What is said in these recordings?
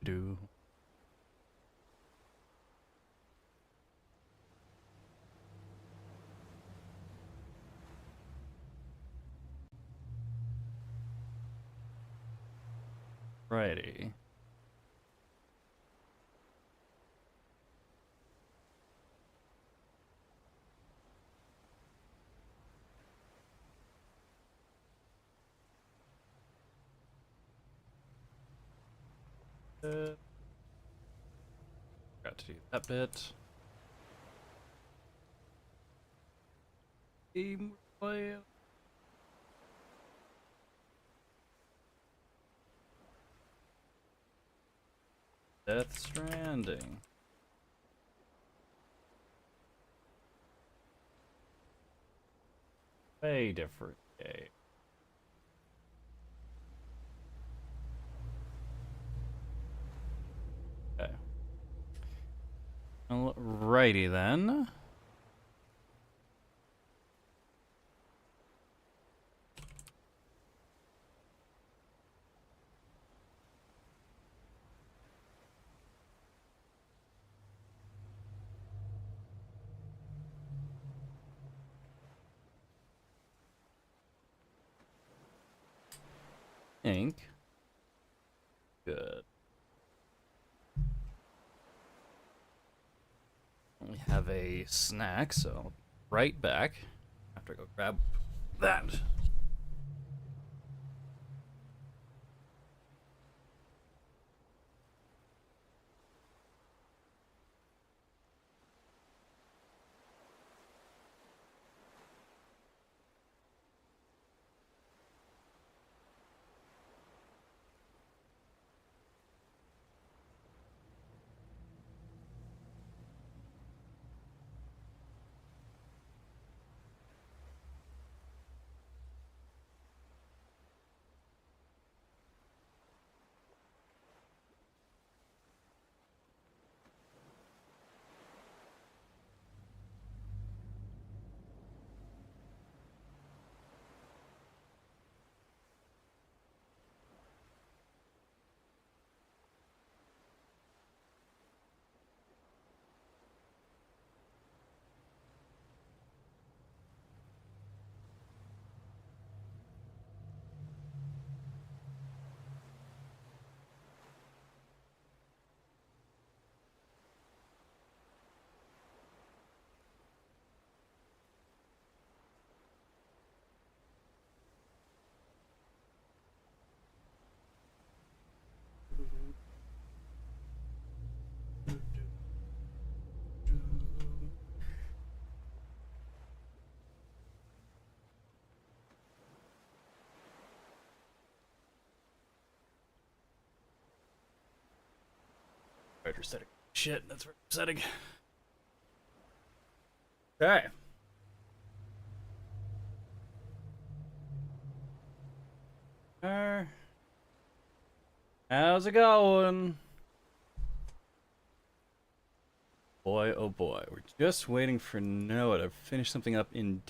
do. Righty. Got to do that bit. Game play. Death Stranding. Way different game. Okay. Alrighty then. Ink. Good. We have a snack, so right back. After I go grab that. Writer setting. Shit, that's right. Setting. Okay. How's it going? Boy, oh boy. We're just waiting for Noah to finish something up in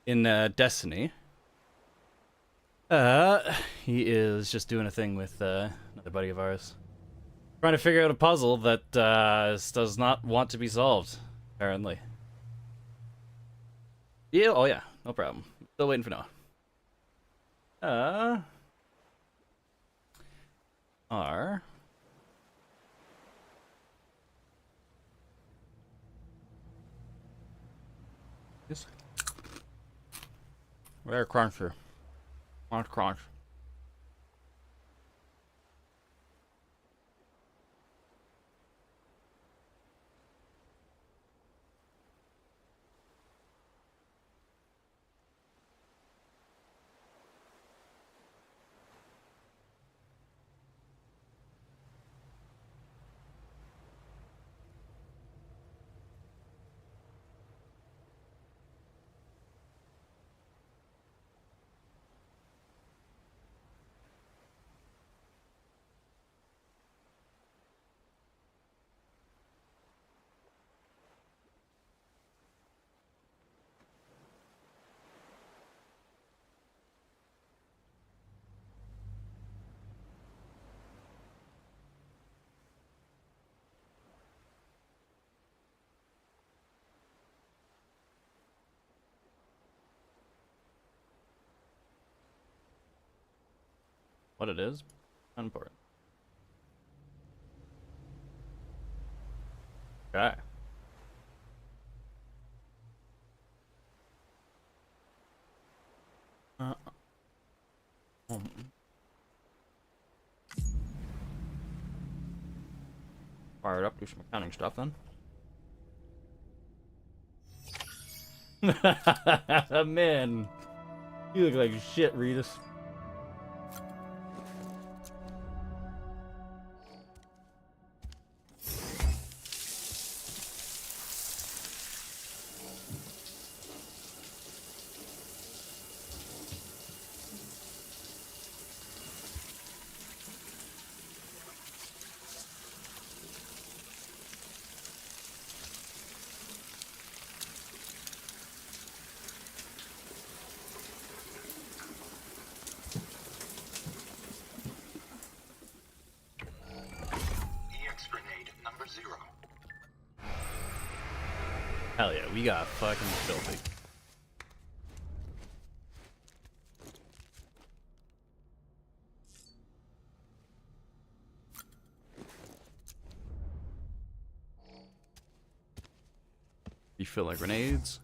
in Destiny. He is just doing a thing with another buddy of ours. Trying to figure out a puzzle that does not want to be solved, apparently. Yeah, oh yeah, no problem. Still waiting for Noah. Are this very crunchy. Crunch, crunch. What it is? Unimportant. Okay. Um, Fire it up, do some accounting stuff then. Man, you look like shit, Regis. Hell yeah, we got fucking filthy. Refill like grenades.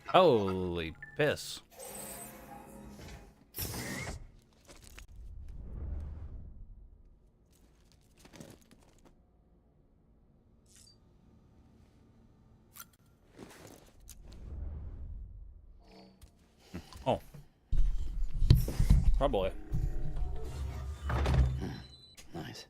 Holy piss. Oh. Probably. Nice.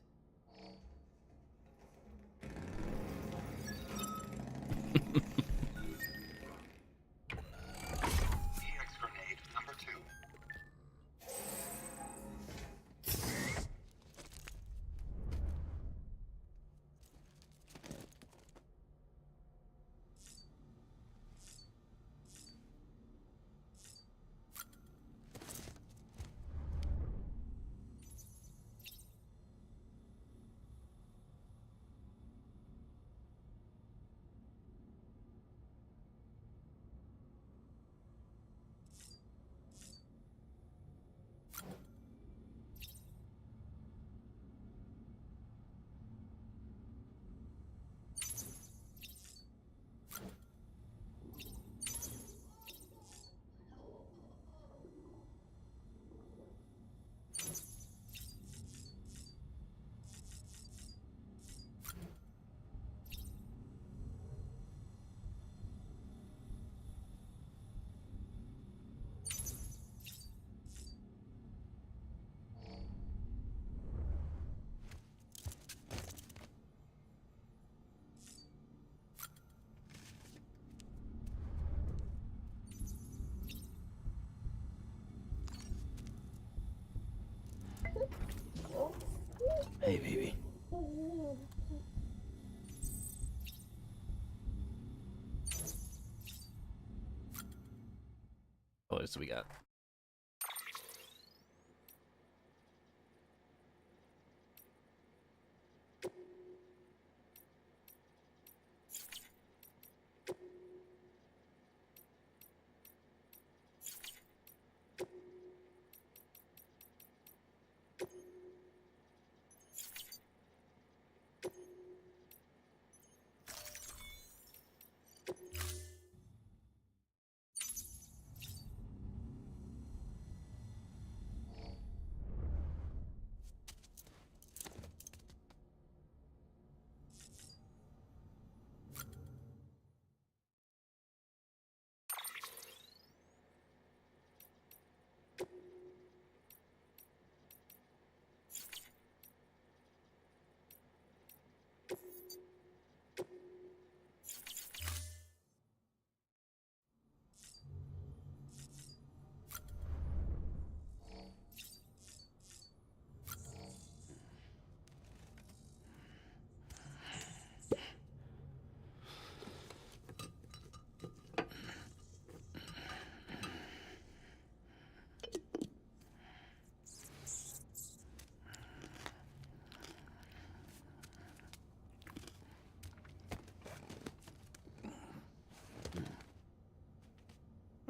Hey, baby. What else do we got?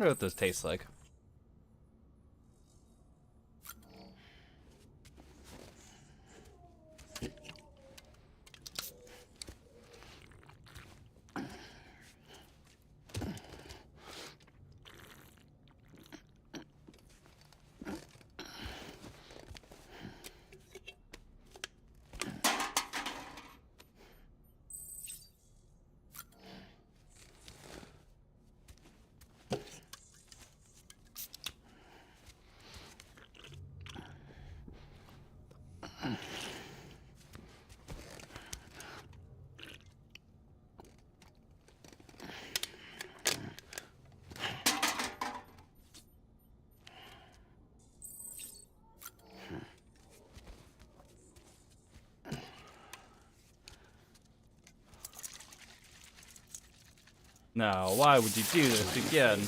wonder what those taste like. Now, why would you do this again?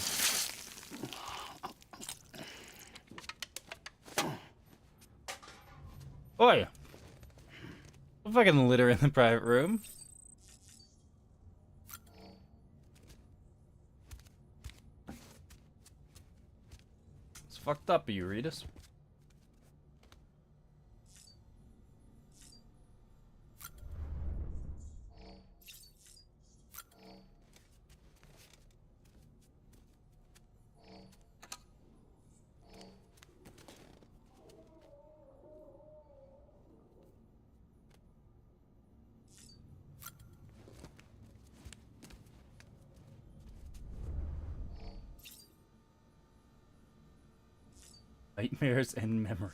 Oi! Don't fucking litter in the private room. It's fucked up, you Regis. Nightmares and memory.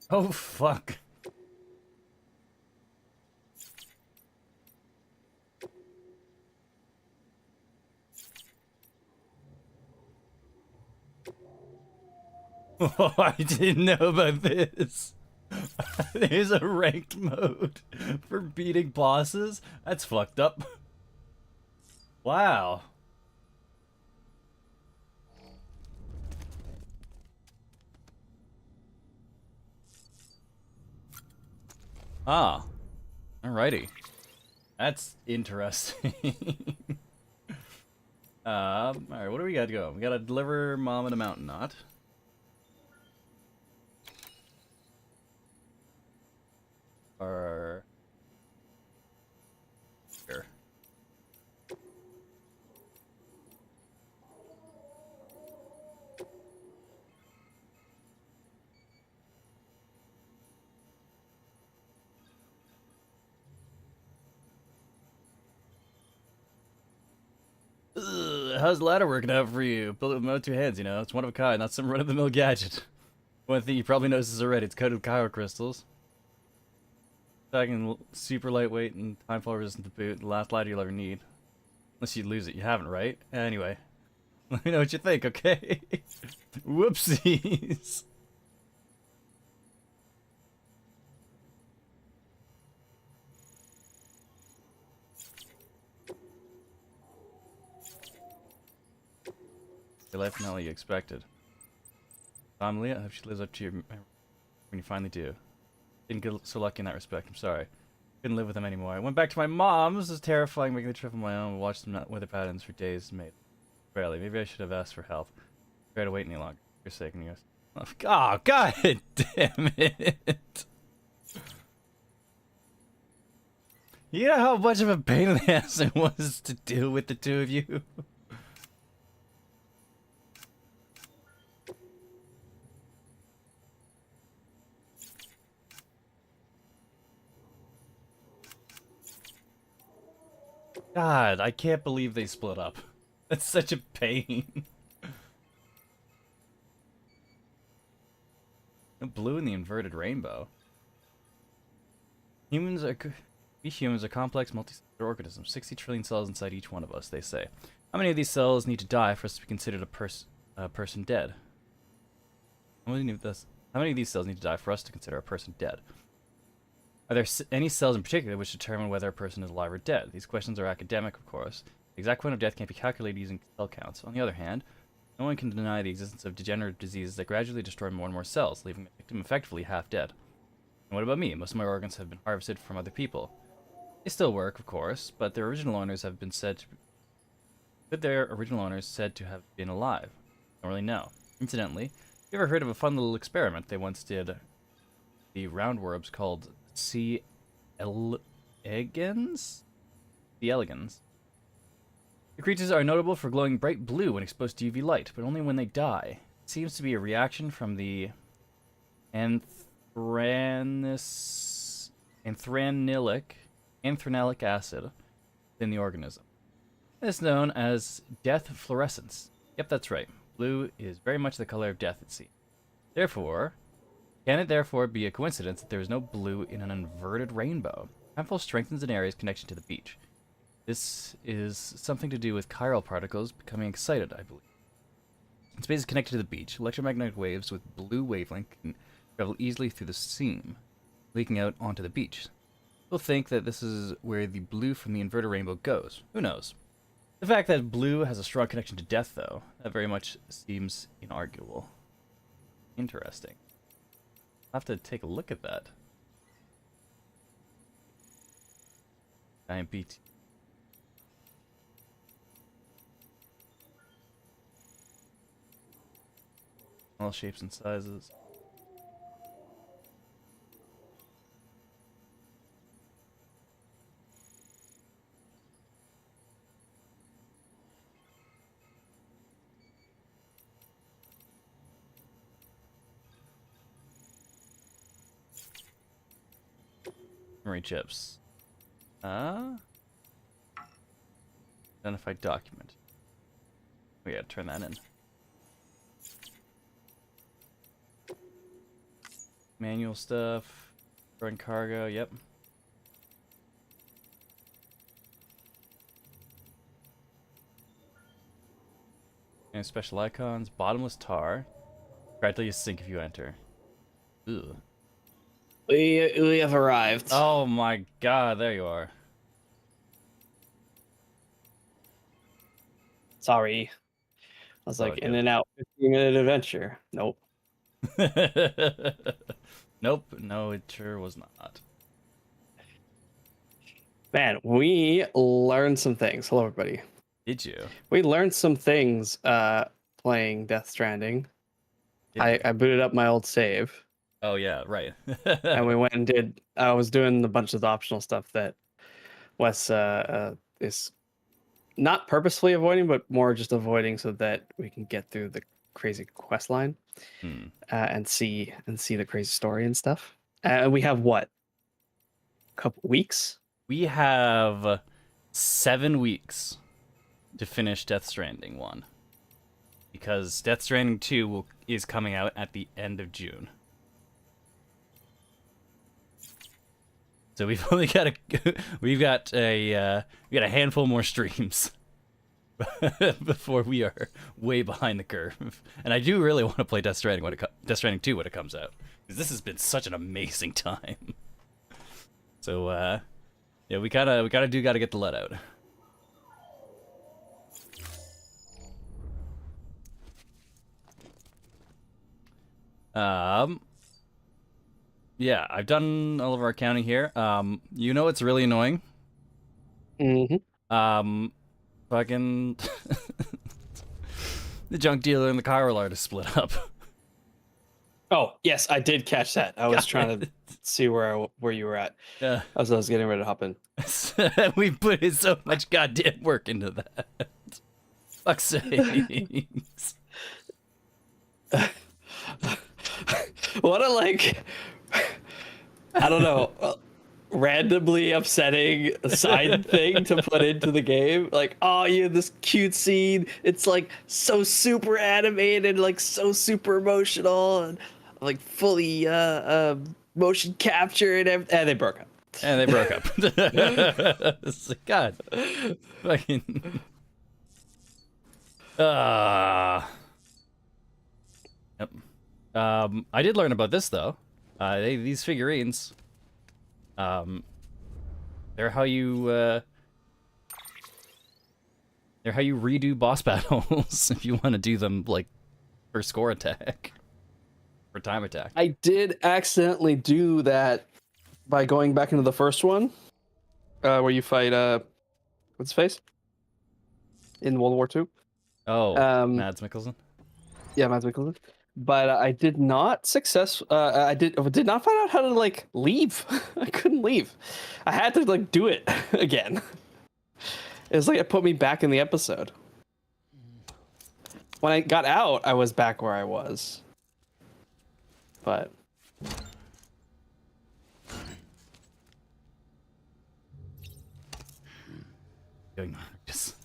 Oh fuck. Oh, I didn't know about this. There's a ranked mode for beating bosses. That's fucked up. Wow. Ah. Alrighty. That's interesting. Alright, what do we got to go? We gotta deliver Mom in a mountain knot. Or here. Ugh, how's the ladder working out for you? Build it with my own two hands, you know? It's one of a kind, not some run-of-the-mill gadget. One thing you probably noticed already, it's coated with kyro crystals. Second, super lightweight and timefall resistant to boot. The last ladder you'll ever need. Unless you lose it. You haven't, right? Anyway. Let me know what you think, okay? Whoopsies. Your life not what you expected. Family, I hope she lives up to your when you finally do. Didn't get so lucky in that respect, I'm sorry. Couldn't live with them anymore. I went back to my mom's. It was terrifying making the trip on my own. Watched them weather patterns for days. Made barely. Maybe I should have asked for help. Try to wait any longer. For your sake, and yours. Oh, God damn it! You know how much of a pain in the ass it was to deal with the two of you? God, I can't believe they split up. That's such a pain. Blue in the inverted rainbow. We humans are complex, multicellular organisms. 60 trillion cells inside each one of us, they say. How many of these cells need to die for us to be considered a person dead? How many of these cells need to die for us to consider a person dead? Are there any cells in particular which determine whether a person is alive or dead? These questions are academic, of course. The exact point of death can't be calculated using cell counts. On the other hand, No one can deny the existence of degenerative diseases that gradually destroy more and more cells, leaving the victim effectively half dead. And what about me? Most of my organs have been harvested from other people. They still work, of course, but their original owners have been said to have been alive? Don't really know. Incidentally, you ever heard of a fun little experiment they once did? The roundworms called C. elegans? The elegans. The creatures are notable for glowing bright blue when exposed to UV light, but only when they die. It seems to be a reaction from the anthranylic acid in the organism. It's known as death fluorescence. Yep, that's right. Blue is very much the color of death, it seems. Can it therefore be a coincidence that there is no blue in an inverted rainbow? Harmful strengthens an area's connection to the beach. This is something to do with chiral particles becoming excited, I believe. In space connected to the beach, electromagnetic waves with blue wavelength can travel easily through the seam, leaking out onto the beach. People think that this is where the blue from the inverted rainbow goes. Who knows? The fact that blue has a strong connection to death, though, that very much seems inarguable. Interesting. I'll have to take a look at that. IMPT. All shapes and sizes. Memory chips. Identified document. We gotta turn that in. Manual stuff. Run cargo, yep. And special icons. Bottomless tar. Practically a sink if you enter. Ugh. We have arrived. Oh my god, there you are. Sorry. I was Oh, like, in good. and out, 15-minute adventure. Nope. Nope, no, it sure was not. Man, we learned some things. Hello, everybody. Did you? We learned some things playing Death Stranding. Did I booted up my old save. Oh yeah, right. And we went and did. I was doing a bunch of the optional stuff that Wes is not purposefully avoiding, but more just avoiding so that we can get through the crazy quest line and see the crazy story and stuff. And we have what? A couple weeks? We have 7 weeks to finish Death Stranding 1. Because Death Stranding 2 is coming out at the end of June. So we've only got a handful more streams before we are way behind the curve. And I do really want to play Death Stranding Death Stranding 2 when it comes out, because this has been such an amazing time. So yeah, we gotta get the let out. Yeah, I've done all of our accounting here. You know what's really annoying? Mm-hmm. Fucking the junk dealer and the chiral artist split up. Oh, yes, I did catch that. I was trying to see where you were at. Yeah. As I was getting ready to hop in. We put in so much goddamn work into that. Fuck's sakes. What a, like, I don't know, randomly upsetting side thing to put into the game. Like, oh, you have this cute scene. It's like so super animated, like so super emotional, and like fully motion capture and they broke up. And they broke up. It's like, God. Fucking. Yep. I did learn about this though. These figurines, they're how you They're how you redo boss battles if you want to do them like for score attack or time attack. I did accidentally do that by going back into the first one, where you fight what's his face in World War II. Oh, Mads Mikkelsen. Yeah, Mads Mikkelsen. But I did not I did not find out how to like leave. I couldn't leave. I had to like do it again. It was like it put me back in the episode. When I got out, I was back where I was. But Doing just.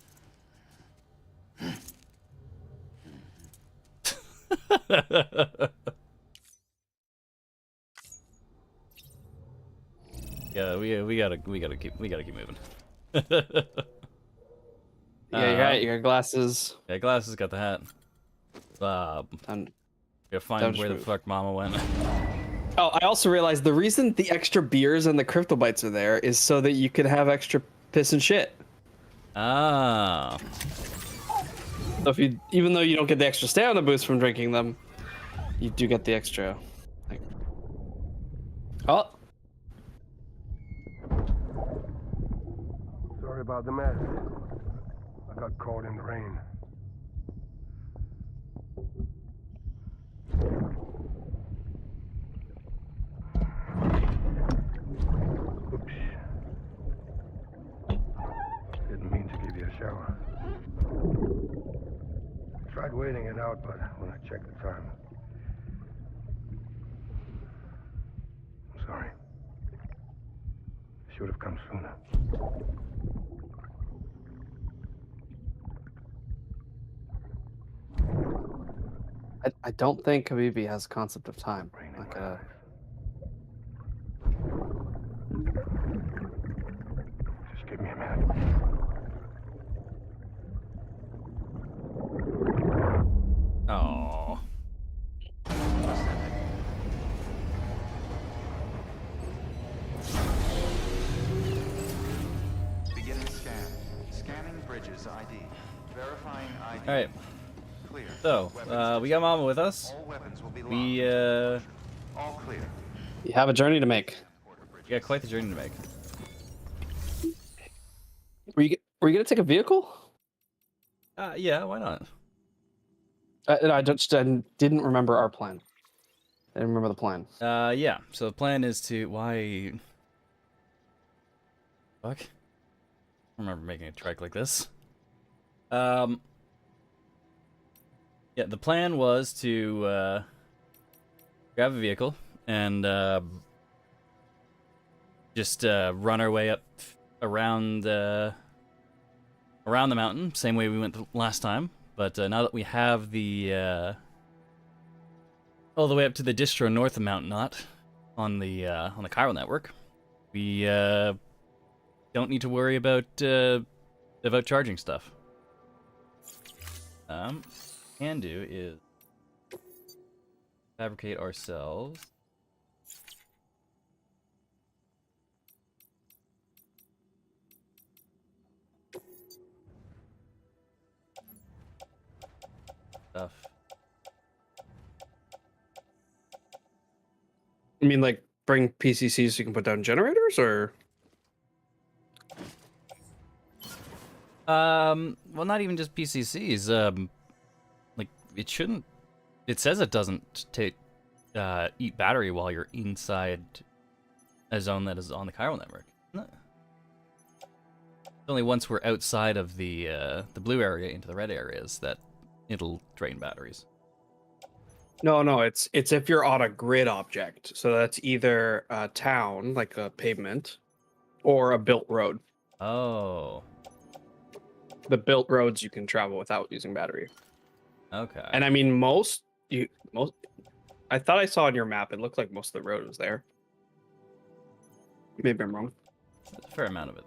Yeah, we gotta keep moving. yeah, you got glasses. Yeah, glasses got the hat. Time Gotta find to where the move. fuck Mama went. Oh, I also realized the reason the extra beers and the crypto bites are there is so that you can have extra piss and shit. Ah. So if you, even though you don't get the extra stamina boost from drinking them, you do get the extra. Like, oh, Sorry about the mess. I got caught in the rain. Oops. Didn't mean to give you a shower. Tried waiting it out, but when I checked the time. I'm sorry. Should have come sooner. I don't think Habibi has a concept of time. Rain in Like, my eyes. Just give me a minute. Oh. Beginning scan. Scanning bridges ID. Verifying ID. All right. Clear. So, we got Mama with us. All weapons will be locked. We All clear. you have a journey to make. got quite the journey to make. Were you gonna take a vehicle? Yeah, why not? I didn't remember our plan. I didn't remember the plan. Yeah. So the plan is to why. Fuck. I don't remember making a trek like this. Yeah, the plan was to grab a vehicle and just run our way up around around the mountain, same way we went the last time. But now that we have the all the way up to the distro north of Mount Knot on the chiral network, we don't need to worry about charging stuff. Can do is fabricate ourselves. Stuff. I mean, like, bring PCCs so you can put down generators, or? Well, not even just PCCs. Like it shouldn't. It says it doesn't take eat battery while you're inside a zone that is on the chiral network. No. It's only once we're outside of the blue area into the red areas that it'll drain batteries. No, it's if you're on a grid object. So that's either a town, like a pavement, or a built road. Oh, The built roads you can travel without using battery. okay. And I mean, most. I thought I saw on your map. It looked like most of the road was there. Maybe I'm wrong. There's a fair amount of it.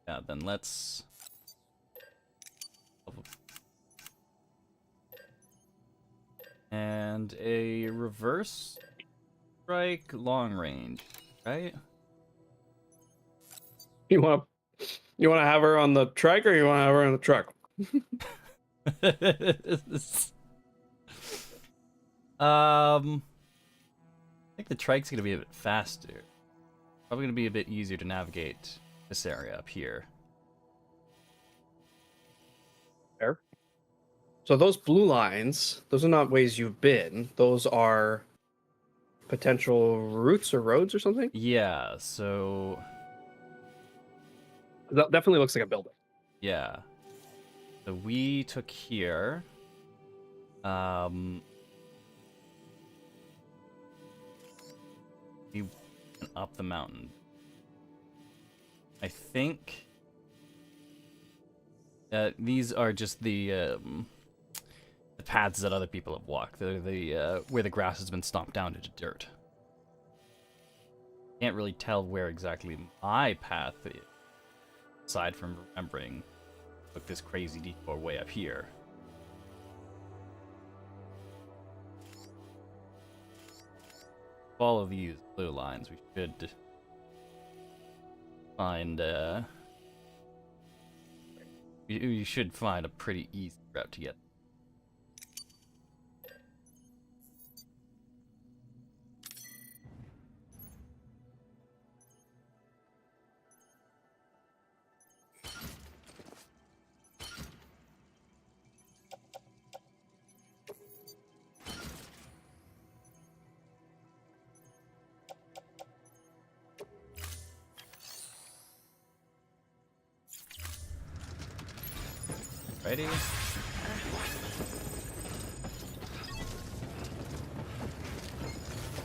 Yeah, then let's. And a reverse strike long range, right? You want to have her on the trike or you want to have her on the truck? I think the trike's gonna be a bit faster. Probably gonna be a bit easier to navigate this area up here. Fair. So those blue lines, those are not ways you've been. Those are potential routes or roads or something. Yeah, so That definitely looks like a building. yeah. So we took here. We went up the mountain. I think these are just the paths that other people have walked. They're the where the grass has been stomped down into dirt. Can't really tell where exactly my path is, aside from remembering took this crazy detour way up here. Follow these blue lines. We should find you should find a pretty easy route to get. Ready?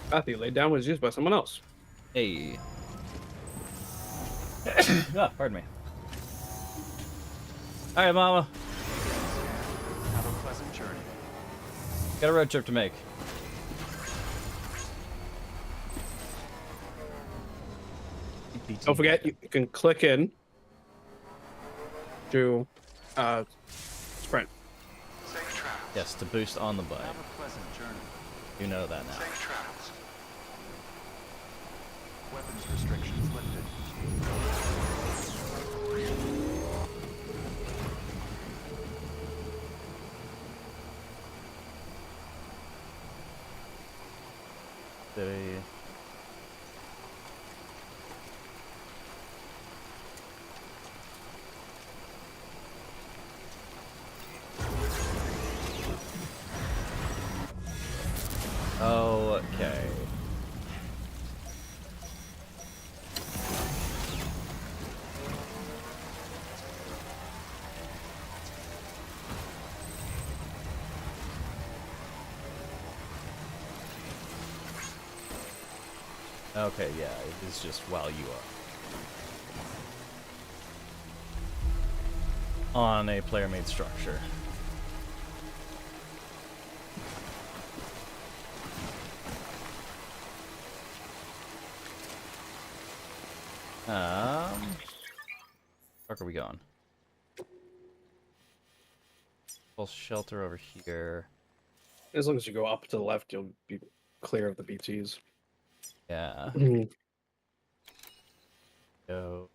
Path you laid down was used by someone else. Hey. Ah, pardon me. Alright, Mama. Have a pleasant journey. Got a road trip to make. Don't forget, you can click in to sprint. Safe travels. Yes, to boost on the bike. Have a pleasant journey. You know that now. Safe travels. Weapons restrictions lifted. City. Okay. Okay, yeah, it is just while you are on a player-made structure. Where are we going? Full shelter over here. As long as you go up to the left, you'll be clear of the BTs. Yeah. Go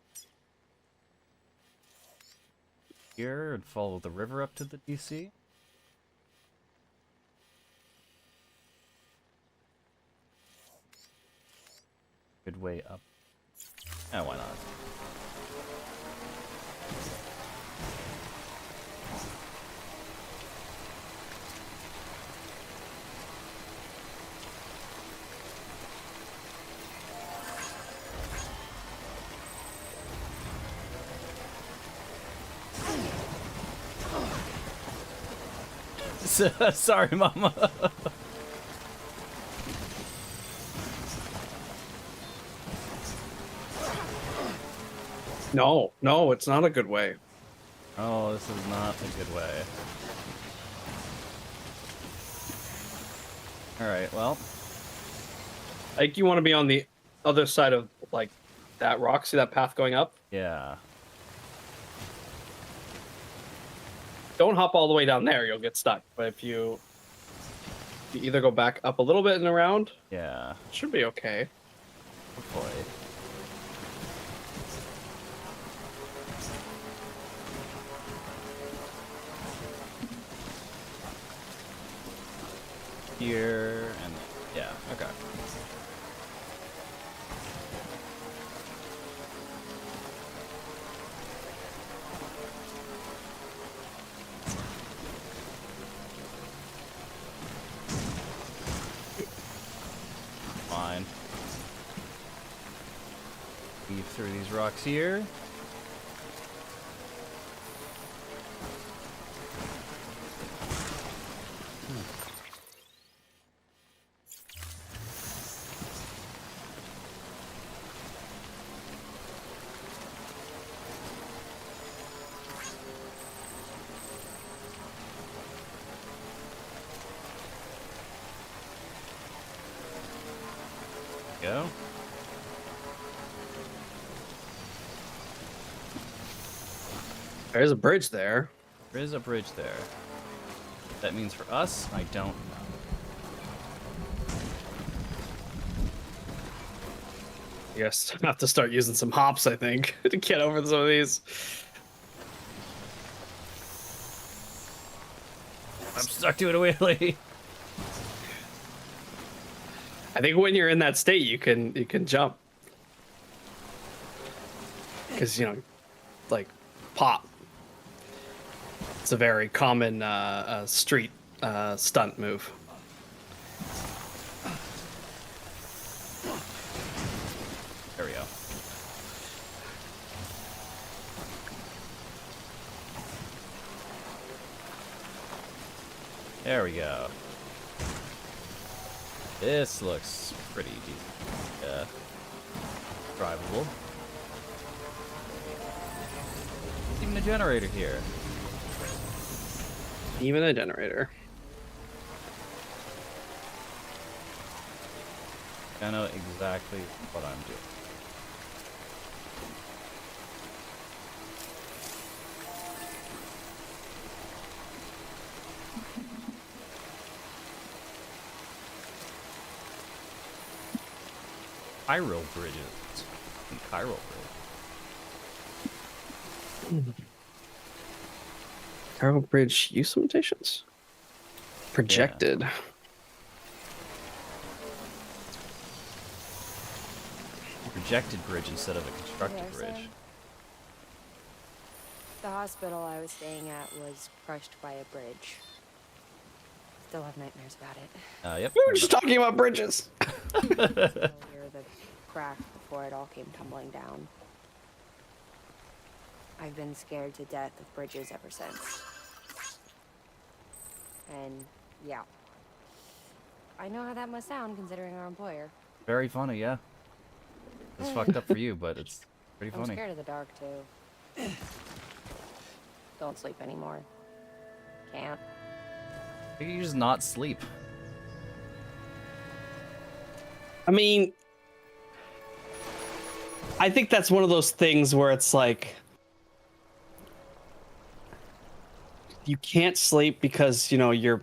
here and follow the river up to the DC. Good way up. Yeah, why not? Sorry, Mama. No, no, it's not a good way. Oh, this is not a good way. Alright, well. I think you want to be on the other side of, like, that rock. See that path going up? Yeah. Don't hop all the way down there. You'll get stuck. But if you You either go back up a little bit and around. Yeah, Should be okay. hopefully. Here and yeah, okay. Fine. Weave through these rocks here. Go. There's a bridge there. There is a bridge there. What that means for us, I don't know. Yes, I have to start using some hops, I think, to get over some of these. I'm stuck doing a wheelie. I think when you're in that state, you can jump, because like pop. It's a very common street stunt move. There we go. There we go. This looks pretty decent. Yeah. Drivable. Even a generator here. Even a generator. I know exactly what I'm doing. Chiral bridges. Chiral bridge. Cargo bridge use limitations. Projected. Projected bridge instead of a constructed Yeah, bridge. so the hospital I was staying at was crushed by a bridge. Still have nightmares about it. Yep. We were just talking about bridges. Still hear the crack before it all came tumbling down. I've been scared to death of bridges ever since. And yeah, I know how that must sound considering our employer. Very funny, yeah. It's fucked up for you, but it's pretty I'm funny. scared of the dark too. Don't sleep anymore. Can't. You just not sleep. I mean, I think that's one of those things where it's like you can't sleep because you're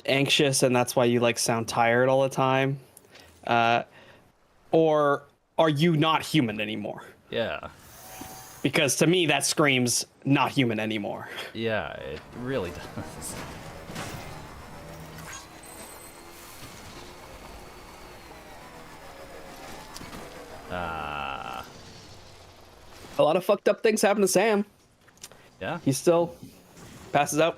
anxious and that's why you like sound tired all the time, or are you not human anymore? Yeah. Because to me that screams not human anymore. Yeah, it really does. Ah. A lot of fucked up things happen to Sam. Yeah. He still passes out.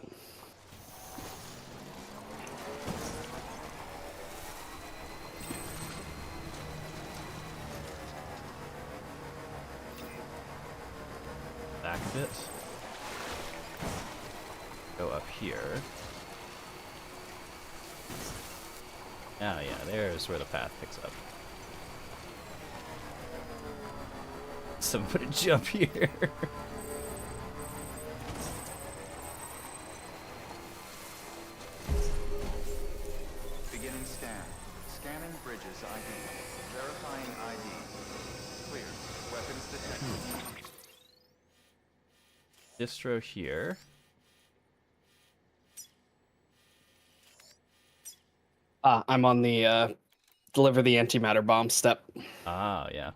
Back a bit. Go up here. Oh yeah, there's where the path picks up. Somebody jump here. Beginning scan. Scanning bridges ID. Verifying ID. Clear. Weapons detected. Distro here. I'm on the deliver the antimatter bomb step. Ah, yeah.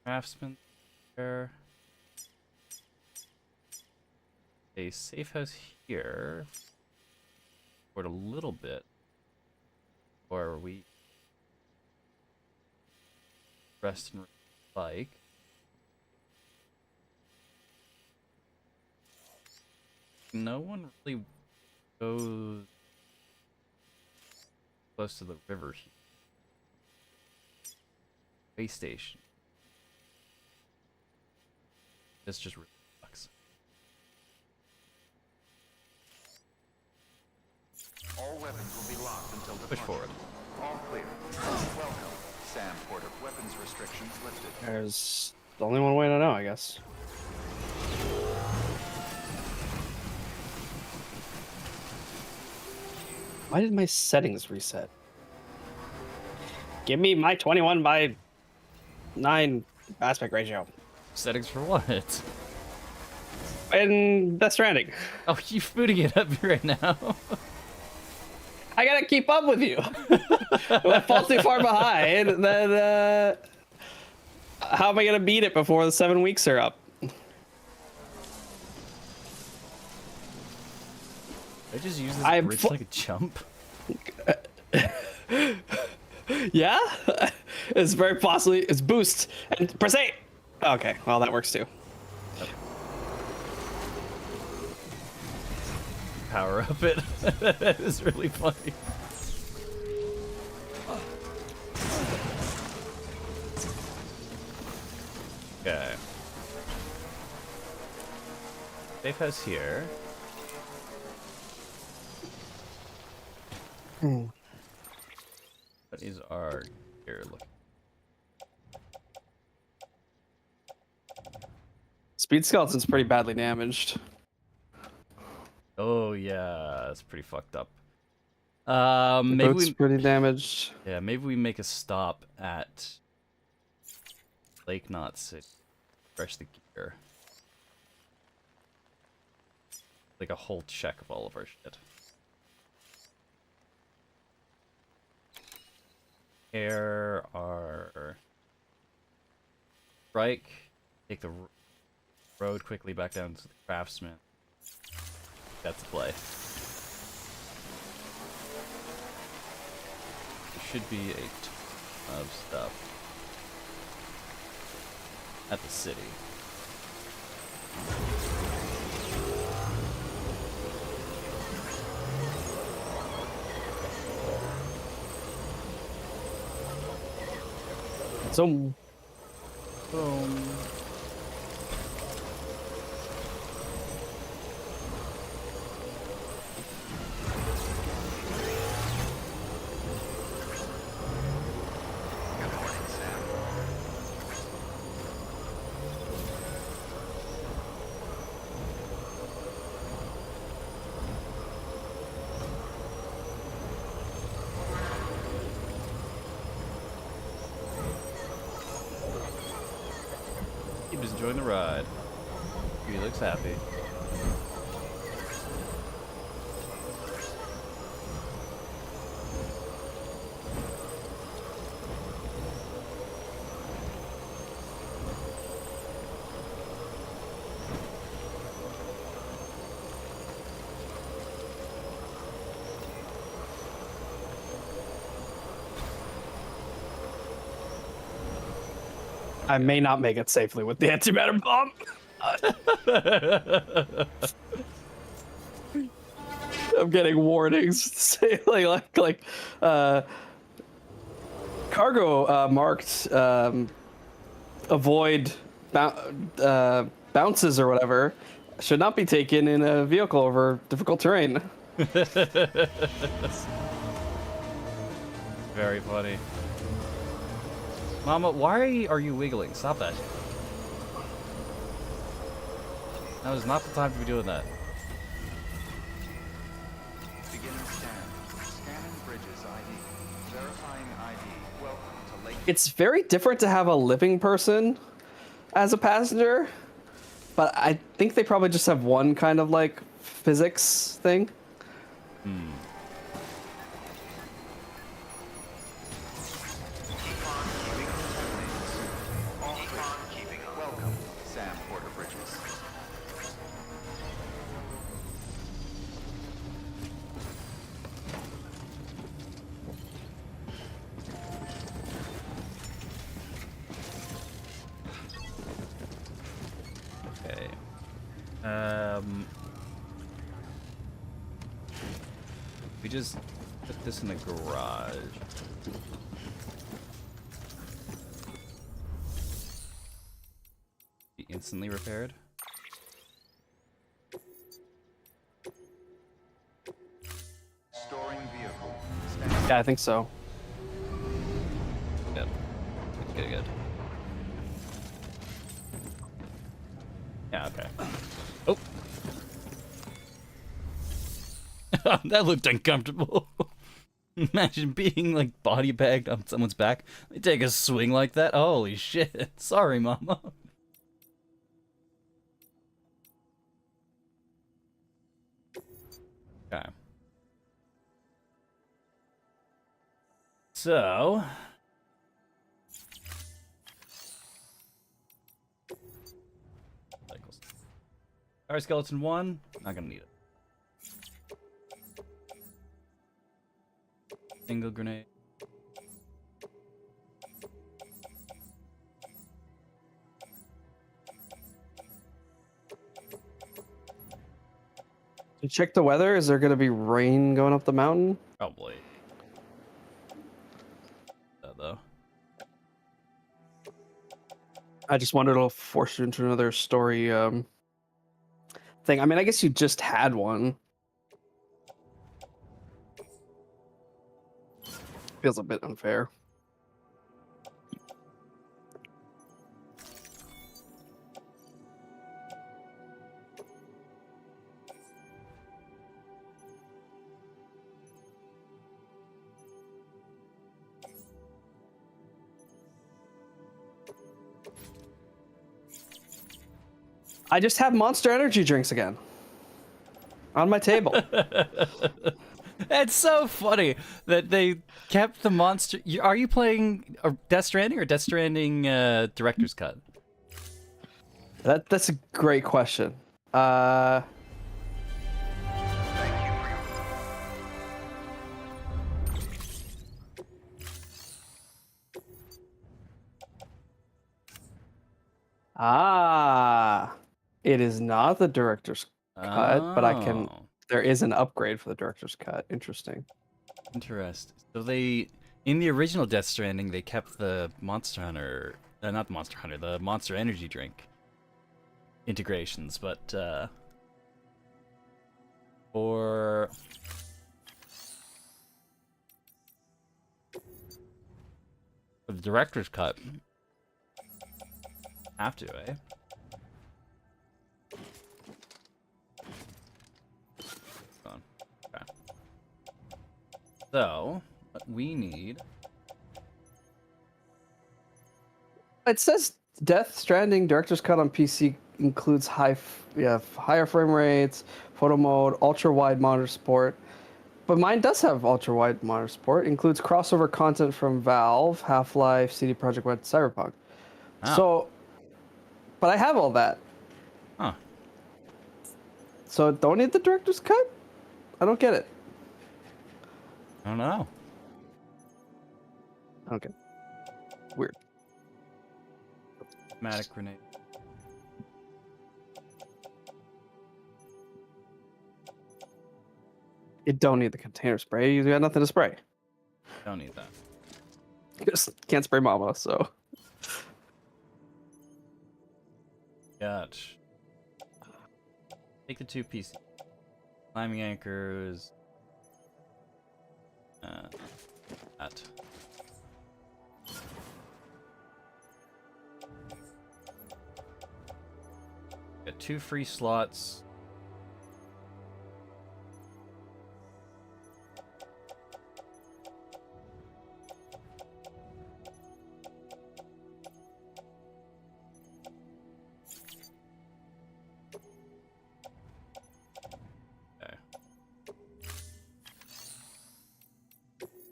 Craftsman there. A safe house here. For a little bit. Or we rest and bike. No one really goes close to the river here. Space station. This just really sucks. All weapons will be locked until Push departure. forward. All clear. Welcome. Sam Porter. Weapons restrictions lifted. There's only one way to know, I guess. Why did my settings reset? Give me my 21 by 9 aspect ratio. Settings for what? In Death Stranding. Oh, you booting it up right now. I gotta keep up with you. If I fall too far behind, then how am I gonna beat it before the 7 weeks are up? I just use this I'm bridge like a chump. Yeah, it's very possibly it's boost and press A. Okay, well that works too. Power up it. That is really funny. Okay. Safe house here. What is our here? Look. Speed skeleton's pretty badly damaged. Oh yeah, that's pretty fucked up. The Maybe boat's we pretty damaged. maybe we make a stop at Lake Knot City. Fresh the gear. Like a whole check of all of our shit. Here our strike. Take the road quickly back down to the craftsman. That's the play. There should be a ton of stuff at the city. So Boom. Good morning, Sam. He was enjoying the ride. He looks happy. I may not make it safely with the antimatter bomb. I'm getting warnings say like cargo marked avoid bounces or whatever should not be taken in a vehicle over difficult terrain. Very funny. Mama, why are you wiggling? Stop that. That was not the time to be doing that. Beginning scan. Scanning bridges ID. Verifying ID. Welcome to Lake. It's very different to have a living person as a passenger But I think they probably just have one kind of like physics thing. Hmm. Keep on keeping up lanes. Keep on keeping up. Welcome, Sam Porter Bridges. Okay. We just put this in the garage. Be instantly repaired. Storing vehicle. Stand Yeah, I think so. Good. Good. Good. Yeah. Okay. Oh. That looked uncomfortable. Imagine being like body bagged on someone's back. They take a swing like that. Holy shit. Sorry, mama. Okay. So. Cycles. Fire skeleton 1. Not gonna need it. Single grenade. You check the weather. Is there gonna be rain going up the mountain? Probably. Though. I just wondered it'll force you into another story thing. I mean, I guess you just had one. Feels a bit unfair. I just have Monster Energy drinks again on my table. It's so funny that they kept the monster. Are you playing Death Stranding or Death Stranding Director's Cut? That's a great question. It is not the director's cut, but I can. Oh, There is an upgrade for the director's cut. Interesting. interesting. So they, in the original Death Stranding, they kept the Monster Hunter, not the Monster Hunter, the Monster Energy drink integrations, but for the director's cut, have to, eh? On. Okay. So, what we need. It says Death Stranding director's cut on PC includes higher frame rates, photo mode, ultra wide monitor support. But mine does have ultra wide monitor support. Includes crossover content from Valve, Half-Life, CD Projekt Red, Cyberpunk. Oh. So, but I have all that. Huh. So don't need the director's cut? I don't get it. I don't know. Okay. Weird. Automatic grenade. You don't need the container spray. You got nothing to spray. Don't need that. You just can't spray mama, so. Gotcha. Take the 2 pieces. Climbing anchors. That. Got 2 free slots.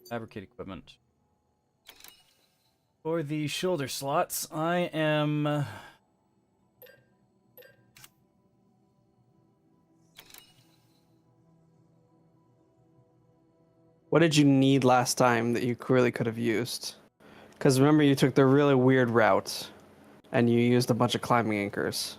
Fabricate equipment. For the shoulder slots, I am... What did you need last time that you really could have used? Because remember, you took the really weird route, and you used a bunch of climbing anchors.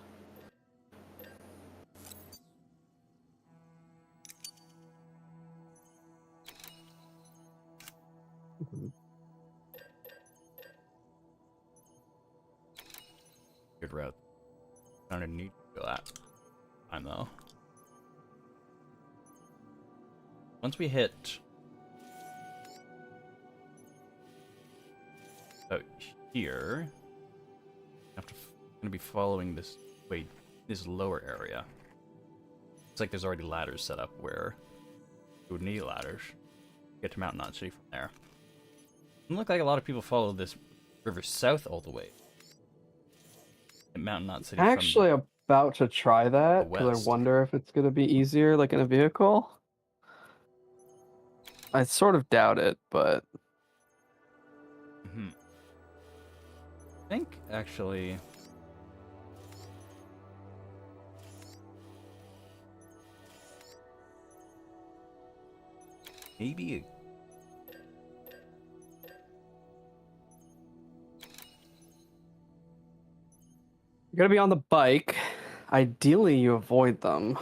Good route. I don't need to do that. I know. Once we hit out here, I have to gonna be following this this lower area. It's like there's already ladders set up where you would need ladders. Get to Mountain Knot City from there. Doesn't look like a lot of people follow this river south all the way. At Mountain Knot City. Actually, about to try that the because I west. wonder if it's gonna be easier, like in a vehicle. I sort of doubt it, but I think actually. Maybe. you're gonna be on the bike. Ideally, you avoid them.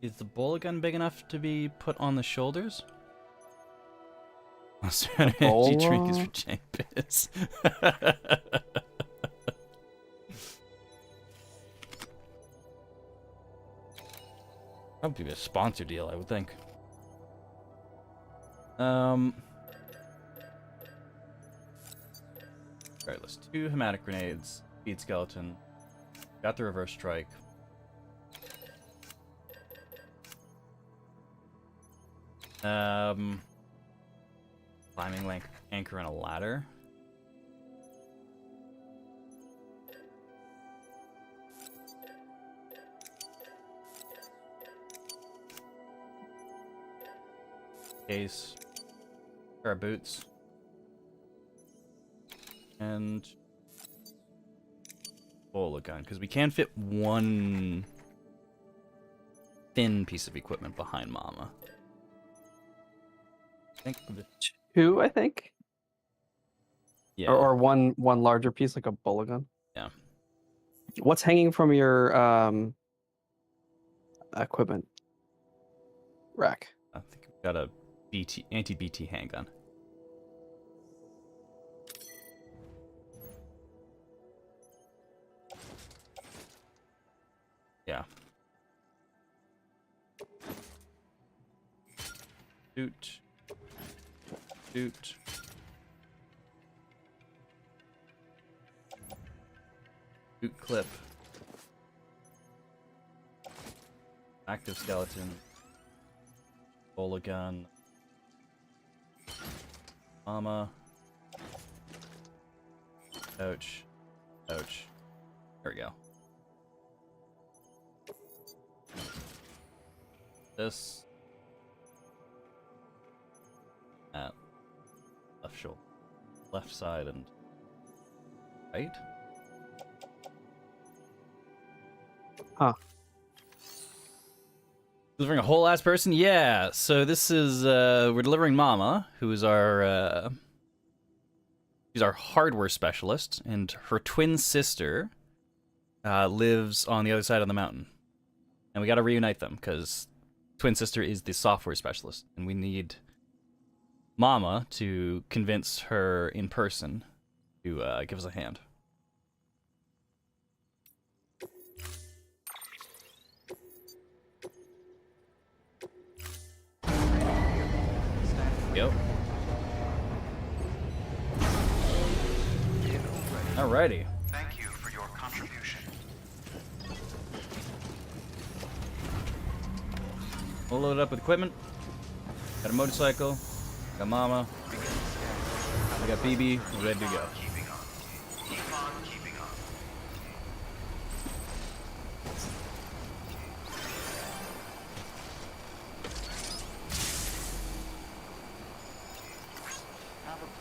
Is the bola gun big enough to be put on the shoulders? Energy drink is for Chambers. That would be a sponsor deal, I would think. Alright, let's do hematic grenades, speed skeleton. Got the reverse strike. Climbing anchor and a ladder. Case. Pair of boots. And bola gun, because we can fit one thin piece of equipment behind Mama. I think Two, I think. yeah. Or one larger piece, like a bola gun. Yeah. What's hanging from your equipment rack? I think we've got a anti-BT handgun. Yeah. Shoot. Shoot. Shoot clip. Active skeleton. Bola gun. Mama. Ouch. Ouch. There we go. This. At left shoulder. Left side and right? Huh. Delivering a whole ass person? Yeah. So this is we're delivering Mama, who is our she's our hardware specialist, and her twin sister lives on the other side of the mountain. And we gotta reunite them, because twin sister is the software specialist, and we need Mama to convince her in person to give us a hand. Go. Alrighty. Thank you for your contribution. We'll load it up with equipment. Got a motorcycle. Got Mama. We got BB. We're ready to go. Keeping on. Keep on keeping on.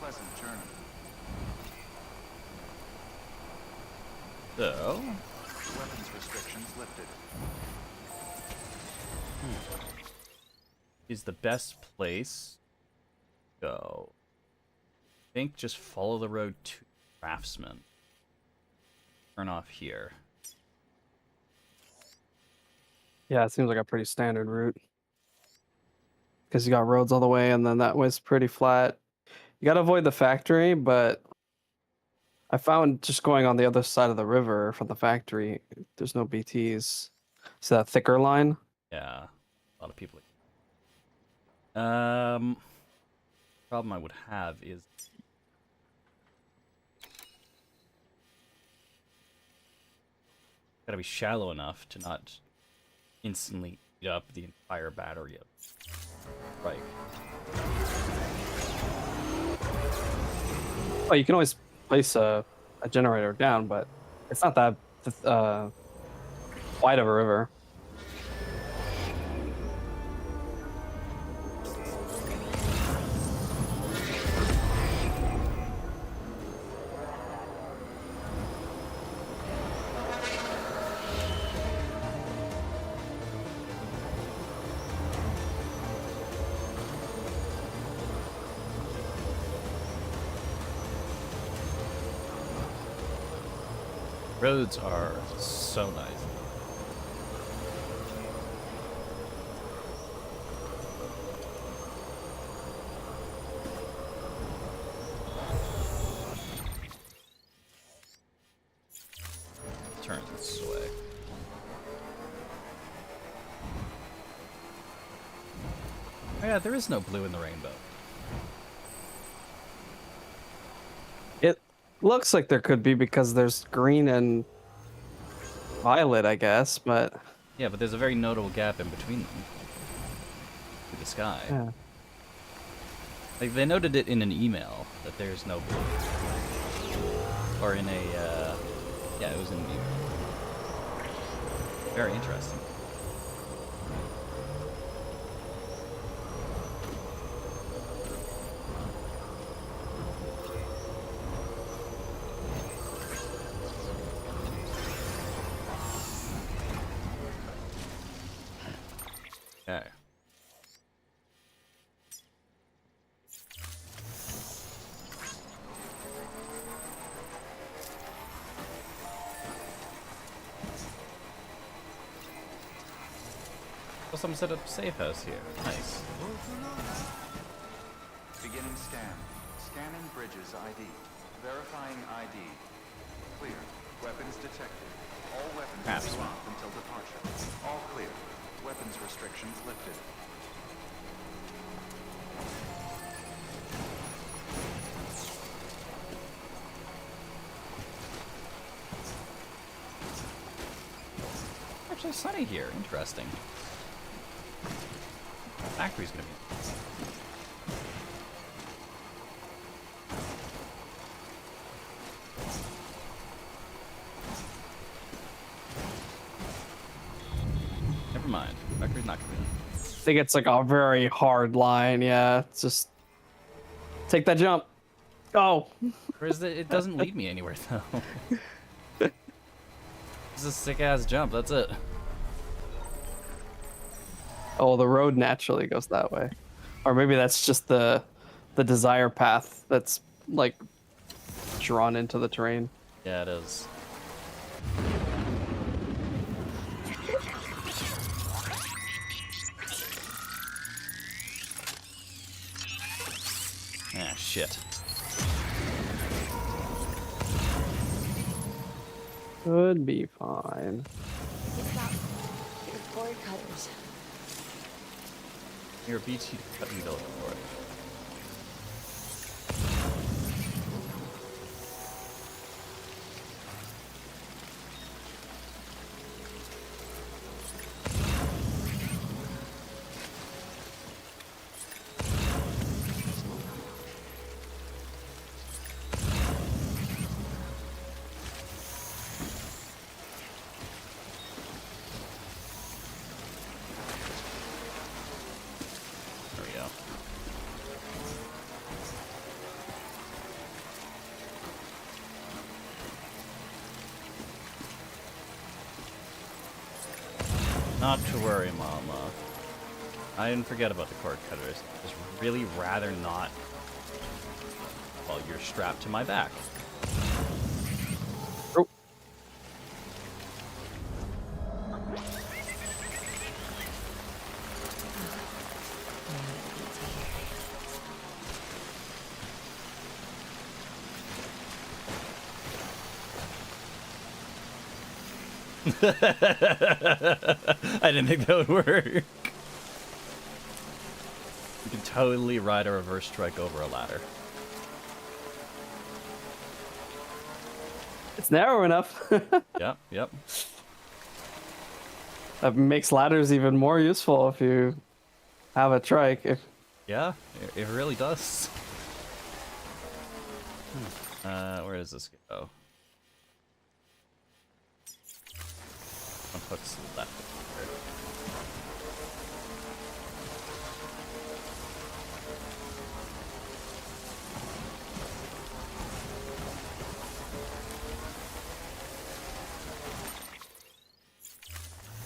pleasant journey. So, Weapons restrictions lifted. is the best place to go? I think just follow the road to Craftsman. Turn off here. Yeah, it seems like a pretty standard route. Because you got roads all the way, and then that was pretty flat. You gotta avoid the factory, but I found just going on the other side of the river from the factory, there's no BTs. It's that thicker line. Yeah, a lot of people. Problem I would have is gotta be shallow enough to not instantly eat up the entire battery of Right. Oh, you can always place a generator down, but it's not that wide of a river. Roads are so nice. Turn this way. Oh yeah, there is no blue in the rainbow. It looks like there could be because there's green and violet, I guess, but Yeah, but there's a very notable gap in between them. To the sky. yeah. Like, they noted it in an email that there's no blue. Or in a, yeah, it was in an email. Very interesting. Okay. Well, someone set up a safe house here. Nice. Beginning scan. Scanning bridges ID. Verifying ID. Clear. Weapons detected. All weapons Perhaps. stopped until departure. All clear. Weapons restrictions lifted. Actually sunny here. Interesting. Factory's gonna be. Never mind. Factory's not gonna be. I think it's like a very hard line. Yeah, it's just take that jump. Oh, Or is it doesn't lead me anywhere though. It's a sick ass jump, that's it. oh, the road naturally goes that way, or maybe that's just the desire path that's like drawn into the terrain. Yeah, it is. Ah, shit. Could be fine. It's about your board cutters. Your BT cut me build for it. There we go. Not to worry, Mama. I didn't forget about the cord cutters. Just really rather not while you're strapped to my back. Oh. I didn't think that would work. You can totally ride a reverse strike over a ladder. It's narrow enough. Yep, yep. That makes ladders even more useful if you have a trike. Yeah, it really does. Where does this go? One hook's left. Here.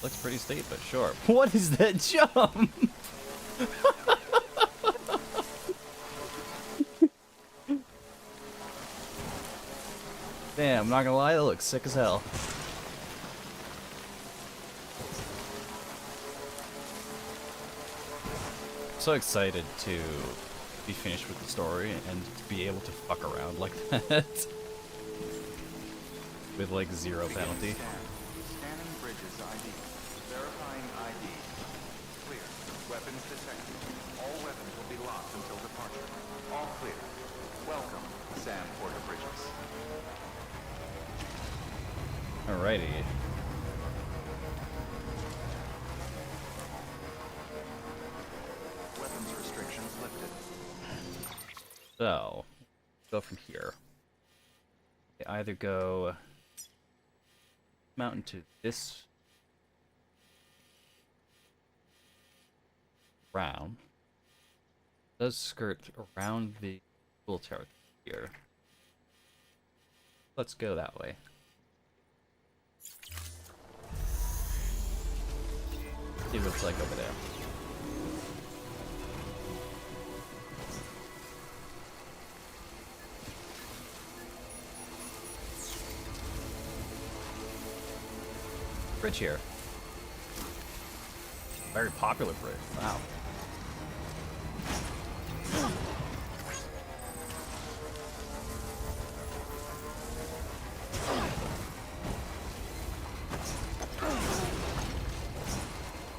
Looks pretty steep, but sure. What is that jump? Damn, I'm not gonna lie, that looks sick as hell. So excited to be finished with the story and to be able to fuck around like that. With like zero penalty. Scanning bridges ID. Verifying ID. Clear. Weapons detected. All weapons will be locked until departure. All clear. Welcome, Sam Porter Bridges. Alrighty. Weapons restrictions lifted. So, go from here. They either go mountain to this round. Does skirt around the pool tower here. Let's go that way. See what it's like over there. Bridge here. Very popular bridge. Wow.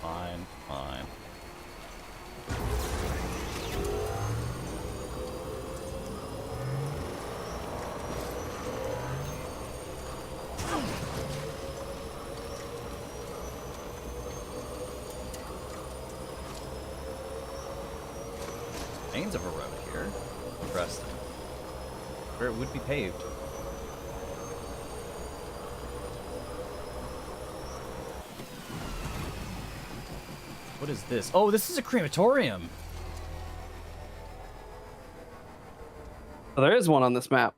Fine, fine. Remains of a road here. Interesting. Where it would be paved. What is this? Oh, this is a crematorium. Oh, there is one on this map.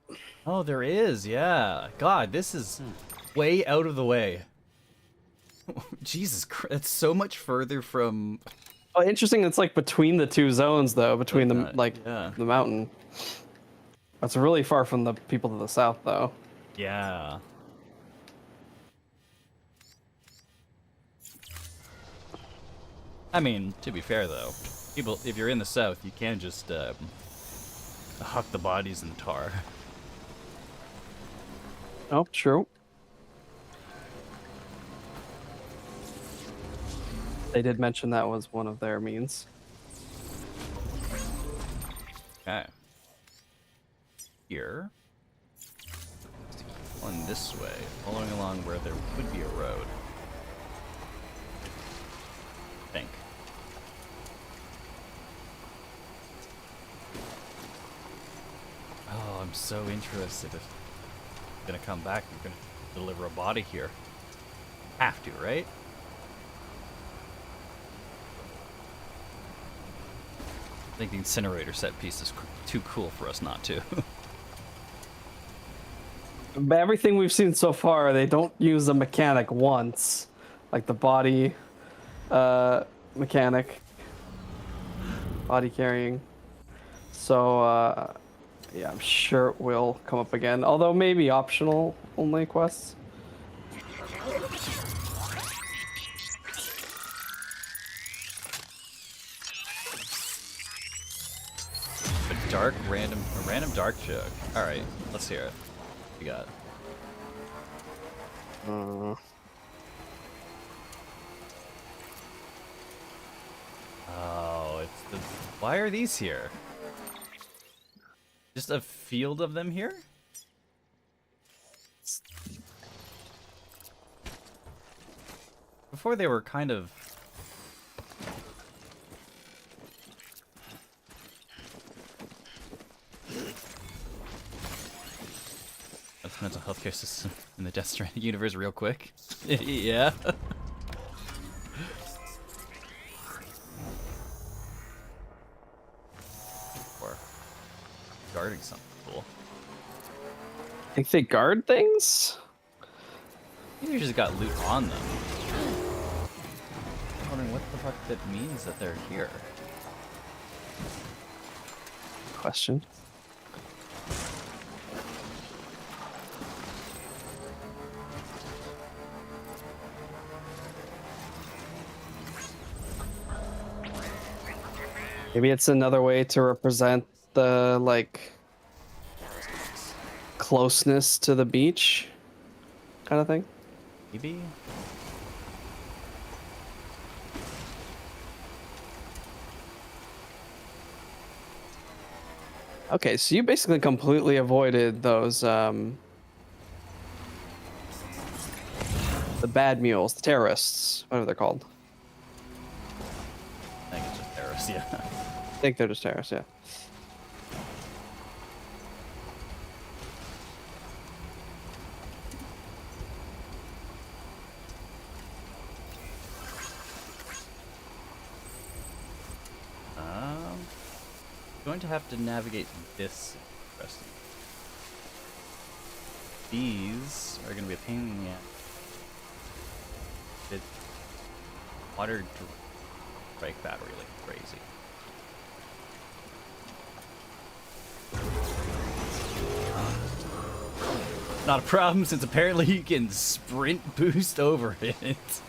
Oh, there is. Yeah. God, this is way out of the way. Jesus Christ. That's so much further from... Oh, interesting. It's like between the two zones, though, between the yeah. the mountain. That's really far from the people to the south, though. Yeah. I mean, to be fair though, people, if you're in the south, you can just huck the bodies in tar. Oh, true. They did mention that was one of their means. Okay. Here. On this way, following along where there would be a road. I think. Oh, I'm so interested. If you're gonna come back, you're gonna deliver a body here. Have to, right? I think the incinerator set piece is too cool for us not to. But everything we've seen so far, they don't use the mechanic once. Like the body mechanic, body carrying. So yeah, I'm sure it will come up again. Although maybe optional only quests. A random dark joke. All right, let's hear it. What you got? Oh, it's the. Why are these here? Just a field of them here? Before they were kind of. That's mental health care system in the Death Stranding universe, real quick. Yeah. Or guarding something cool. I think they guard things. Maybe they just got loot on them. I'm wondering what the fuck that means that they're here. Question. Maybe it's another way to represent the like closeness to the beach kind of thing. Maybe? Okay, so you basically completely avoided those the bad mules, the terrorists, whatever they're called. I think it's just terrorists, yeah. I think they're just terrorists, yeah. Going to have to navigate this. Interesting. These are going to be a pain in the ass. It water strike battery like crazy. Not a problem since apparently you can sprint boost over it.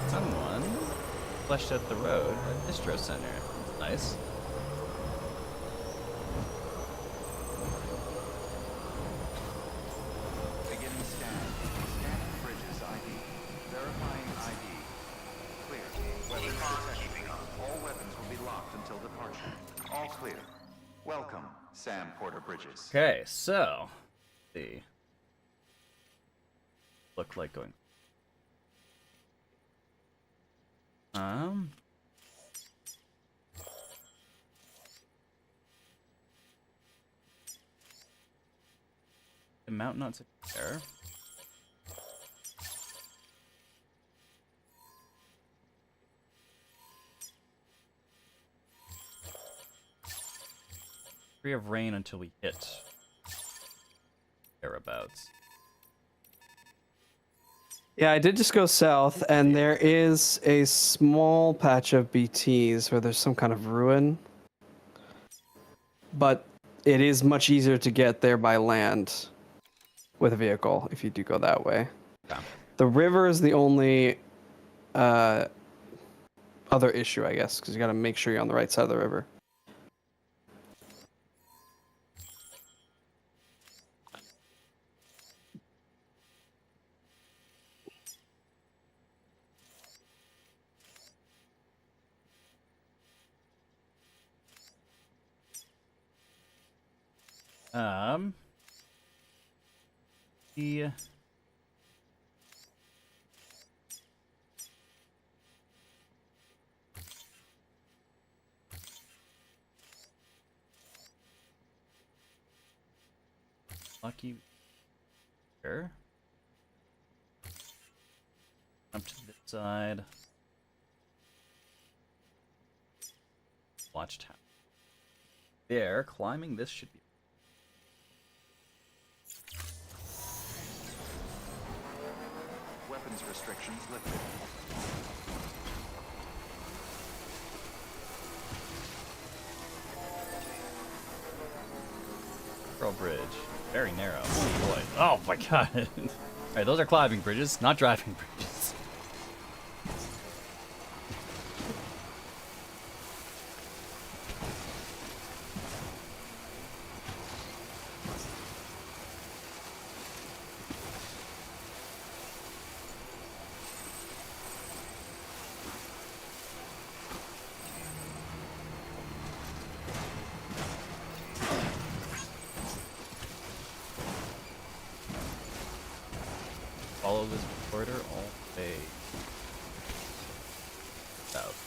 Someone fleshed out the road at Distro Center. That's nice. Beginning scan. Scanning bridges ID. Verifying ID. Clear. Weapons detected. All weapons will be locked until departure. All clear. Welcome, Sam Porter Bridges. Okay, so let's see. Look like going. The mountain not there. Free of rain until we hit thereabouts. Yeah, I did just go south, and there is a small patch of BTs where there's some kind of ruin. But it is much easier to get there by land with a vehicle if you do go that way. Yeah. The river is the only other issue, I guess, because you got to make sure you're on the right side of the river. The lucky here. Up to this side. Watchtower. there. Climbing this should be. Weapons restrictions lifted. Pearl Bridge. Very narrow. Oh boy. Oh my god. Alright, those are climbing bridges, not driving bridges. Follow this corridor all the way south.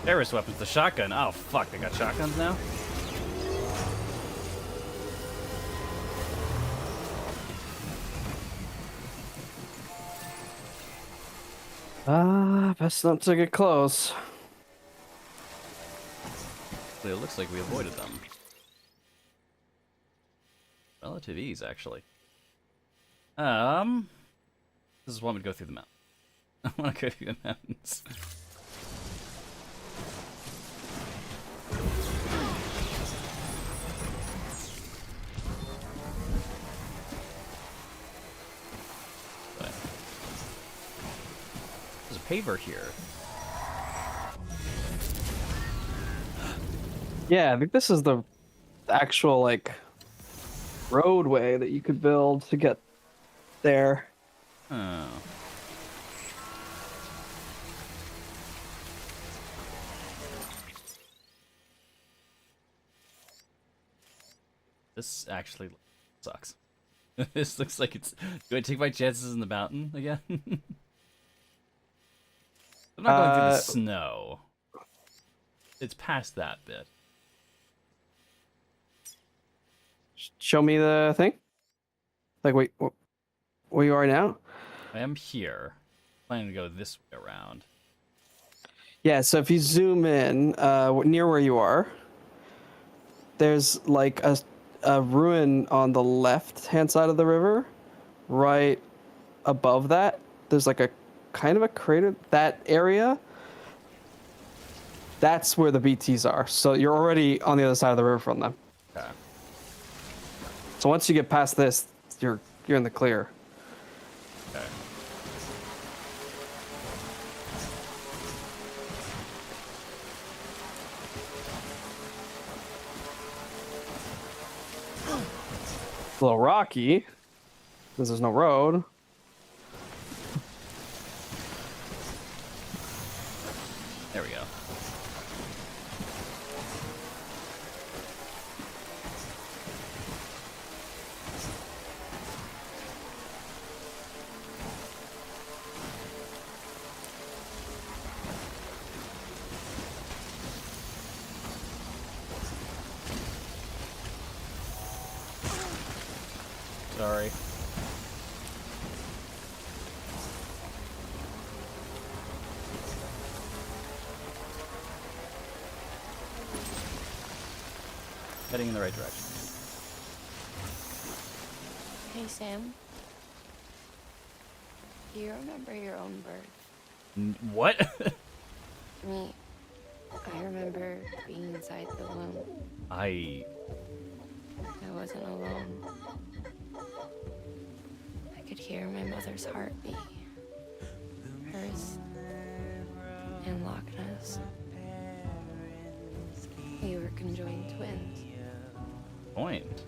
Terrorist weapons, the shotgun. Oh fuck, they got shotguns now? Best not to get close. It looks like we avoided them. Relative ease, actually. This is one would go through the mountain. I want to go through the mountains. But there's a paver here. Yeah, I think this is the actual like roadway that you could build to get there. Oh. This actually sucks. This looks like it's... Do I take my chances in the mountain again? I'm not going through the snow. It's past that bit. Show me the thing. Like, wait, where you are now? I am here. Planning to go this way around. Yeah, so if you zoom in, near where you are, there's like a ruin on the left-hand side of the river. Right above that, there's like a kind of a crater. That area, that's where the BTs are. So you're already on the other side of the river from them. Okay. So once you get past this, you're in the clear. Okay. It's a little rocky because there's no road. There we go. Sorry. Heading in the right direction. Hey, Sam. Do you remember your own birth? What? Me. I remember being inside the womb. I wasn't alone. I could hear my mother's heartbeat. Hers and Lochna's. We were conjoined twins. point.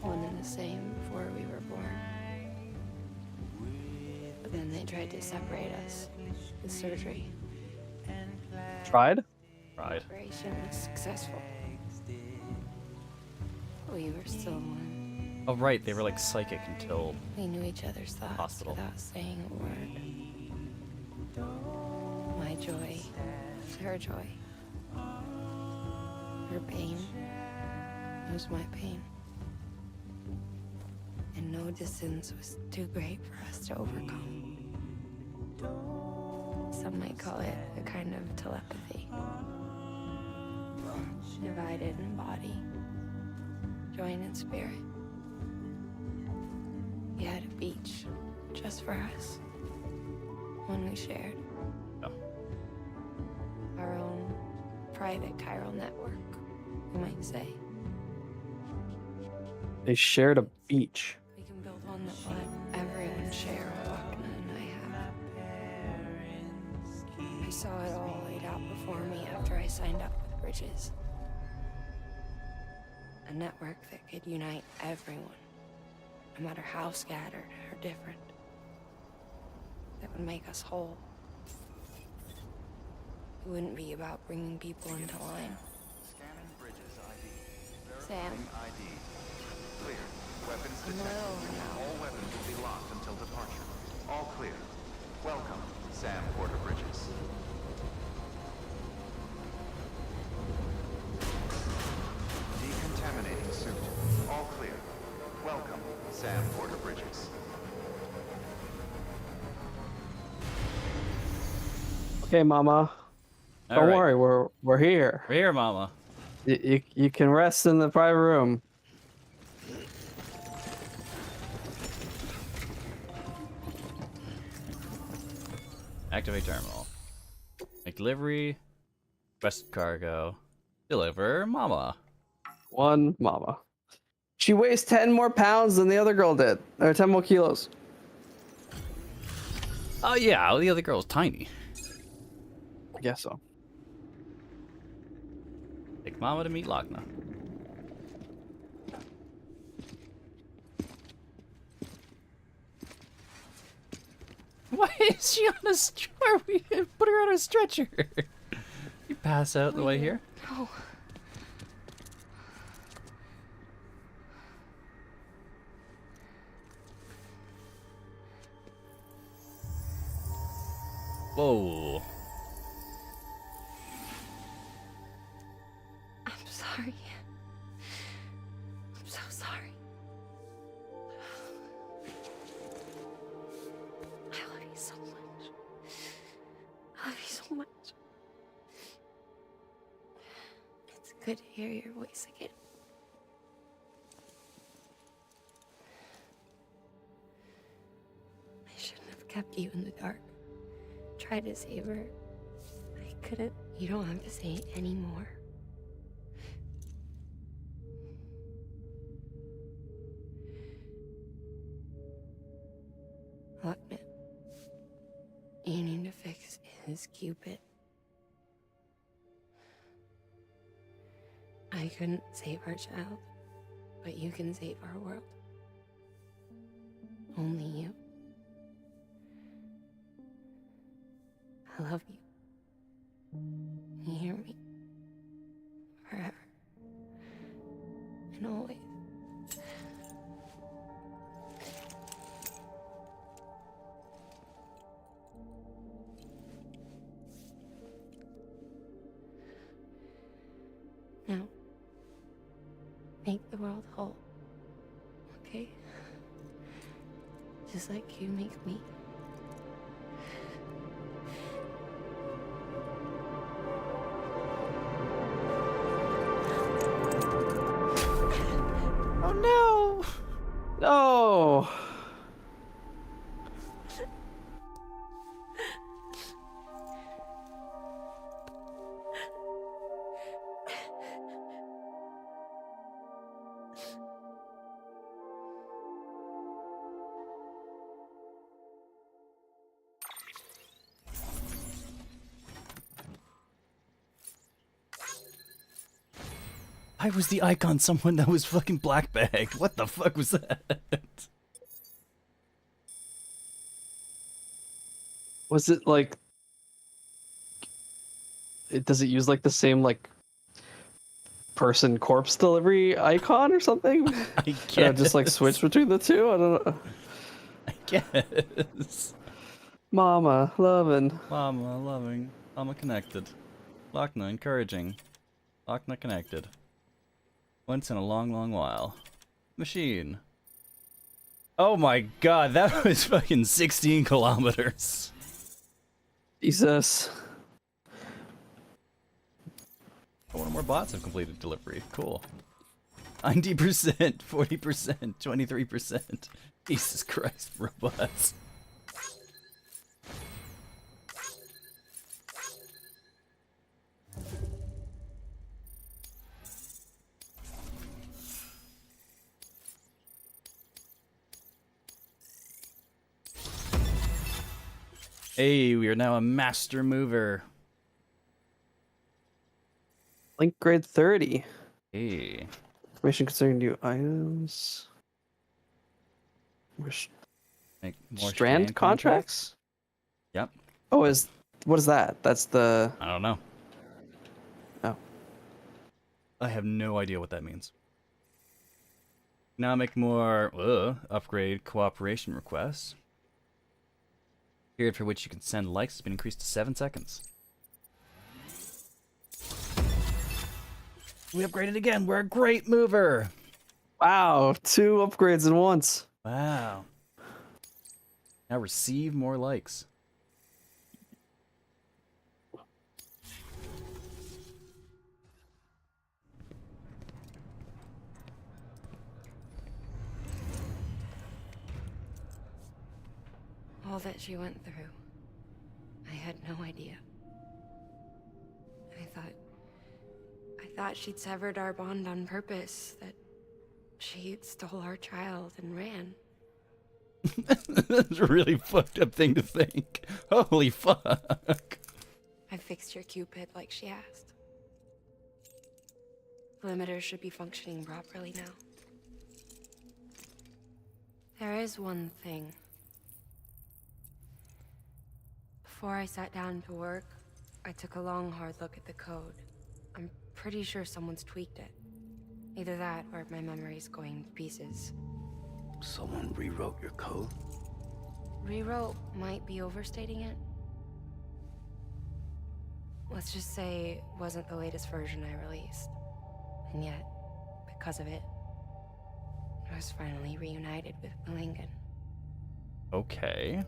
one and the same before we were born. But then they tried to separate us with surgery. Tried? Right. Operation was successful. We were still one. Oh, right. They were like psychic until. We knew each other's thoughts Hospital. without saying a word. My joy was her joy. Her pain was my pain. And no distance was too great for us to overcome. Some might call it a kind of telepathy. Divided in body, joined in spirit. We had a beach just for us. One we shared. Oh. Our own private chiral network, you might say. They shared a beach. We can build one that will let everyone share what Lochna and I have. I saw it all laid out before me after I signed up with Bridges. A network that could unite everyone, no matter how scattered or different. That would make us whole. It wouldn't be about bringing people into line. Scanning Bridges ID. Sam. Verifying ID. Clear. Weapons I'm detected. not over now. All weapons will be locked until departure. All clear. Welcome, Sam Porter Bridges. Decontaminating suit. All clear. Welcome, Sam Porter Bridges. Okay, Mama. All Don't right. worry, we're here. We're here, Mama. You can rest in the private room. Activate terminal. Make delivery. Request cargo. Deliver, Mama. One Mama. She weighs 10 more pounds than the other girl did. Or 10 more kilos. Oh yeah, well, the other girl's tiny. I guess so. Take Mama to meet Lochna. Why is she on a stretcher? We put her on a stretcher. You pass out on the way here? No. Whoa. I'm sorry. I'm so sorry. I love you so much. I love you so much. It's good to hear your voice again. I shouldn't have kept you in the dark. Tried to save her. I couldn't. You don't have to say it anymore. Lochna, you need to fix his Cupid. I couldn't save our child, but you can save our world. Only you. I love you. You hear me? Forever. And always. Now, make the world whole. Okay? Just like you make me. Oh no! No! Why was the icon someone that was fucking black bagged? What the fuck was that? Was it like? Does it use like the same like person corpse delivery icon or something? I Or just like guess. switch between the two? I don't know. I guess. Mama loving. Mama loving. Mama connected. Lochna encouraging. Lochna connected. Once in a long, long while. Machine. Oh my god, that was fucking 16 kilometers. Jesus. One or more bots have completed delivery. Cool. 90%, 40%, 23%. Jesus Christ, robots. Hey, we are now a master mover. Link grade 30. Hey. Information concerning new items. Make more Strand contracts? Yep. Oh, what is that? That's the. I don't know. Oh. I have no idea what that means. Now make more upgrade cooperation requests. Period for which you can send likes has been increased to 7 seconds. We upgraded again. We're a great mover. Wow, 2 upgrades at once. Wow. Now receive more likes. All that she went through, I had no idea. I thought she'd severed our bond on purpose, that she stole our child and ran. That's a really fucked up thing to think. Holy fuck. I fixed your Cupid like she asked. The limiter should be functioning properly now. There is one thing. Before I sat down to work, I took a long, hard look at the code. I'm pretty sure someone's tweaked it. Either that, or my memory's going to pieces. Someone rewrote your code? Rewrote might be overstating it. Let's just say it wasn't the latest version I released. And yet, because of it, I was finally reunited with Malingan. Okay.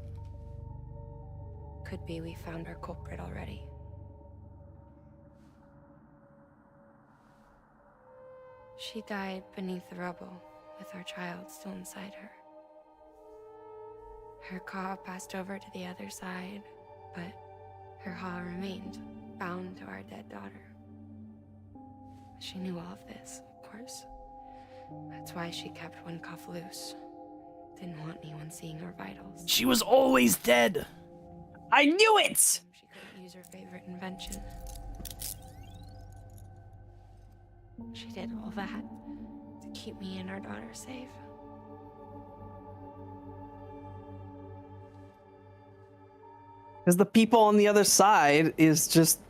Could be we found our culprit already. She died beneath the rubble, with our child still inside her. Her Ka passed over to the other side, but her Ha remained, bound to our dead daughter. She knew all of this, of course. That's why she kept one cuff loose. Didn't want anyone seeing her vitals. She was always dead. I knew it! She couldn't use her favorite invention. She did all that to keep me and our daughter safe. Because the people on the other side is just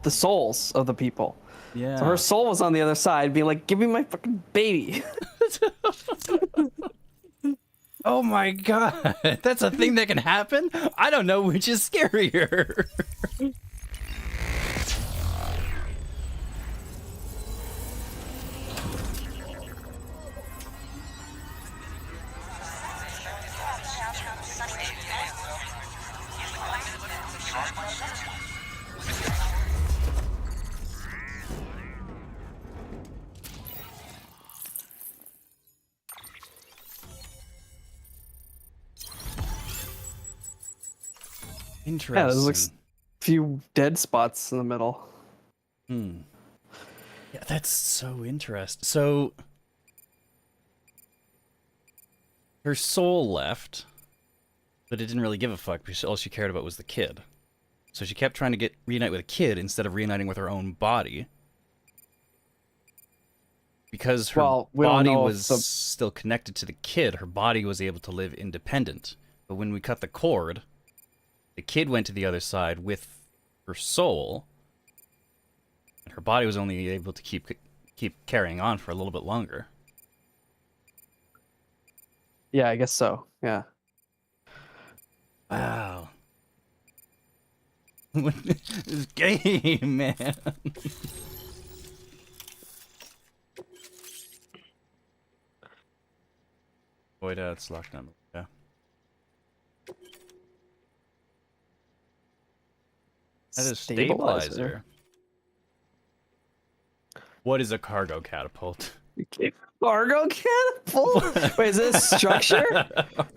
the souls of the people. Yeah. So her soul was on the other side, being like, "Give me my fucking baby." Oh my god. That's a thing that can happen? I don't know which is scarier. Interesting. Yeah, there's like a few dead spots in the middle. Yeah, that's so interesting. So her soul left, but it didn't really give a fuck because all she cared about was the kid. So she kept trying to reunite with a kid instead of reuniting with her own body. because her Well, we don't body know if was the- still connected to the kid, her body was able to live independent. But when we cut the cord, the kid went to the other side with her soul, and her body was only able to keep carrying on for a little bit longer. Yeah, I guess so. Yeah. Wow. This game, man. Void out, it's locked on. Yeah. That is stabilizer. What is a cargo catapult? Cargo catapult? Wait, is this a structure?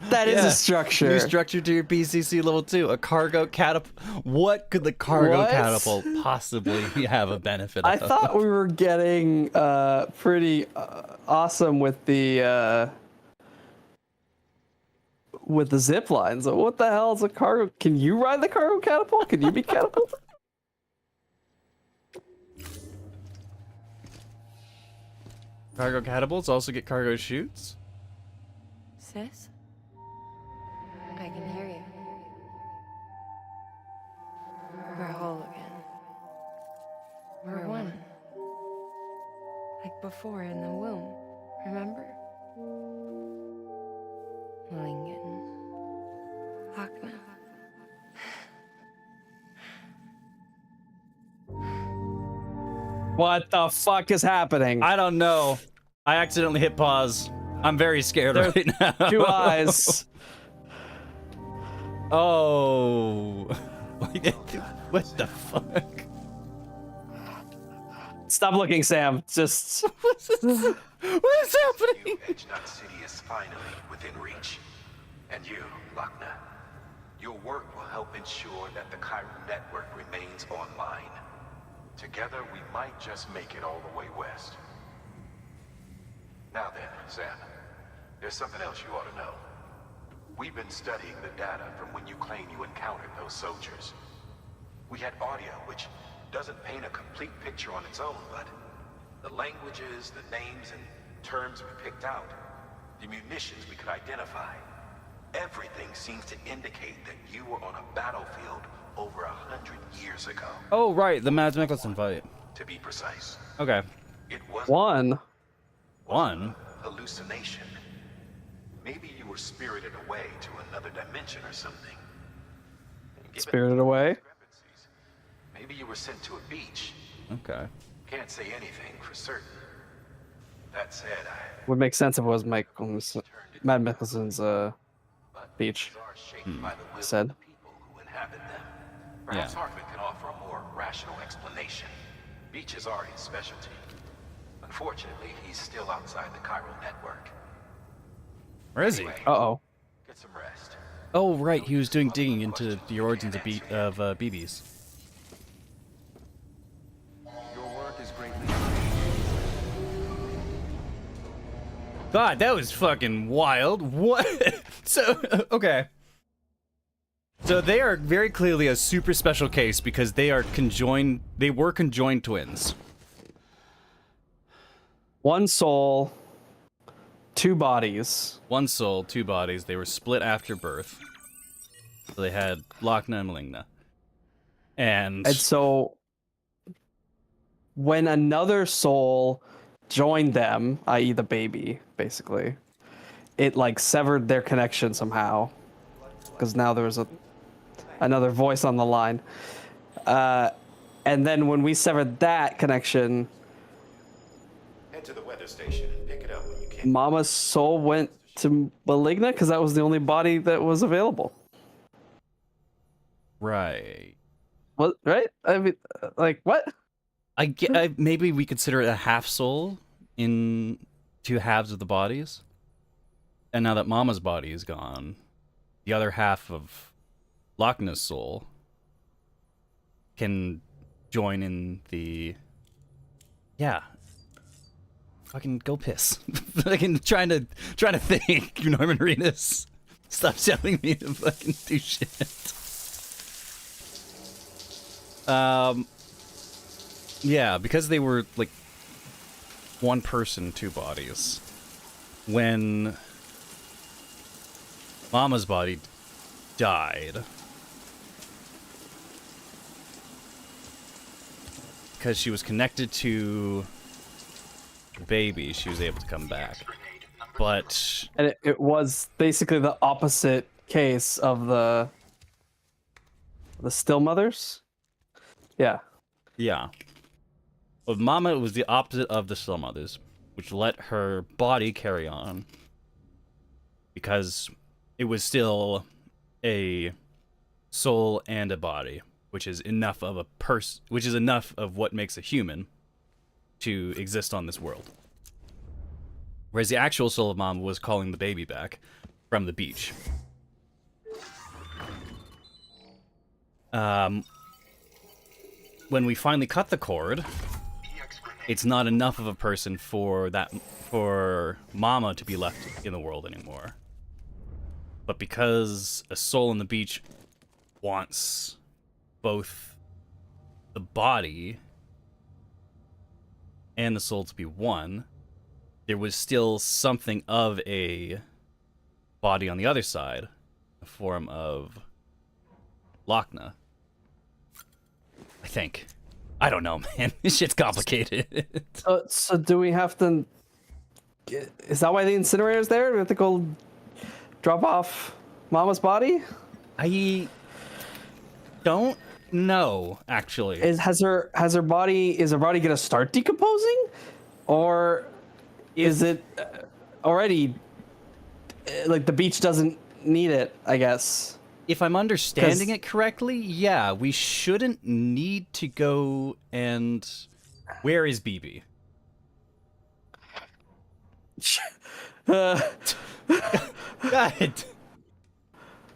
That is Yeah. a structure. New structure to your PCC level 2. A cargo catapult. What could the cargo What? catapult possibly have a benefit I of? thought we were getting pretty awesome with the zip lines. What the hell is a cargo? Can you ride the cargo catapult? Can you be catapulted? Cargo catapults also get cargo chutes. Sis? I can hear you. We're whole again. We're one. Like before in the womb, remember? Lingen. Hakna. What the fuck is happening? I don't know. I accidentally hit pause. I'm very scared right now. 2 eyes. Oh. What the fuck? Stop looking, Sam. Just What is happening? Edgenut City is finally within reach. And you, Lochner, your work will help ensure that the Chiral network remains online. Together, we might just make it all the way west. Now then, Sam, there's something else you ought to know. We've been studying the data from when you claim you encountered those soldiers. We had audio which doesn't paint a complete picture on its own, but the languages, the names, and terms we picked out, the munitions we could identify, everything seems to indicate that you were on a battlefield over 100 years ago. Oh, right. The Mads Mikkelsen fight. To be precise, Okay. it was one. One. hallucination. Maybe you were spirited away to another dimension or something. Given Spirited away. discrepancies, maybe you were sent to a beach. Okay. Can't say anything for certain. That said, Would make sense if it was Mad Mikkelsen's beach. these are shaped by the will Said. of the people who inhabit them. Perhaps Yeah. Hartman can offer a more rational explanation. Beaches are his specialty. Unfortunately, he's still outside the Chiral network. Where is he? Anyway, Uh-oh. get some rest. Oh, right. He was doing digging into the origins of BBs. Your work is greatly God, that was fucking wild. What? So, okay. So they are very clearly a super special case because they are conjoined. They were conjoined twins. One soul, 2 bodies. One soul, 2 bodies. They were split after birth. So they had Lochna and Maligna. And And so when another soul joined them, i.e. the baby, basically, it like severed their connection somehow. Because now there was another voice on the line. And then when we severed that connection, Head to the weather station and pick it up when you can. Mama's soul went to Maligna because that was the only body that was available. right. What? Right? I mean, like, what? Maybe we consider it a half soul in 2 halves of the bodies. And now that Mama's body is gone, the other half of Lochna's soul can join in the. Yeah. Fucking go piss. Fucking trying to think, Norman Reedus. Stop telling me to fucking do shit. Yeah, because they were like one person, two bodies. When Mama's body died, because she was connected to the baby, she was able to come back. But And it was basically the opposite case of the still mothers. Yeah. yeah, with Mama, it was the opposite of the Still Mothers, which let her body carry on because it was still a soul and a body, which is enough of which is enough of what makes a human to exist on this world. Whereas the actual soul of Mama was calling the baby back from the beach. When we finally cut the cord, it's not enough of a person for Mama to be left in the world anymore. But because a soul on the beach wants both the body and the soul to be one, there was still something of a body on the other side, a form of Lochna. I think. I don't know, man. This shit's complicated. So do we have to? Is that why the incinerator's there? Do we have to go drop off Mama's body? I don't know, actually. Has her body gonna start decomposing, or is it already like the beach doesn't need it? I guess. If I'm understanding it correctly, yeah, we shouldn't need to go and... Where is BB? God.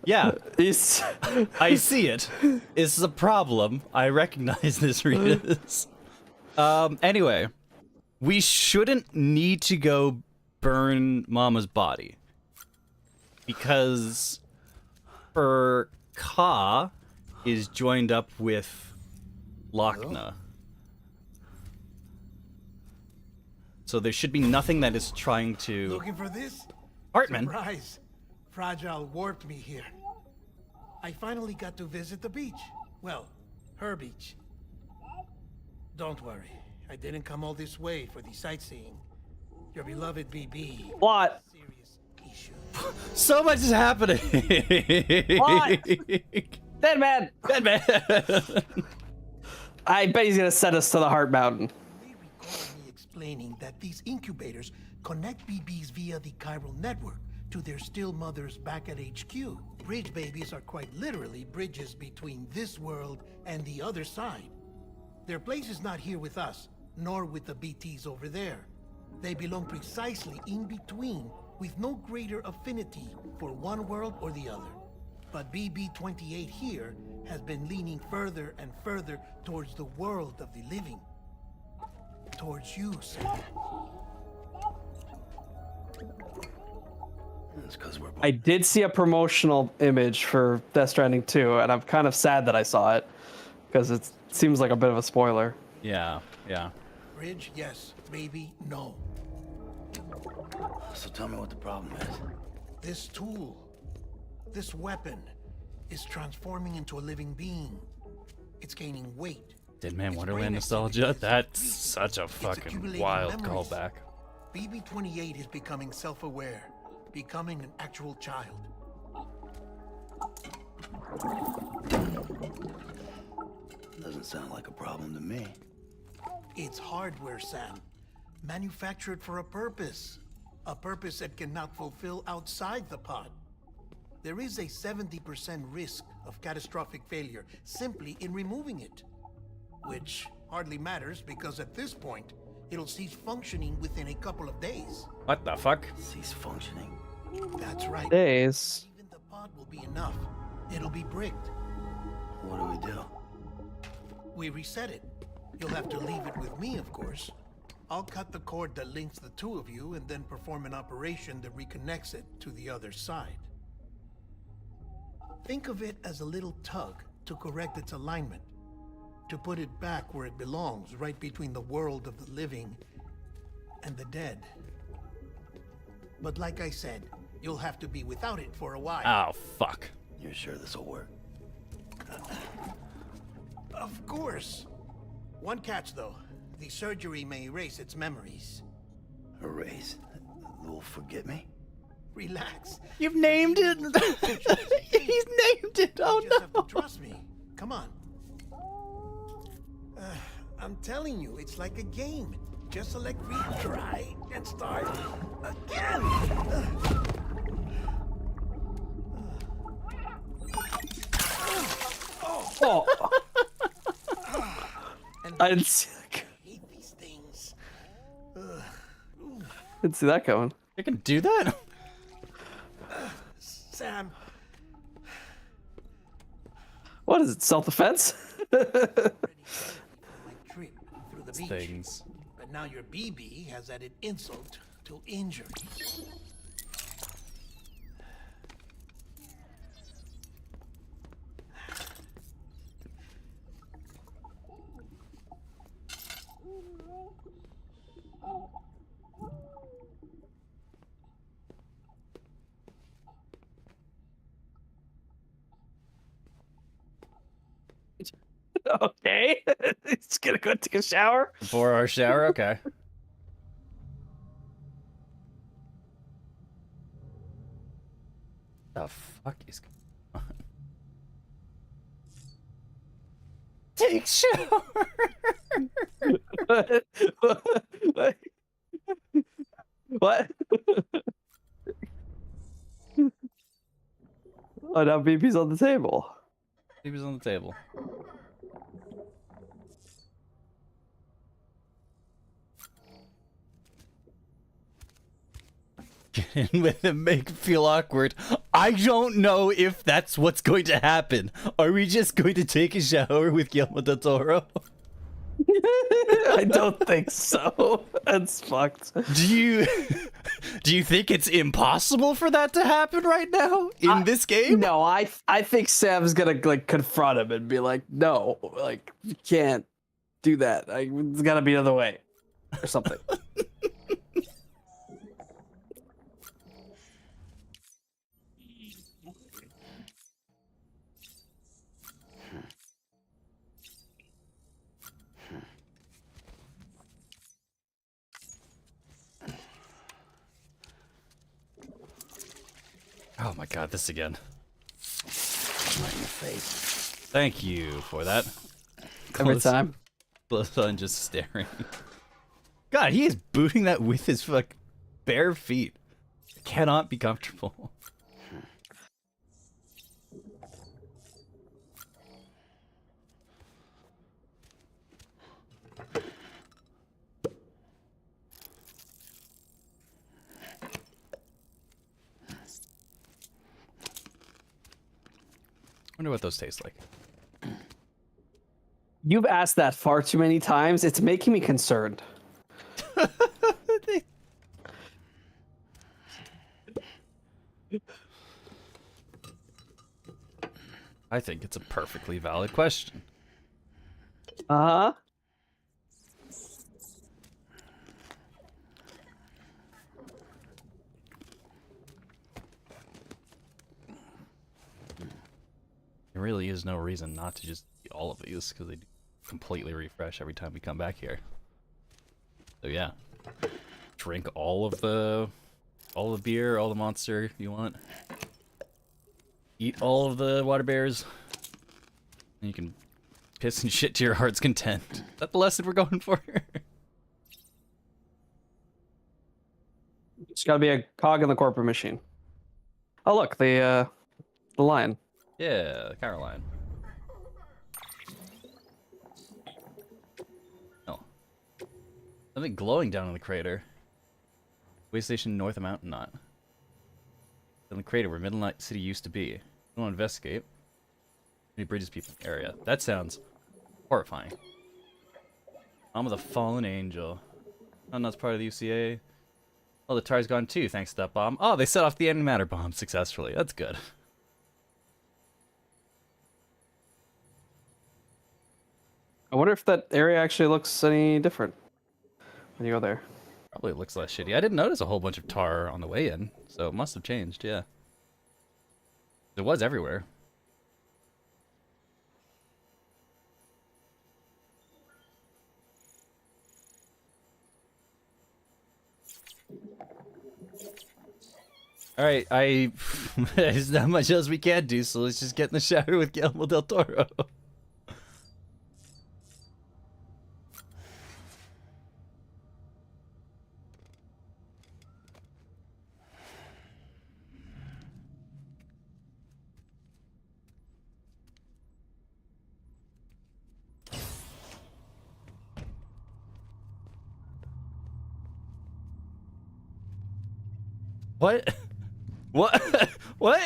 Yeah, I see it. It's a problem. I recognize this, Ritas. Anyway, we shouldn't need to go burn Mama's body. Because her Ka is joined up with Lochna. So there should be nothing that is trying to... Looking for this? Hartman. Surprise. Fragile warped me here. I finally got to visit the beach. Well, her beach. Don't worry. I didn't come all this way for the sightseeing. Your beloved BB. What? Serious issue. So much is happening. What? Dead man. Dead man. I bet he's gonna send us to the Heart Mountain. They recall me explaining that these incubators connect BBs via the chiral network to their still mothers back at HQ. Bridge babies are quite literally bridges between this world and the other side. Their place is not here with us, nor with the BTs over there. They belong precisely in between, with no greater affinity for one world or the other. But BB-28 here has been leaning further and further towards the world of the living. Towards you, Sam. It's because we're I did see a promotional image for Death Stranding 2, and I'm kind of sad that I saw it because it seems like a bit of a spoiler. Yeah. Bridge, yes. Baby, no. So tell me what the problem is. This tool, this weapon, is transforming into a living being. It's gaining weight. Dead Man Its Wonderland brain nostalgia? activity is That's increasing. such a It's fucking accumulating wild memories. callback. BB-28 is becoming self-aware, becoming an actual child. Doesn't sound like a problem to me. It's hardware, Sam. Manufactured for a purpose. A purpose it cannot fulfill outside the pod. There is a 70% risk of catastrophic failure simply in removing it. Which hardly matters because at this point, it'll cease functioning within a couple of days. What the fuck? Cease functioning. That's right. Days. Even the pod will be enough. It'll be bricked. What do we do? We reset it. You'll have to leave it with me, of course. I'll cut the cord that links the two of you and then perform an operation that reconnects it to the other side. Think of it as a little tug to correct its alignment, to put it back where it belongs, right between the world of the living and the dead. But like I said, you'll have to be without it for a while. Oh, fuck. You're sure this'll work? Of course. One catch, though. The surgery may erase its memories. Erase? Will forget me? Relax. You've named it. He's named it. Oh, You just have no. to trust me. Come on. I'm telling you, it's like a game. Just select retry and start again. Oh, And I didn't see that. hate these things. Didn't see that coming. You can do that? Sam, What is it? Self-defense? my trip through the beach. Things. But now your BB has added insult to injury. Okay. He's gonna go take a shower. Before our shower? Okay. The fuck is going on? Take shower! What? Oh, now BB's on the table. He was on the table. Get in with him, make him feel awkward. I don't know if that's what's going to happen. Are we just going to take a shower with Guillermo del Toro? I don't think so. That's fucked. Do you think it's impossible for that to happen right now in this game? No, I think Sam's gonna like confront him and be like, no, like you can't do that. Like, it's gotta be another way, or something. Oh my god, this again. Right in the face. Thank you for that. Every time. Close on just staring. God, he is booting that with his bare feet. It cannot be comfortable. Wonder what those taste like. You've asked that far too many times. It's making me concerned. I think it's a perfectly valid question. Uh huh. There really is no reason not to just eat all of these because they completely refresh every time we come back here. So yeah, drink all the beer, all the monster you want. Eat all of the water bears. And you can piss and shit to your heart's content. Is that the lesson we're going for? It's gotta be a cog in the corporate machine. Oh look, the lion. Yeah, Caroline. Oh. Something glowing down in the crater. Way station north of mountain not. In the crater where Middle Night City used to be. We want to investigate. Any bridges people in the area. That sounds horrifying. I'm with a fallen angel. Oh, that's part of the UCA. Oh, the TAR's gone too, thanks to that bomb. Oh, they set off the antimatter bomb successfully. That's good. I wonder if that area actually looks any different when you go there. Probably probably looks less shitty. I didn't notice a whole bunch of tar on the way in, so it must have changed, yeah. It was everywhere. Alright, there's not much else we can do, so let's just get in the shower with Guillermo del Toro. What? What? What?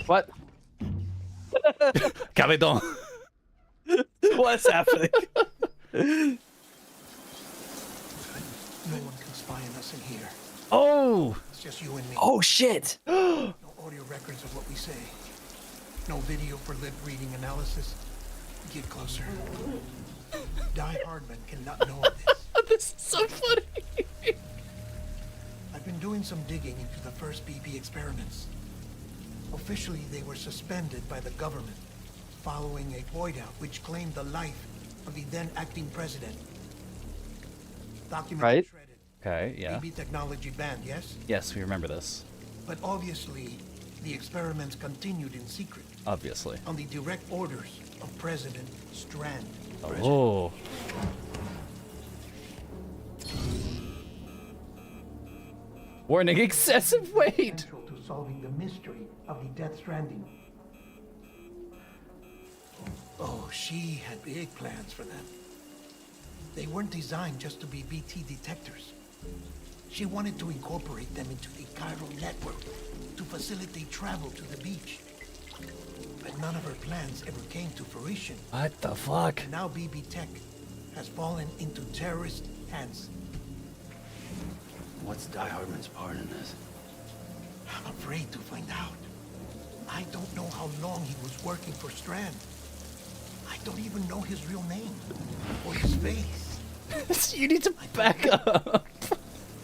What? Capitán. What's happening? No one can spy on us in here. Oh! It's just you and me. Oh shit! No audio records of what we say. No video for lip reading analysis. Get closer. Die Hardman cannot know of this. This is so funny. I've been doing some digging into the first BB experiments. Officially, they were suspended by the government following a void out which claimed the life of the then acting president. Documents Right. shredded. Okay, yeah. BB technology banned, yes? Yes, we remember this. But obviously, the experiments continued in secret Obviously. on the direct orders of President Strand. Oh. Warning, excessive weight! Central to solving the mystery of the Death Stranding. Oh, she had big plans for them. They weren't designed just to be BT detectors. She wanted to incorporate them into the chiral network to facilitate travel to the beach. But none of her plans ever came to fruition. What the fuck? And now BB Tech has fallen into terrorist hands. What's Die Hardman's part in this? I'm afraid to find out. I don't know how long he was working for Strand. I don't even know his real name or his face. You need to back up.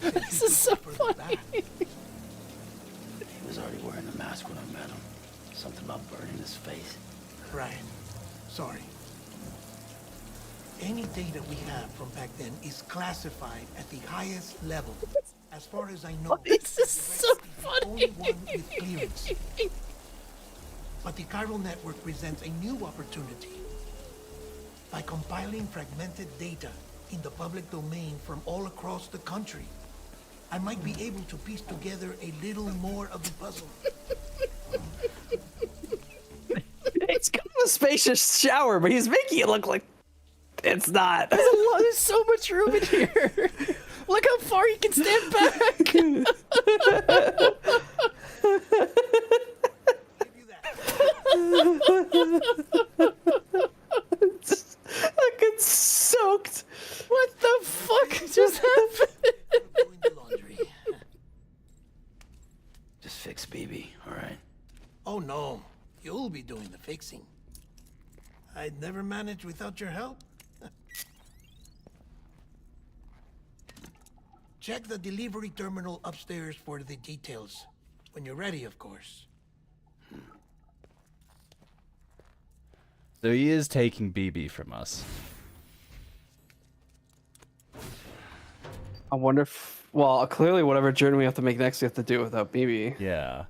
This is so Further funny. back. He was already wearing the mask when I met him. Something about burning his face. Right. Sorry. Any data we have from back then is classified at the highest level. As far as I know, This is so the only funny. one with clearance. But the chiral network presents a new opportunity. By compiling fragmented data in the public domain from all across the country, I might be able to piece together a little more of the puzzle. It's kind of a spacious shower, but he's making it look like it's not. There's so much room in here. Look how far you can stand back. Give you that. Fucking soaked. What the fuck just happened? Doing the laundry. Just fix BB, alright? Oh no, you'll be doing the fixing. I'd never manage without your help. Check the delivery terminal upstairs for the details. When you're ready, of course. So he is taking BB from us. I wonder if, well, clearly whatever journey we have to make next, we have to do it without BB. Yeah.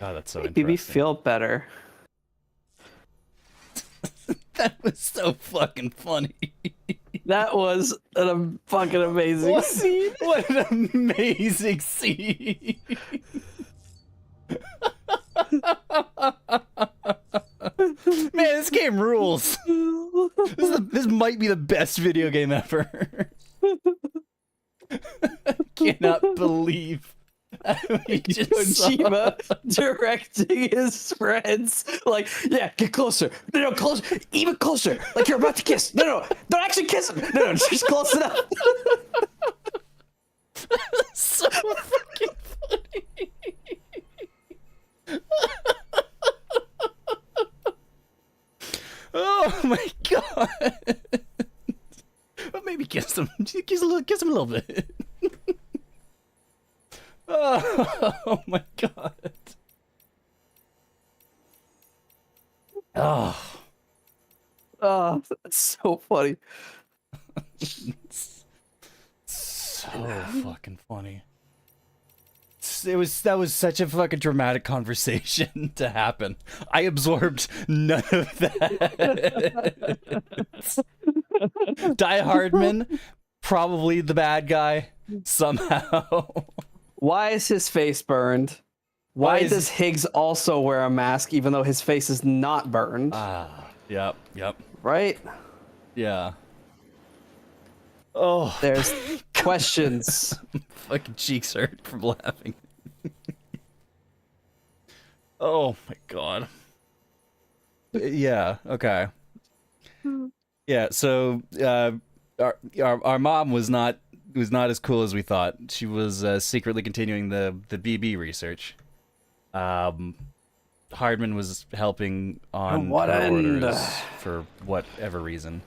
God, that's so Make BB interesting. feel better. That was so fucking funny. That was an fucking amazing What? scene. What an amazing scene. Man, this game rules. This might be the best video game ever. I cannot believe we just saw- Kojima directing his friends, like, yeah, get closer. No, closer, even closer. Like you're about to kiss. No, don't actually kiss him. No, just close enough. So fucking funny. Oh my god. But maybe kissed him. She kissed him a little bit. Oh my god. Oh. Oh, that's so funny. So fucking funny. That was such a fucking dramatic conversation to happen. I absorbed none of that. Die Hardman, probably the bad guy somehow. Why is his face burned? Why does Higgs also wear a mask even though his face is not burned? Yep. Right? Yeah. Oh, There's questions. fucking cheeks hurt from laughing. Oh my god. Yeah. Okay. Yeah. So our mom was not as cool as we thought. She was secretly continuing the BB research. Hardman was helping on what her end? orders for whatever reason,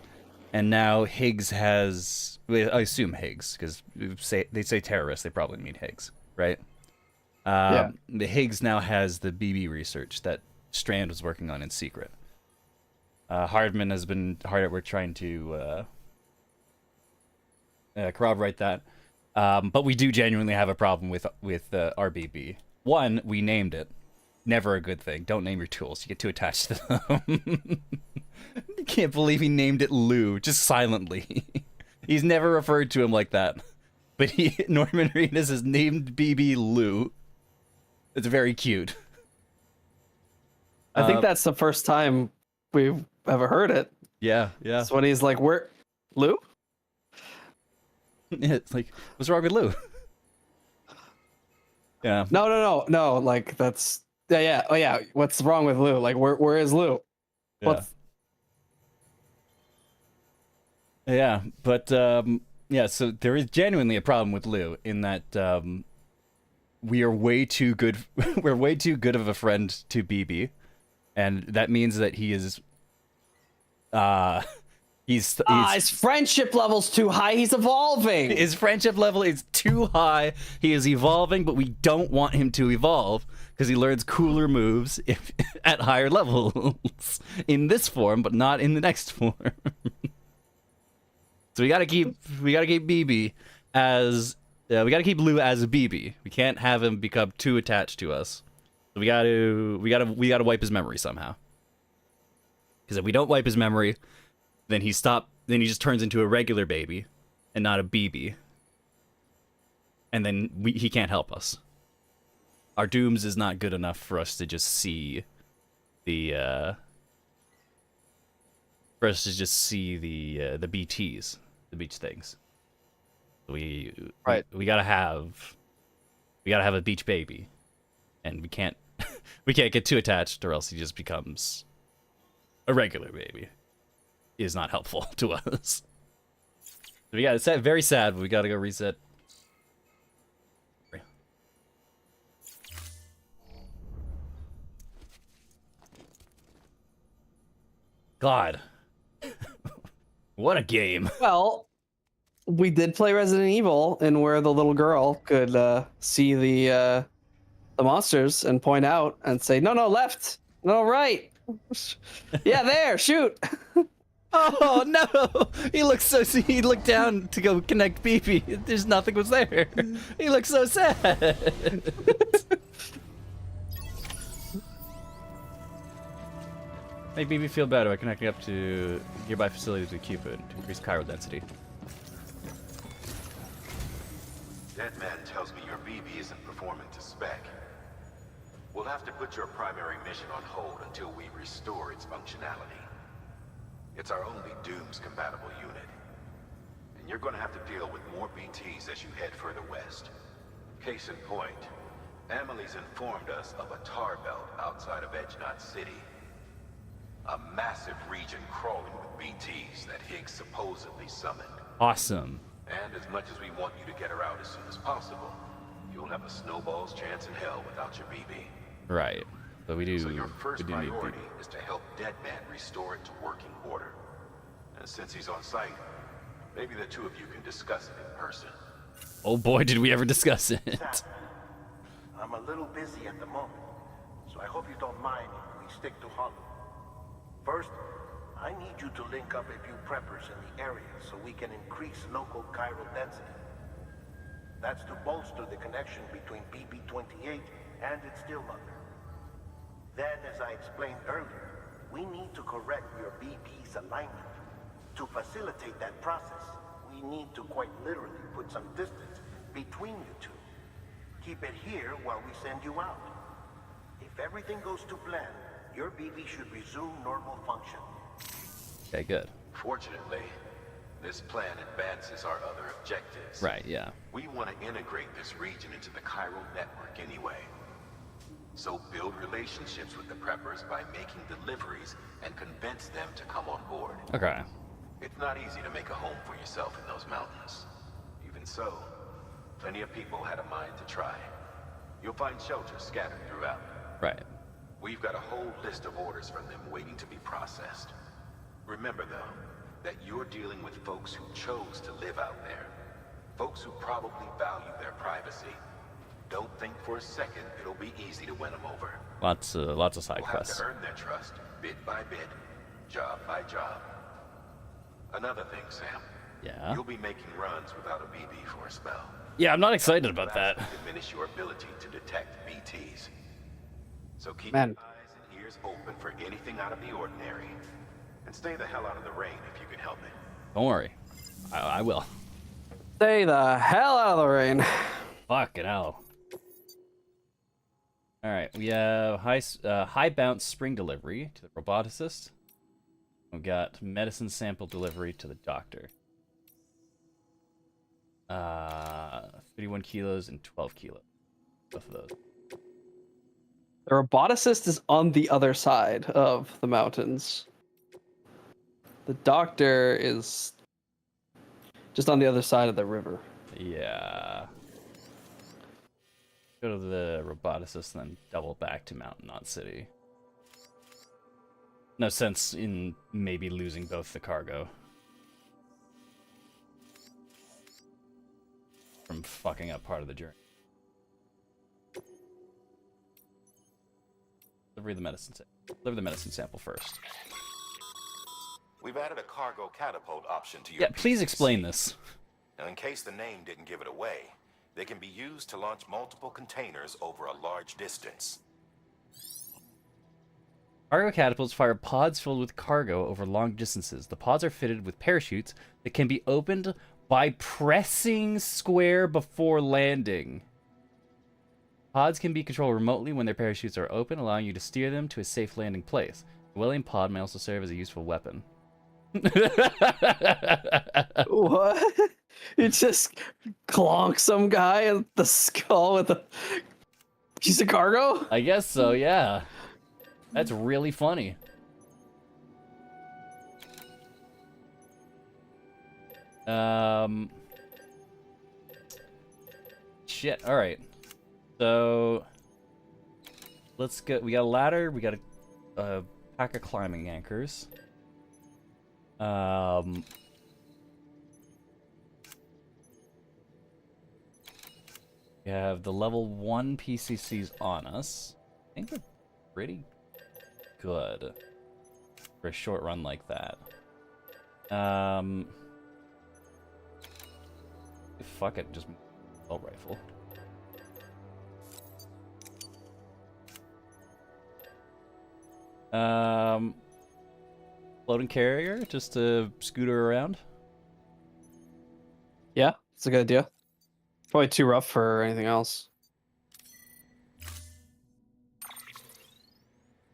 and now Higgs has. I assume Higgs, because they say terrorists, they probably mean Higgs, right? Yeah. The Higgs now has the BB research that Strand was working on in secret. Hardman has been hard at work trying to corroborate that, but we do genuinely have a problem with RBB. One, we named it. Never a good thing. Don't name your tools. You get too attached to them. I can't believe he named it Lou, just silently. He's never referred to him like that. But Norman Reedus has named BB Lou. It's very cute. I think that's the first time we've ever heard it. Yeah. That's when he's like, "Where, Lou?" It's like, what's wrong with Lou? Yeah. No. Like that's yeah. Oh yeah. What's wrong with Lou? Like where is Lou? Yeah. Yeah, but yeah, so there is genuinely a problem with Lou in that we are way too good. We're way too good of a friend to BB, and that means that he is. His friendship level's too high. He's evolving. His friendship level is too high. He is evolving, but we don't want him to evolve because he learns cooler moves at higher levels in this form, but not in the next form. So we gotta keep BB as we gotta keep Lou as a BB. We can't have him become too attached to us. So we gotta wipe his memory somehow. Because if we don't wipe his memory, then he just turns into a regular baby and not a BB. And then he can't help us. Our dooms is not good enough for us to just see the the BTs, the beach things. We gotta have a beach baby, and we can't get too attached, or else he just becomes a regular baby. Is not helpful to us. So it's very sad, but we gotta go reset. God. What a game. Well, we did play Resident Evil, and where the little girl could see the monsters and point out and say, "No, left, no, right." Yeah, there, shoot. Oh no! He looked down to go connect BB. There's nothing was there. He looks so sad. Make BB feel better by connecting up to nearby facilities with Cupid to increase chiral density. That man tells me your BB isn't performing to spec. We'll have to put your primary mission on hold until we restore its functionality. It's our only Dooms compatible unit. And you're gonna have to deal with more BTs as you head further west. Case in point, Emily's informed us of a tar belt outside of Edgenot City. A massive region crawling with BTs that Higgs supposedly summoned. Awesome. And as much as we want you to get her out as soon as possible, you'll have a snowball's chance in hell without your BB. Right. But we do. So your first we do need priority BB. is to help Deadman restore it to working order. And since he's on site, Maybe the two of you can discuss it in person. Oh boy, did we ever discuss it. Sam, I'm a little busy at the moment, so I hope you don't mind if we stick to Hollow. First, I need you to link up a few preppers in the area so we can increase local chiral density. That's to bolster the connection between BB-28 and its still mother. Then, as I explained earlier, we need to correct your BB's alignment. To facilitate that process, we need to quite literally put some distance between you two. Keep it here while we send you out. If everything goes to plan, your BB should resume normal function. Okay, good. Fortunately, this plan advances our other objectives. Right, yeah. We want to integrate this region into the chiral network anyway. So build relationships with the preppers by making deliveries and convince them to come on board. Okay. It's not easy to make a home for yourself in those mountains. Even so, plenty of people had a mind to try. You'll find shelters scattered throughout. Right. We've got a whole list of orders from them waiting to be processed. Remember, though, that you're dealing with folks who chose to live out there. Folks who probably value their privacy. Don't think for a second it'll be easy to win them over. Lots of side We'll have quests. to earn their trust, bit by bit, job by job. Another thing, Sam. Yeah. You'll be making runs without a BB for a spell. Yeah, I'm not excited about that. Vastly diminish your ability to detect BTs. So keep Man. your eyes and ears open for anything out of the ordinary. And stay the hell out of the rain if you can help it. Don't worry. I will. Stay the hell out of the rain. Fucking hell. Alright, we have high bounce spring delivery to the roboticist. We've got medicine sample delivery to the doctor. 31 kilos and 12 kilos. Both of those. The roboticist is on the other side of the mountains. The doctor is just on the other side of the river. Yeah. Go to the roboticist and then double back to Mountain Knot City. No sense in maybe losing both the cargo. From fucking up part of the journey. Deliver the medicine sample first. We've added a cargo catapult option to your Yeah, please PCC. explain this. Now, in case the name didn't give it away, they can be used to launch multiple containers over a large distance. Cargo catapults fire pods filled with cargo over long distances. The pods are fitted with parachutes that can be opened by pressing square before landing. Pods can be controlled remotely when their parachutes are open, allowing you to steer them to a safe landing place. The well-aimed pod may also serve as a useful weapon. What? You just clonk some guy in the skull with a piece of cargo? I guess so, yeah. That's really funny. Shit, alright. So, let's go. We got a ladder, we got a pack of climbing anchors. We have the level 1 PCCs on us. I think we're pretty good for a short run like that. Fuck it, just assault rifle. Floating carrier, just to scooter around. Yeah, it's a good idea. Probably too rough for anything else.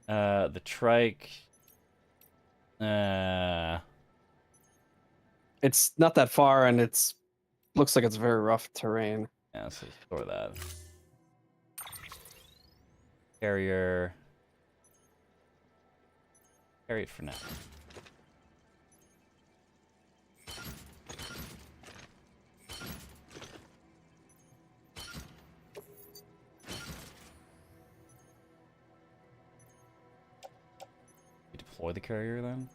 The trike. It's not that far, and it's looks like it's very rough terrain. Yeah, so store that. Carrier. Carry it for now. You deploy the carrier then?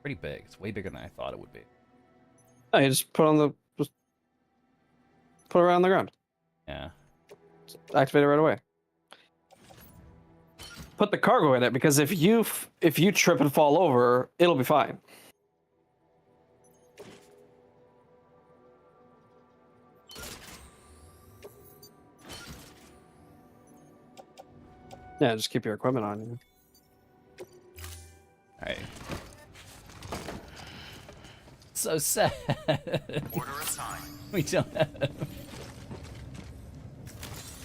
Pretty big. It's way bigger than I thought it would be. Oh, you just just put it around the ground. Yeah. Activate it right away. Put the cargo in it because if you trip and fall over, it'll be fine. Yeah, just keep your equipment on you. Alright. So sad. Order assigned. We don't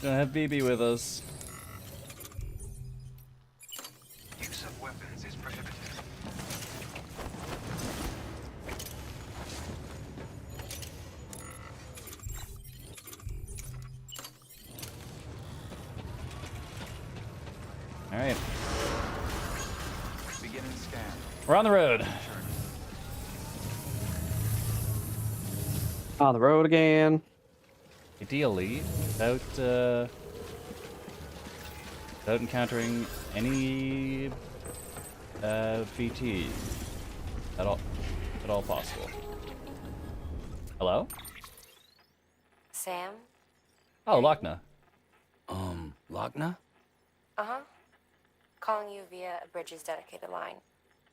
have BB with us. Use of weapons is prohibited. Alright. Beginning scan. We're on the road. On the road again. Ideally, without encountering any VT at all possible. Hello? Sam? Oh, Lochna. Lochna? Uh-huh. Calling you via a Bridges dedicated line.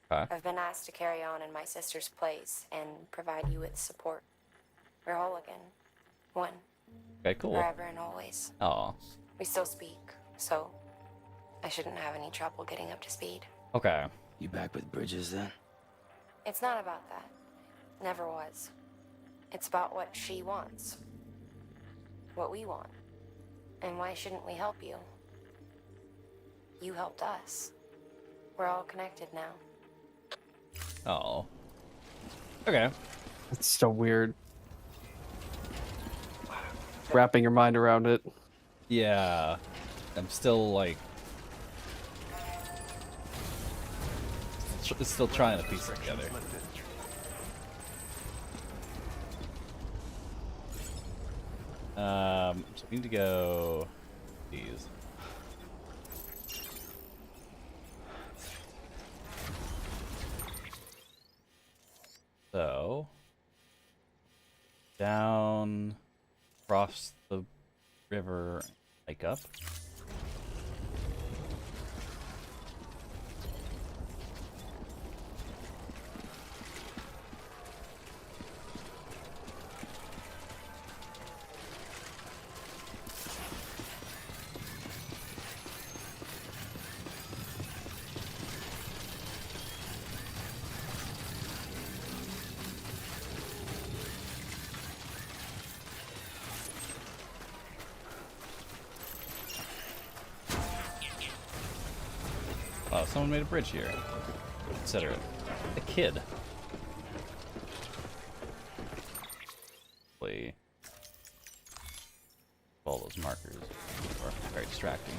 Okay. I've been asked to carry on in my sister's place and provide you with support. We're whole again. One. Okay, cool. Forever and always. Oh, We still speak, so I shouldn't have any trouble getting up to speed. okay. You back with Bridges then? It's not about that. Never was. It's about what she wants. What we want. And why shouldn't we help you? You helped us. We're all connected now. Oh. Okay. It's so weird. Wrapping your mind around it. Yeah. I'm still like still trying to piece it together. So we need to go these. So down across the river, hike up. Wow, someone made a bridge here. Consider it. A kid. Play. All those markers are very distracting.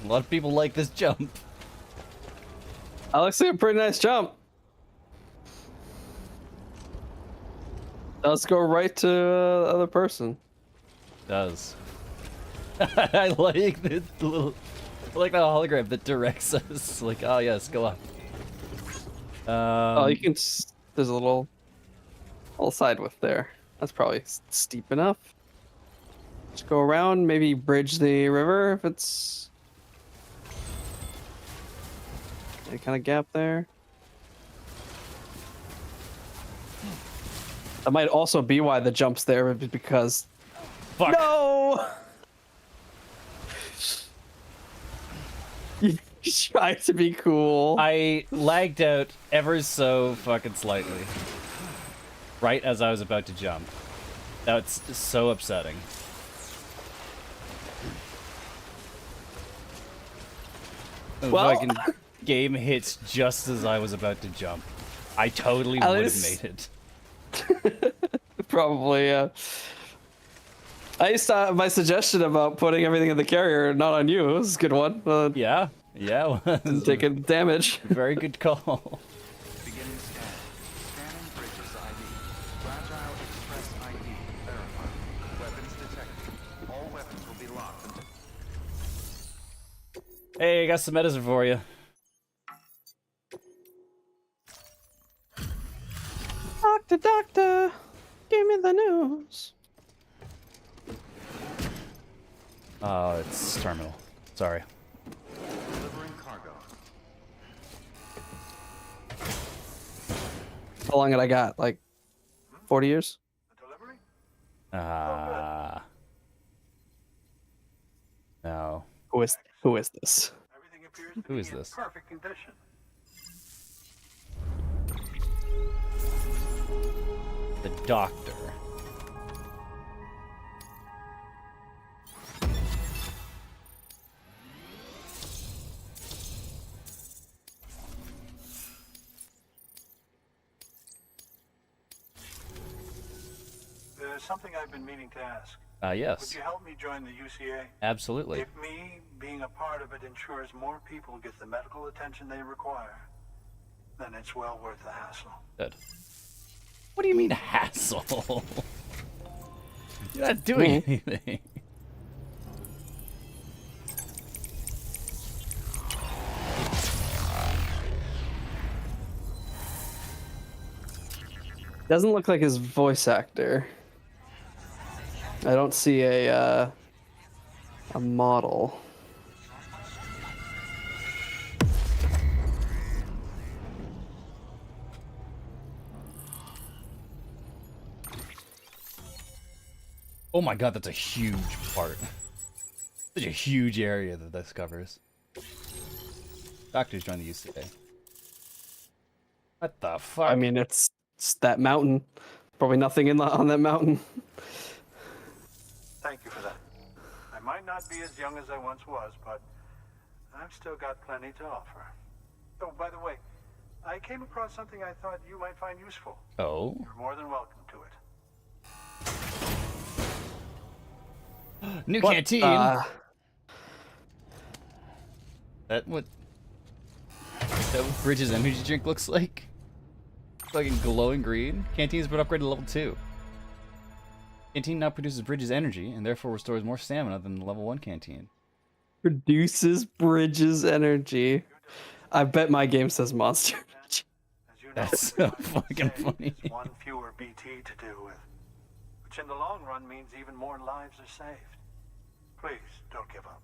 A lot of people like this jump. That looks like a pretty nice jump. Let's go right to the other person. Does. I like the little, I like the hologram that directs us. Like, oh yes, go up. Oh, you can. There's a little side width there. That's probably steep enough. Just go around, maybe bridge the river if it's any kind of gap there. That might also be why the jump's there, because Fuck. no. You tried to be cool. I lagged out ever so fucking slightly. Right as I was about to jump. That's so upsetting. The Well- fucking game hits just as I was about to jump. I totally At would have least- made it. Probably, My suggestion about putting everything in the carrier, not on you, was a good one. Yeah, yeah, it was a Taking damage. very good call. Beginning scan. Scanning bridges ID. Fragile Express ID verified. Weapons detected. All weapons will be locked until... Hey, I got some medicine for you. Doctor, doctor, give me the news. Oh, it's terminal. Sorry. Delivering cargo. How long had I got? Like 40 years? Delivery? No. Who is this? Everything appears to Who be is in this? perfect condition. The doctor. There's something I've been meaning to ask. Would Yes. you help me join the UCA? Absolutely. If me being a part of it ensures more people get the medical attention they require, then it's well worth the hassle. Good. What do you mean hassle? You're not doing anything. Doesn't look like his voice actor. I don't see a model. Oh my god, that's a huge part. Such a huge area that this covers. Doctors join the UCA. What the fuck? I mean, it's that mountain. Probably nothing on that mountain. Thank you for that. I might not be as young as I once was, but I've still got plenty to offer. Oh, by the way, I came across something I thought you might find useful. Oh? You're more than welcome to it. New What? canteen! That what Bridges energy drink looks like? Fucking glowing green. Canteen's been upgraded to level 2. Canteen now produces Bridges energy and therefore restores more stamina than the level 1 canteen. Produces Bridges energy. I bet my game says monster energy. As you know, That's so everybody fucking says funny. it's one fewer BT to deal with, which in the long run means even more lives are saved. Please don't give up.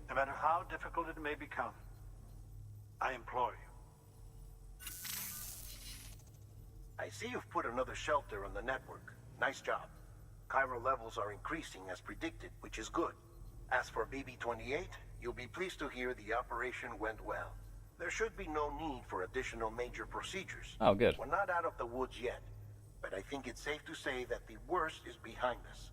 No matter how difficult it may become, I implore you. I see you've put another shelter on the network. Nice job. Chiral levels are increasing as predicted, which is good. As for BB-28, you'll be pleased to hear the operation went well. There should be no need for additional major procedures. Oh, good. We're not out of the woods yet, but I think it's safe to say that the worst is behind us.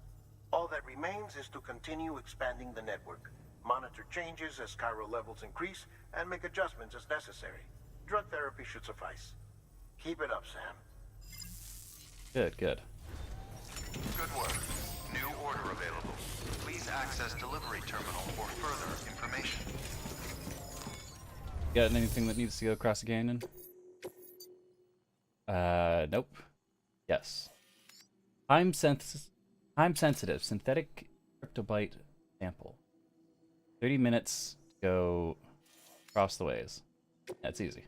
All that remains is to continue expanding the network, monitor changes as chiral levels increase, and make adjustments as necessary. Drug therapy should suffice. Keep it up, Sam. Good, good. Good work. New order available. Please access delivery terminal for further information. Got anything that needs to go across the canyon? Nope. Yes. Time sensitive synthetic cryptobite sample. 30 minutes to go across the ways. That's easy.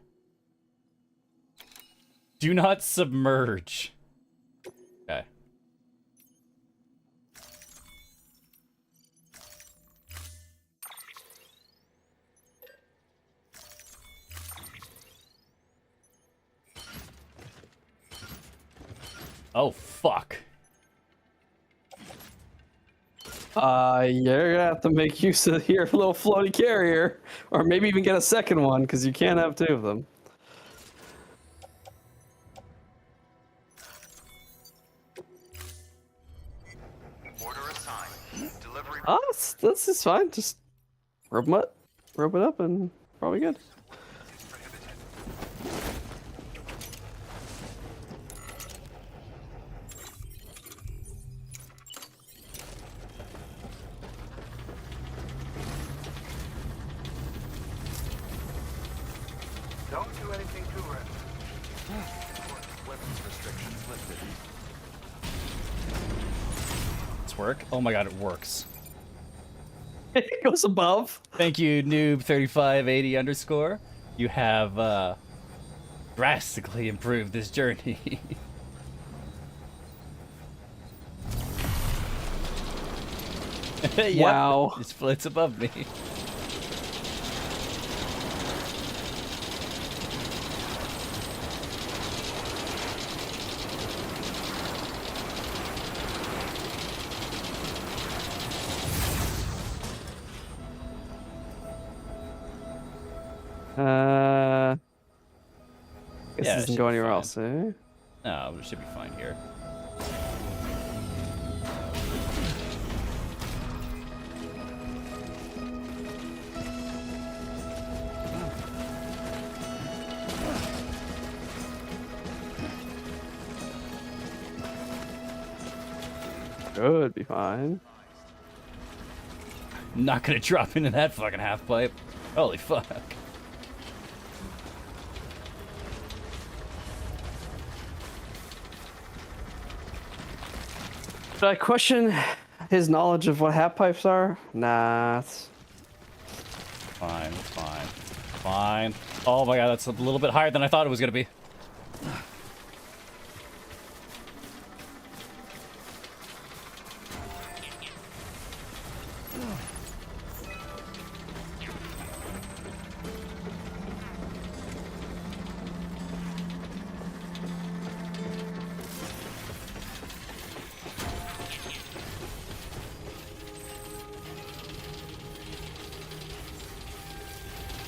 Do not submerge. Okay. Oh, fuck. You're gonna have to make use of your little floaty carrier, or maybe even get a second one, because you can't have two of them. Order assigned. Delivery. Oh, that's just fine. Just rope it up, and probably good. It's work? Oh my god, it works. It goes above. Thank you, noob3580 underscore. You have drastically improved this journey. Yep, Wow. it's above me. Guess Yeah, it it doesn't should go be anywhere fine. else, eh? No, it should be fine here. Should be fine. Not gonna drop into that fucking half pipe. Holy fuck. Should I question his knowledge of what half pipes are? Nah. Fine, fine, fine. Oh my god, that's a little bit higher than I thought it was gonna be.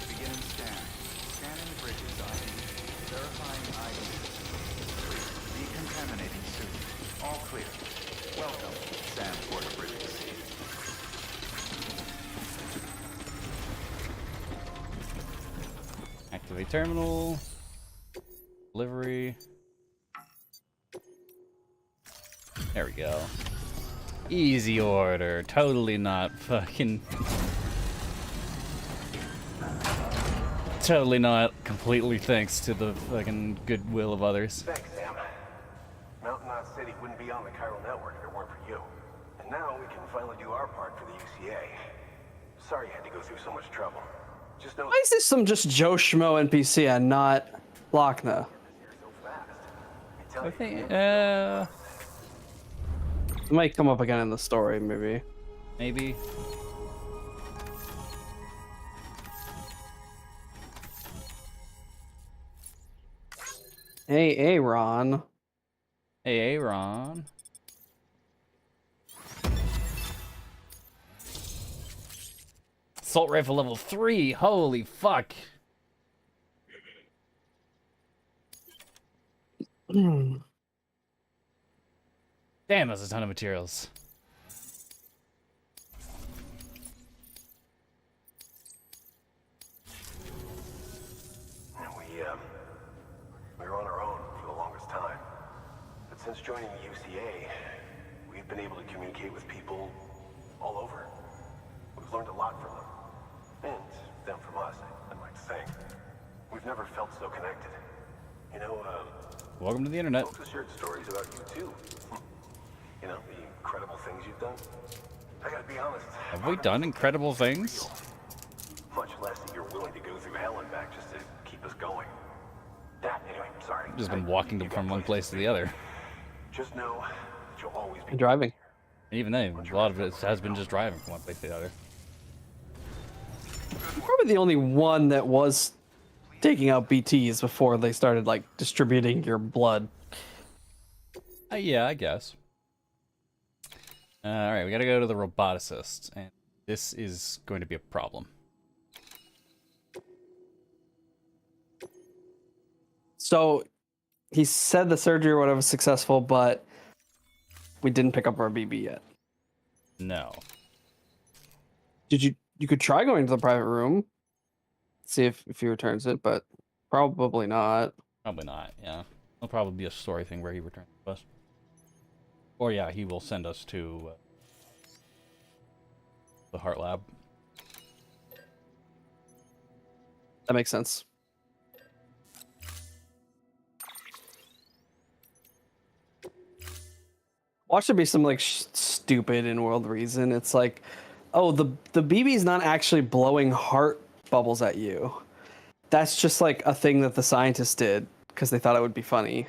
Beginning scan. Scanning bridges ID. Verifying ID. Clear. Decontaminating suit. All clear. Welcome, Sam Porter Bridges. Activate terminal. Delivery. There we go. Easy order. Totally not fucking... Totally not completely thanks to the fucking goodwill of others. Thanks, Sam. Mountain Knot City wouldn't be on the chiral network if it weren't for you. And now we can finally do our part for the UCA. Sorry you had to go through so much trouble. Just know Why is this some just Joe Schmo NPC and not Lochna? you're so fast. I tell I you, think, It might come up again in the story, maybe. maybe. Hey, Aaron. Hey, Aaron. Assault rifle level 3. Holy fuck. Damn, that's a ton of materials. And we were on our own for the longest time. But since joining the UCA, we've been able to communicate with people all over. We've learned a lot from them. And them from us, I'd like to think. We've never felt so connected. You know, Welcome to the internet. folks have shared stories about you too. You know, the incredible things you've done. I gotta be honest. Have we done incredible things? Much less that you're willing to go through hell and back just to keep us going. That, anyway, sorry. Just been walking from one place to the other. Just know that you'll always be Driving. And even then, a lot of it has been just driving from one place to the other. Probably the only one that was taking out BTs before they started like distributing your blood. Yeah, I guess. Alright, we gotta go to the roboticist, and this is going to be a problem. So he said the surgery or whatever was successful, but we didn't pick up our BB yet. No. You could try going to the private room, see if he returns it, but probably not. Probably not, yeah. It'll probably be a story thing where he returns to us. Or yeah, he will send us to the Heart Lab. That makes sense. Watch there be some like stupid in world reason. It's like, oh, the BB's not actually blowing heart bubbles at you. That's just like a thing that the scientists did because they thought it would be funny.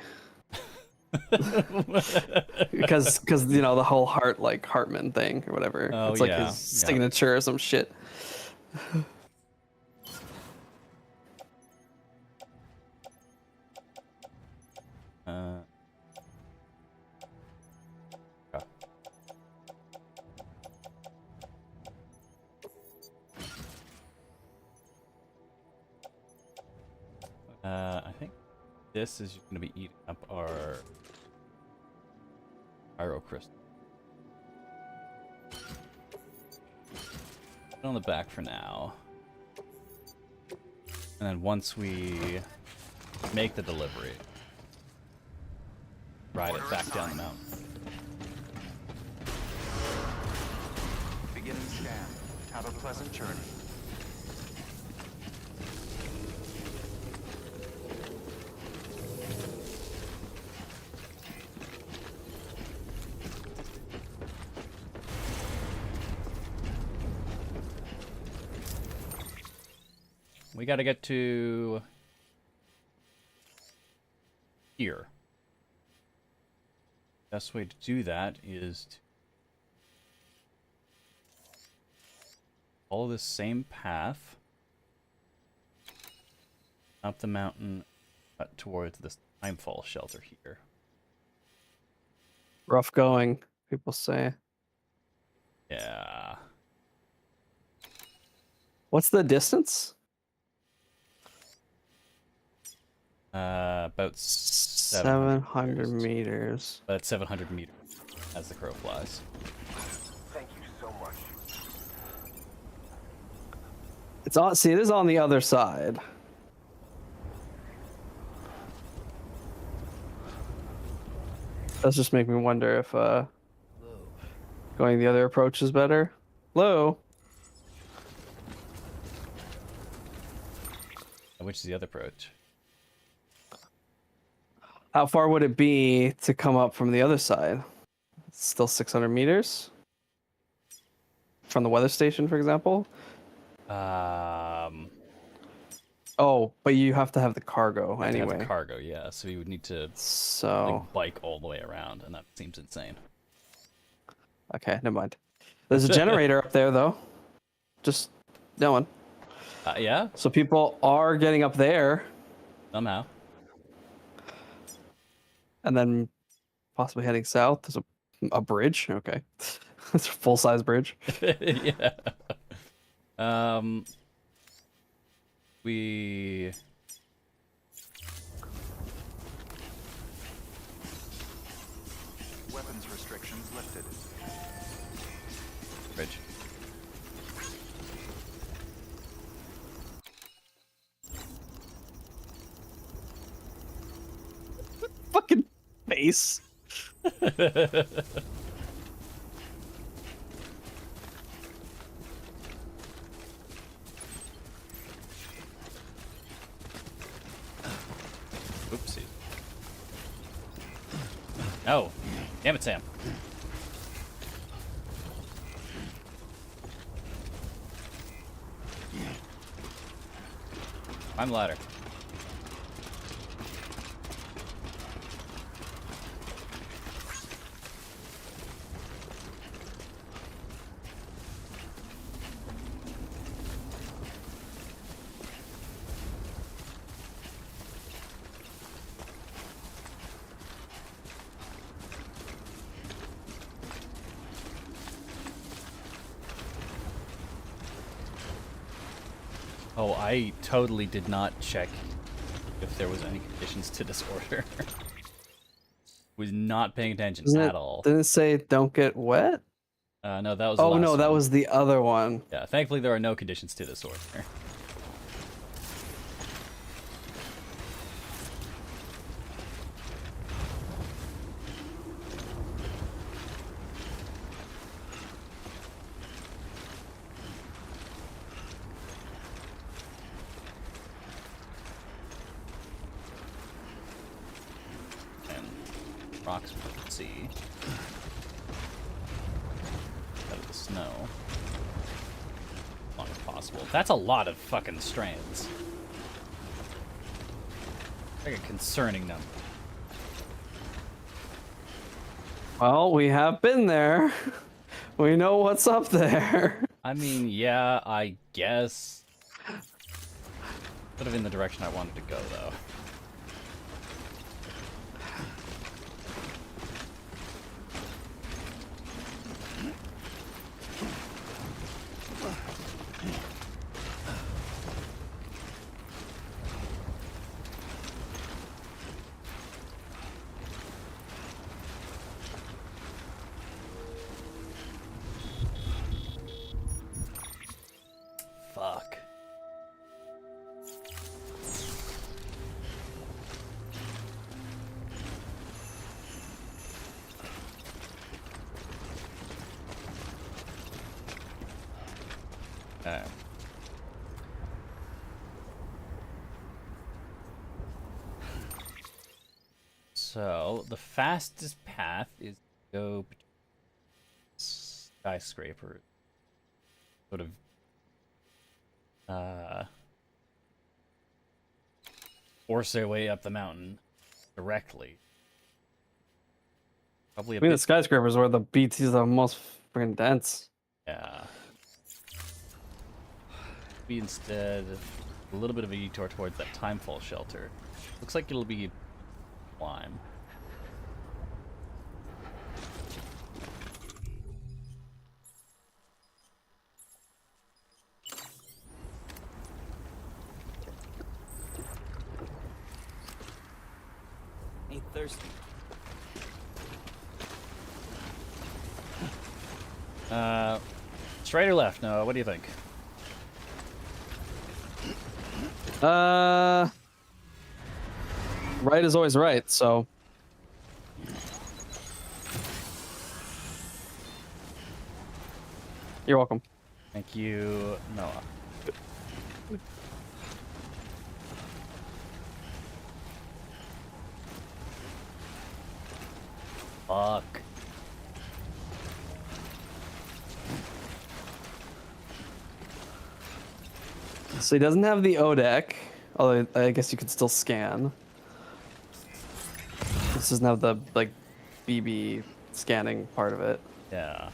because you know the whole Hartman thing or whatever. Oh, it's like yeah, his yeah. signature or some shit. I think this is going to be eating up our pyro crystal. Put it on the back for now. And then once we make the delivery, ride it back down the mountain. Begin and scan. Have a pleasant journey. We gotta get to here. Best way to do that is to follow this same path up the mountain towards this timefall shelter here. Rough going, people say. Yeah. What's the distance? About 700 meters. About 700 meters as the crow flies. Thank you so much. It's on. See, it is on the other side. Does just make me wonder if going the other approach is better. Hello. Which is the other approach? How far would it be to come up from the other side? It's still 600 meters from the weather station, for example. Oh, but you have to have the cargo Have to have anyway. the cargo, yeah. So you would need to So like, bike all the way around, and that seems insane. okay, never mind. There's a generator up there though. Just knowing. Yeah, So people are getting up there somehow. and then possibly heading south. There's a bridge. Okay, it's a full-size bridge. Yeah. We Weapons restrictions lifted. bridge. Fucking face. Oopsie. No. Damn it, Sam. Climb the ladder. Oh, I totally did not check if there was any conditions to this order. Was not paying attention at all. Didn't it say don't get wet? No, that was the Oh last no, that one. was the other one. Yeah, thankfully there are no conditions to this order. And rocks we can see. snow. As long as possible. That's a lot of fucking strands. Like a concerning number. Well, we have been there. We know what's up there. I mean, yeah, I guess. Sort of in the direction I wanted to go, though. Fuck. Okay. So, the fastest path is to go between skyscrapers. Sort of force their way up the mountain directly. Probably a I mean, the bit. skyscrapers where the BTs are the most freaking dense. Yeah. Be instead a little bit of a detour towards that timefall shelter. Looks like it'll be climb. Ain't thirsty. Straight or left? No, what do you think? Right is always right, so. You're welcome. Thank you, Noah. Fuck. So he doesn't have the O deck, although I guess you could still scan. This doesn't have the like BB scanning part of it. Yeah.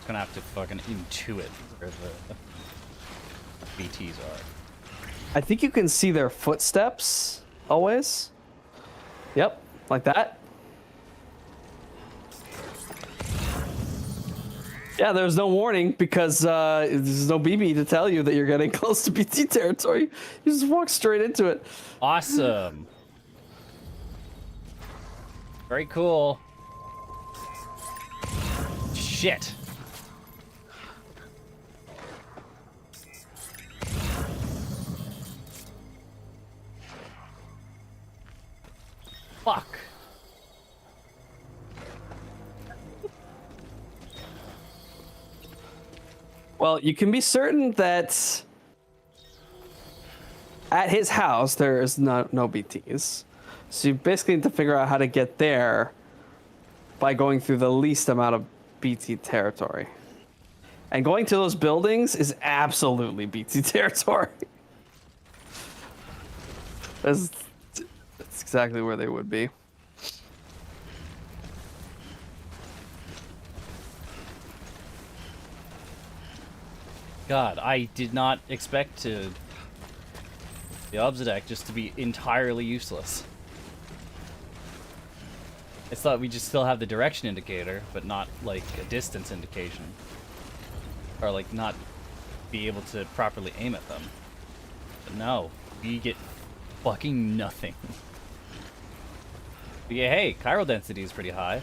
Gonna have to fucking intuit where the BTs are. I think you can see their footsteps always. Yep, like that. Yeah, there's no warning because there's no BB to tell you that you're getting close to BT territory. You just walk straight into it. Awesome. Very cool. Shit. Fuck. Well, you can be certain that at his house there is no BTs. So you basically need to figure out how to get there by going through the least amount of BT territory. And going to those buildings is absolutely BT territory. That's exactly where they would be. God, I did not expect the Obsidic just to be entirely useless. I thought we just still have the direction indicator, but not like a distance indication. Or like not be able to properly aim at them. But no, we get fucking nothing. But yeah, hey, chiral density is pretty high.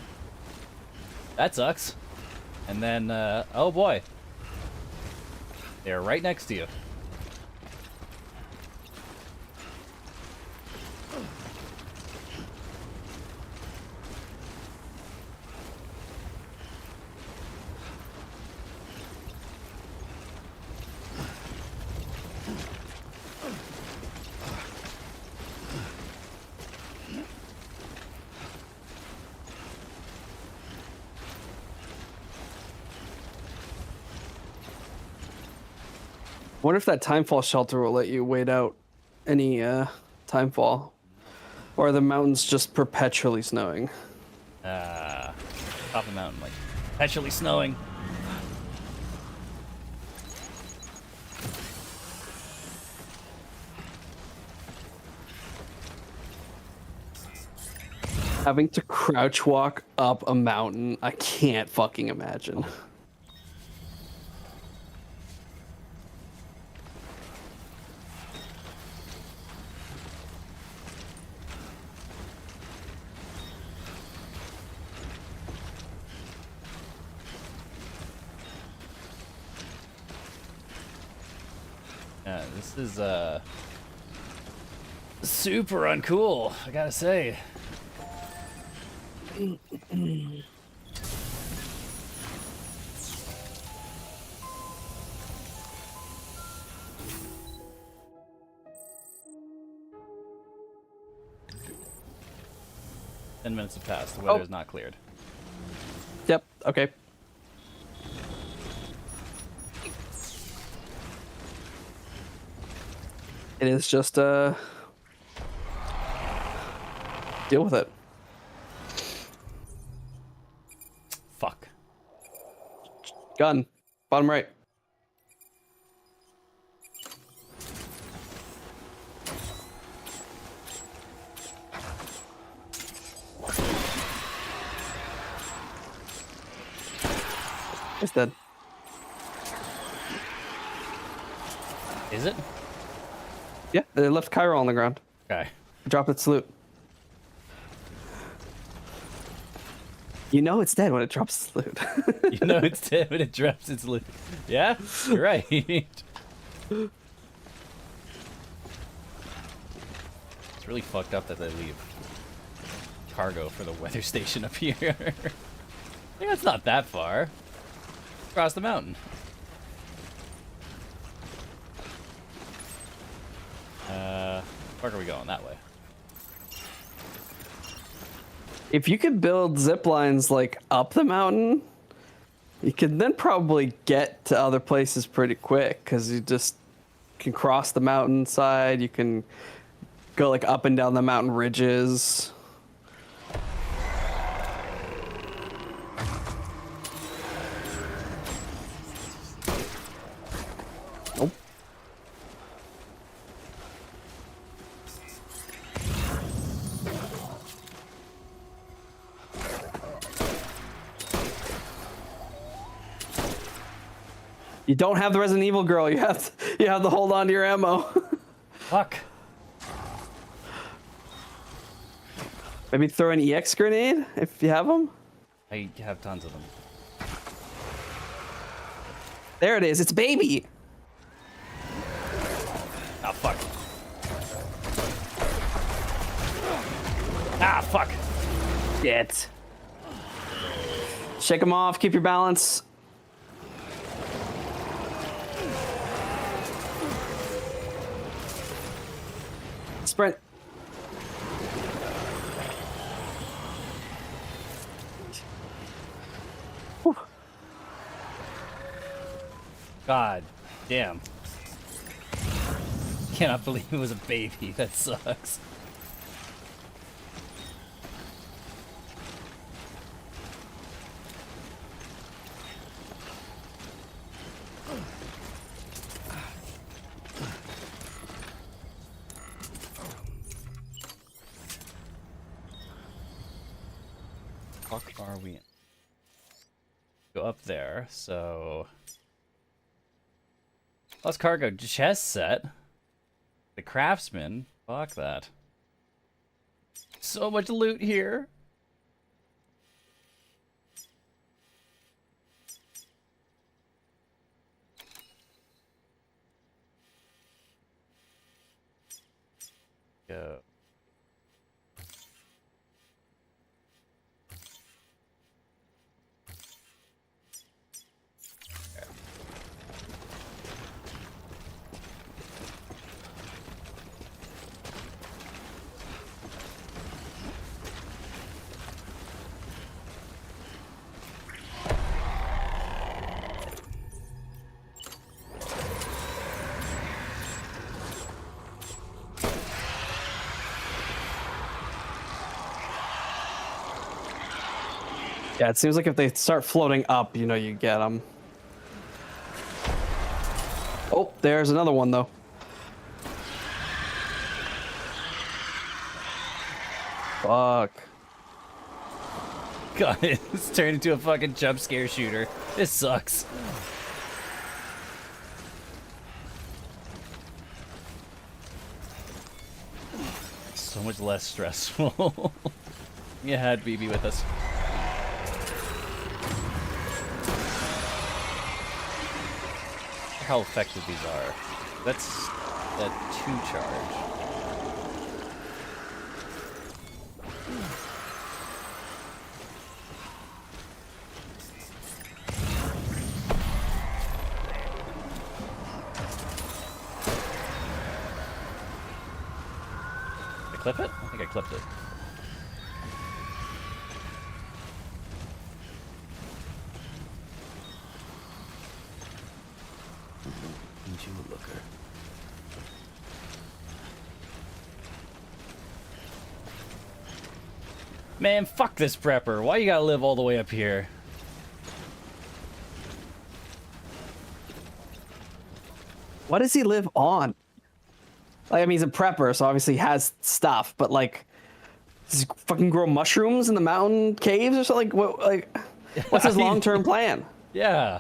That sucks. And then, oh boy. They're right next to you. Wonder if that timefall shelter will let you wait out any timefall, or are the mountains just perpetually snowing? Top of the mountain, like perpetually snowing. Having to crouch walk up a mountain, I can't fucking imagine. Yeah, this is super uncool, I gotta say. 10 minutes have passed. The weather is not cleared. Yep, okay. It is just deal with it. Fuck. Gun. Bottom right. It's dead. Is it? Yeah, they left Cairo on the ground. Okay. Dropped its loot. You know it's dead when it drops its loot. You know it's dead when it drops its loot. Yeah? You're right. It's really fucked up that they leave cargo for the weather station up here. Yeah, it's not that far. Across the mountain. Where are we going? That way. If you could build zip lines like up the mountain, you could then probably get to other places pretty quick because you just can cross the mountainside. You can go like up and down the mountain ridges. Nope. You don't have the Resident Evil girl. You have to hold on to your ammo. Fuck. Maybe throw an EX grenade if you have them. I have tons of them. There it is. It's baby. Ah, fuck. Ah, fuck. Shit. Shake them off. Keep your balance. Sprint. Whew. God damn. Cannot believe it was a baby. That sucks. Fuck are we in? Go up there, so plus cargo chest set. The craftsman. Fuck that. So much loot here. Go. Yeah, it seems like if they start floating up, you know, you get them. Oh, there's another one though. Fuck. God, it's turned into a fucking jump scare shooter. This sucks. So much less stressful. You had BB with us. How effective these are. That's that 2 charge. Clip it? I think I clipped it. Ain't you a looker? Man, fuck this prepper. Why you gotta live all the way up here? What does he live on? Like, I mean, he's a prepper, so obviously he has stuff, but like, does he fucking grow mushrooms in the mountain caves or something? What's his long-term plan? Yeah.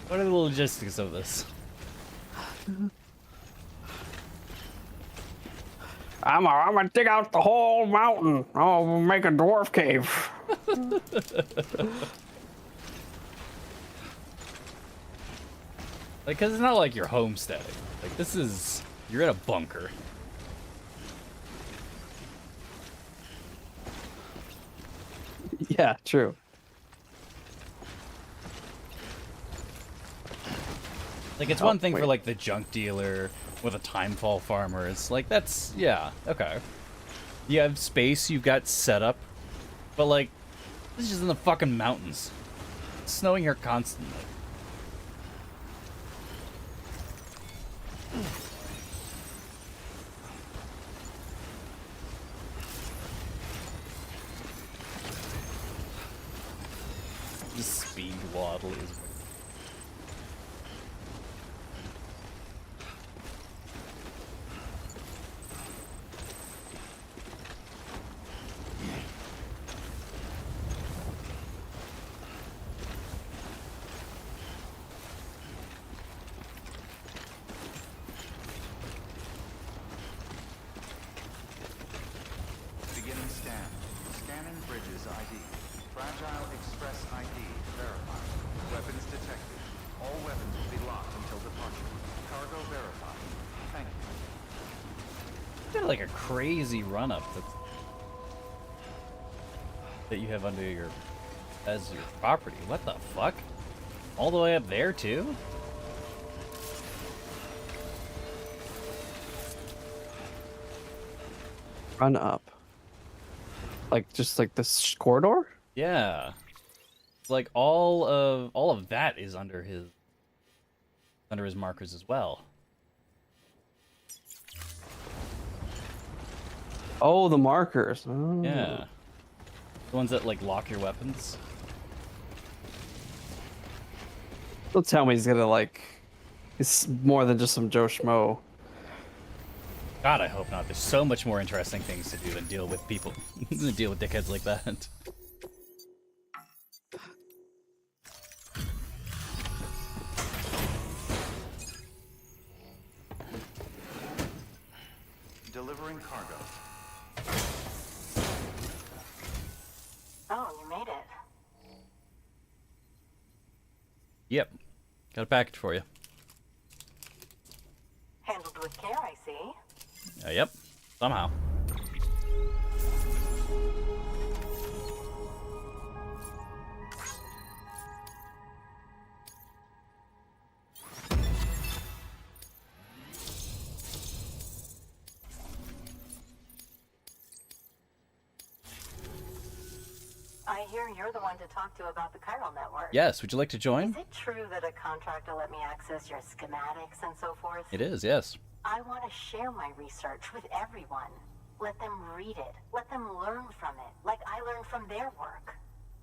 What are the logistics of this? I'm gonna dig out the whole mountain. I'll make a dwarf cave. Like, cause it's not like you're homesteading. Like, this is, you're in a bunker. Yeah, true. Like, it's one thing for, like, the junk dealer with a timefall farmer. It's like, that's, yeah, okay. You have space, you've got setup. But, like, this is just in the fucking mountains. It's snowing here constantly. The speed waddle is... Beginning scan. Scanning bridges ID. Fragile Express ID verified. Weapons detected. All weapons will be locked until departure. Cargo verified. Thank you. Got like a crazy run up that you have under your as your property. What the fuck? All the way up there too? Run up. Like, just like this corridor? Yeah. Like all of that is under his markers as well. Oh, the markers. Oh. Yeah. The ones that like lock your weapons. Don't tell me he's gonna like. It's more than just some Joe Schmo. God, I hope not. There's so much more interesting things to do than deal with people, than deal with dickheads like that. Delivering cargo. Oh, you made it. Yep. Got a package for you. Handled with care, I see. Yep. Somehow. I hear you're the one to talk to about the chiral network. Yes. Would you like to join? Is it true that a contract will let me access your schematics and so forth? It is. Yes. I want to share my research with everyone. Let them read it. Let them learn from it, like I learned from their work.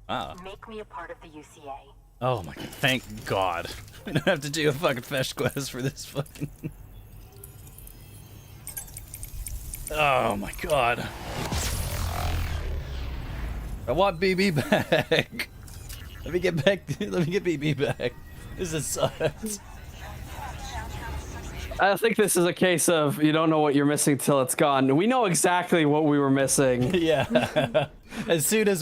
Ah. Make me a part of the UCA. Oh my god, thank God. We don't have to do a fucking fetch quest for this fucking... Oh my god. I want BB back. Let me get back, let me get BB back. This is sucks. I think this is a case of you don't know what you're missing till it's gone. We know exactly what we were missing. Yeah. as soon as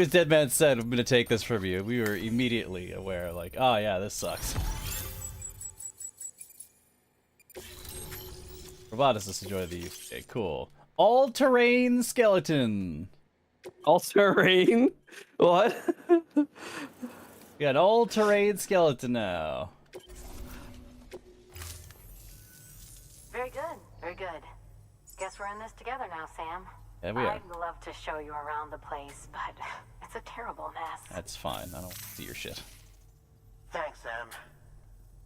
Dead Man said, I'm gonna take this from you, we were immediately aware, like, oh yeah, this sucks. Roboticists enjoy the UK. Cool. All-terrain skeleton. All-terrain? What? We got an all-terrain skeleton now. Very good, very good. Guess we're in this together now, Sam. Yeah, we are. I'd love to show you around the place, but it's a terrible mess. That's fine. I don't see your shit. Thanks, Sam.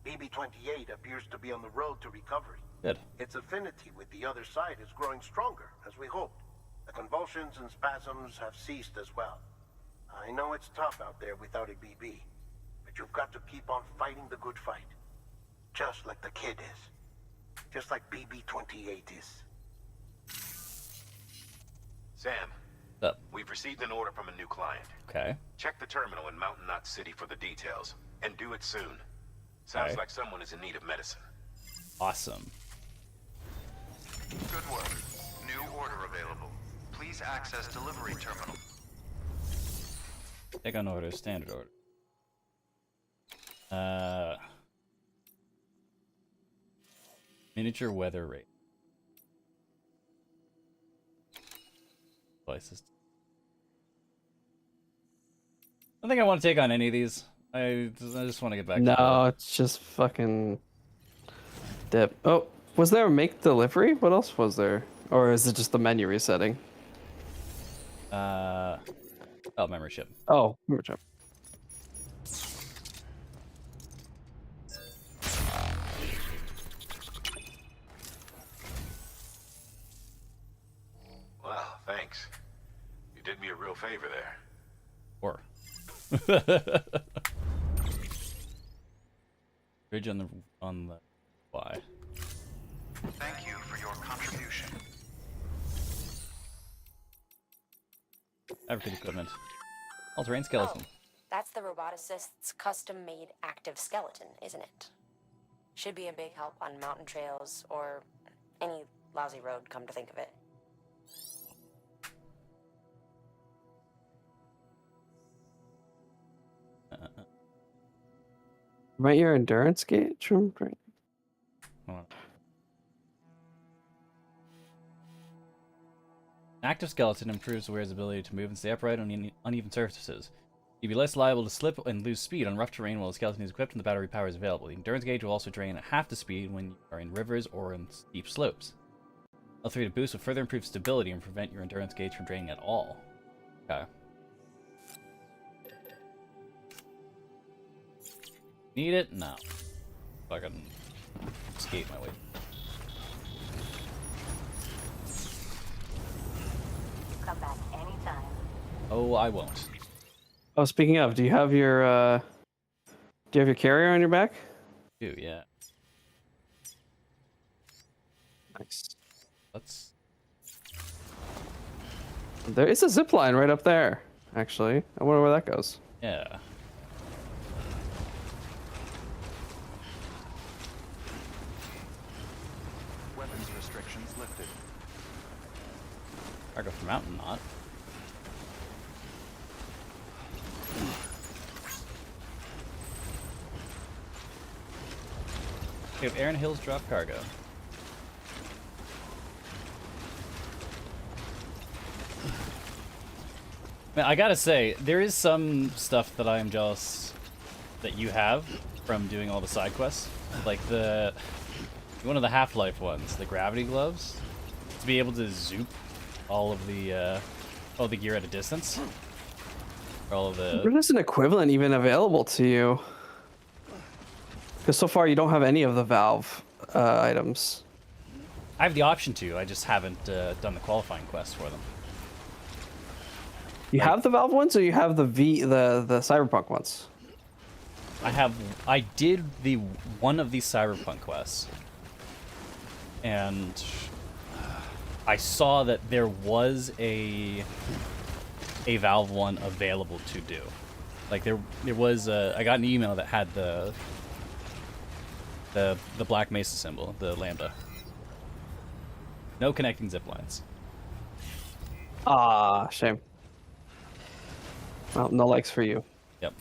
BB-28 appears to be on the road to recovery. Good. Its affinity with the other side is growing stronger, as we hoped. The convulsions and spasms have ceased as well. I know it's tough out there without a BB, but you've got to keep on fighting the good fight. Just like the kid is. Just like BB-28 is. Sam, Up. we've received an order from a new client. Okay. Check the terminal in Mountain Knot City for the details, and do it soon. Sounds Okay. like someone is in need of medicine. Awesome. Good work. New order available. Please access delivery terminal. Take on order, standard order. Miniature weather rate. Places. I don't think I want to take on any of these. I just want to get back to No, it's just fucking dip. Oh, was there a make delivery? What else was there? Or is it just the menu resetting? oh, membership. Oh, membership. Well, thanks. You did me a real favor there. Or. Bridge on the Y. Thank you for your contribution. Fabricate equipment. All-terrain skeleton. Oh, that's the roboticist's custom-made active skeleton, isn't it? Should be a big help on mountain trails or any lousy road, come to think of it. Might your endurance gauge from Hold on. An active skeleton improves the wearer's ability to move and stay upright on uneven surfaces. You'll be less liable to slip and lose speed on rough terrain while the skeleton is equipped and the battery power is available. The endurance gauge will also drain at half the speed when you are in rivers or in steep slopes. L3 to boost will further improve stability and prevent your endurance gauge from draining at all. Okay. Need it? No. Fucking skate my way. Come back anytime. Oh, I won't. Oh, speaking of, do you have your carrier on your back? Do yeah. Nice. Let's. There is a zip line right up there, actually. I wonder where that goes. Yeah. Weapons restrictions lifted. Cargo for Mountain Knot. We have Aaron Hills drop cargo. Man, I gotta say, there is some stuff that I am jealous that you have from doing all the side quests. Like one of the Half-Life ones, the gravity gloves. To be able to zoop all of the gear at a distance. Or all of the... There is an equivalent even available to you. Because so far you don't have any of the Valve items. I have the option to, I just haven't done the qualifying quest for them. You Like, have the Valve ones, or you have the the Cyberpunk ones? I did the one of these Cyberpunk quests, and I saw that there was a Valve one available to do. Like there was I got an email that had the Black Mesa symbol, the lambda. No connecting zip lines. Ah, shame. Well, no likes for you. Yep.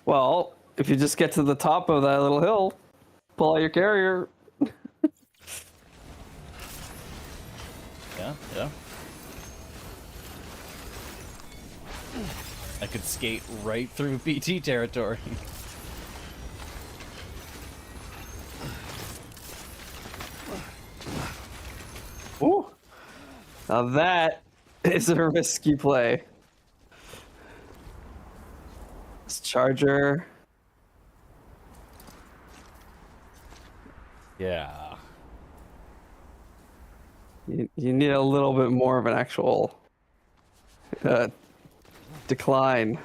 Well, if you just get to the top of that little hill, pull out your carrier. Yeah, yeah. I could skate right through BT territory. Ooh. Now that is a risky play. This charger. Yeah. You need a little bit more of an actual decline.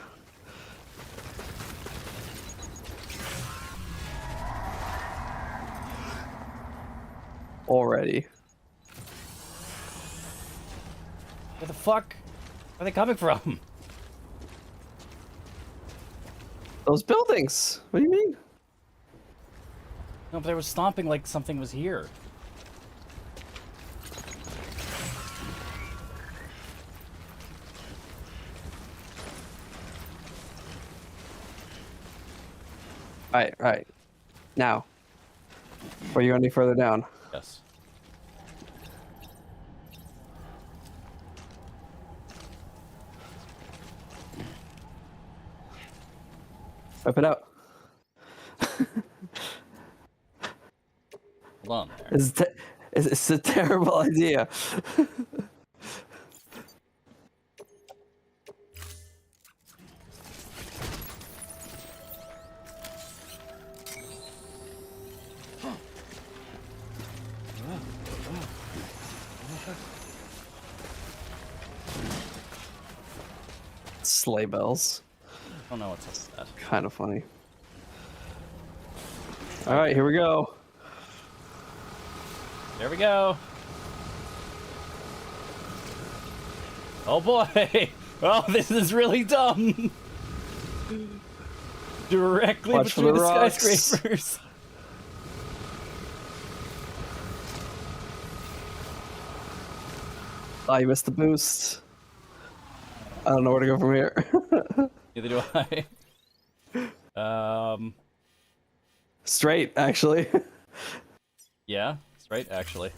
Already. Where the fuck are they coming from? Those buildings. What do you mean? No, but they were stomping like something was here. Right. Now. Before you go any further down. Yes. Whip it out. Hold on there. It's a terrible idea. Sleigh bells. I don't know what's up with that. Kind of funny. All right, here we go. There we go. Oh boy! Oh, this is really dumb. Directly Watch for between the rocks. skyscrapers. Oh, you missed the boost. I don't know where to go from here. Neither do I. Straight, actually. Yeah, that's right, actually.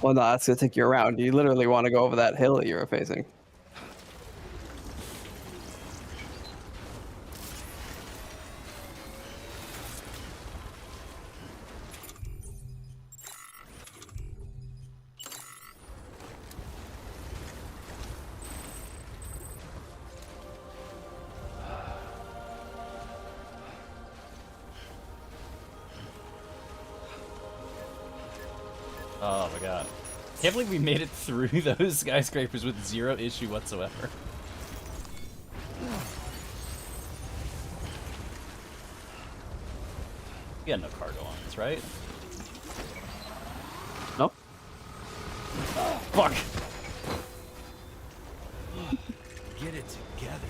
Well, no, that's gonna take you around. You literally want to go over that hill that you were facing. Oh my god. Can't believe we made it through those skyscrapers with zero issue whatsoever. We got no cargo on this, right? Nope. Fuck! Get it together.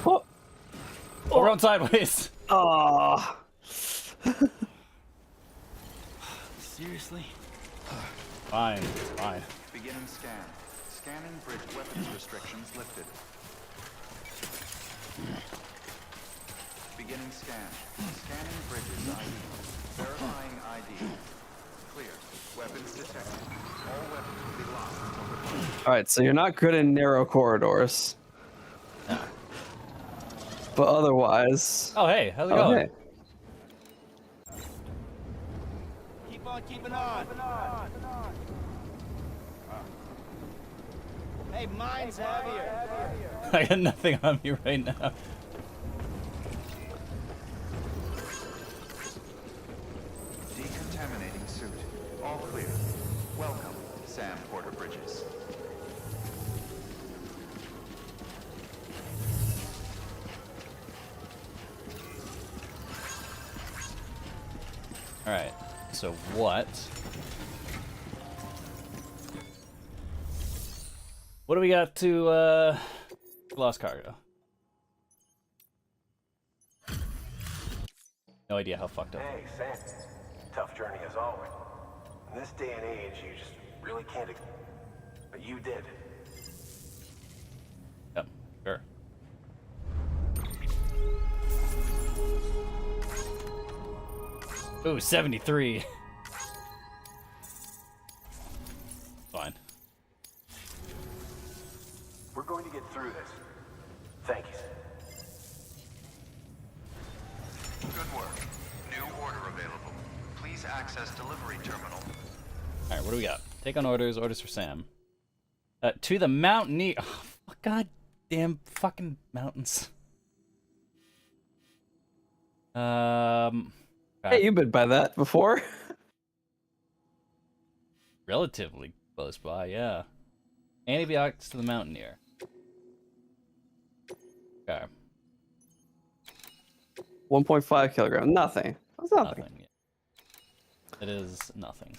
Oh, Oh, we're on sideways! oh. Seriously? Fine, fine. Beginning scan. Scanning bridge weapons restrictions lifted. Beginning scan. Scanning bridges ID. Verifying ID. Clear. Weapons detected. All weapons will be locked until departure. All right, so you're not good in narrow corridors. But otherwise... Oh, hey, how's it Oh, going? hey. Keep on keeping on. Hey, mine's heavier. I got nothing on me right now. transporter bridges. Alright, so what? What do we got to, lost cargo? No idea how fucked up. Hey, Sam. Tough journey as always. In this day and age, you just really can't. But you did. Yep, sure. Ooh, 73. Fine. We're going to get through this. Thank you. Good work. New order available. Please access delivery terminal. Alright, what do we got? Take on orders. Orders for Sam. To the mountaineer. Oh, God damn fucking mountains. Hey, you've been by that before. Relatively close by, yeah. Antibiotics to the mountaineer. Okay. 1.5 kilogram. Nothing. That's nothing. Nothing. Yeah. It is nothing.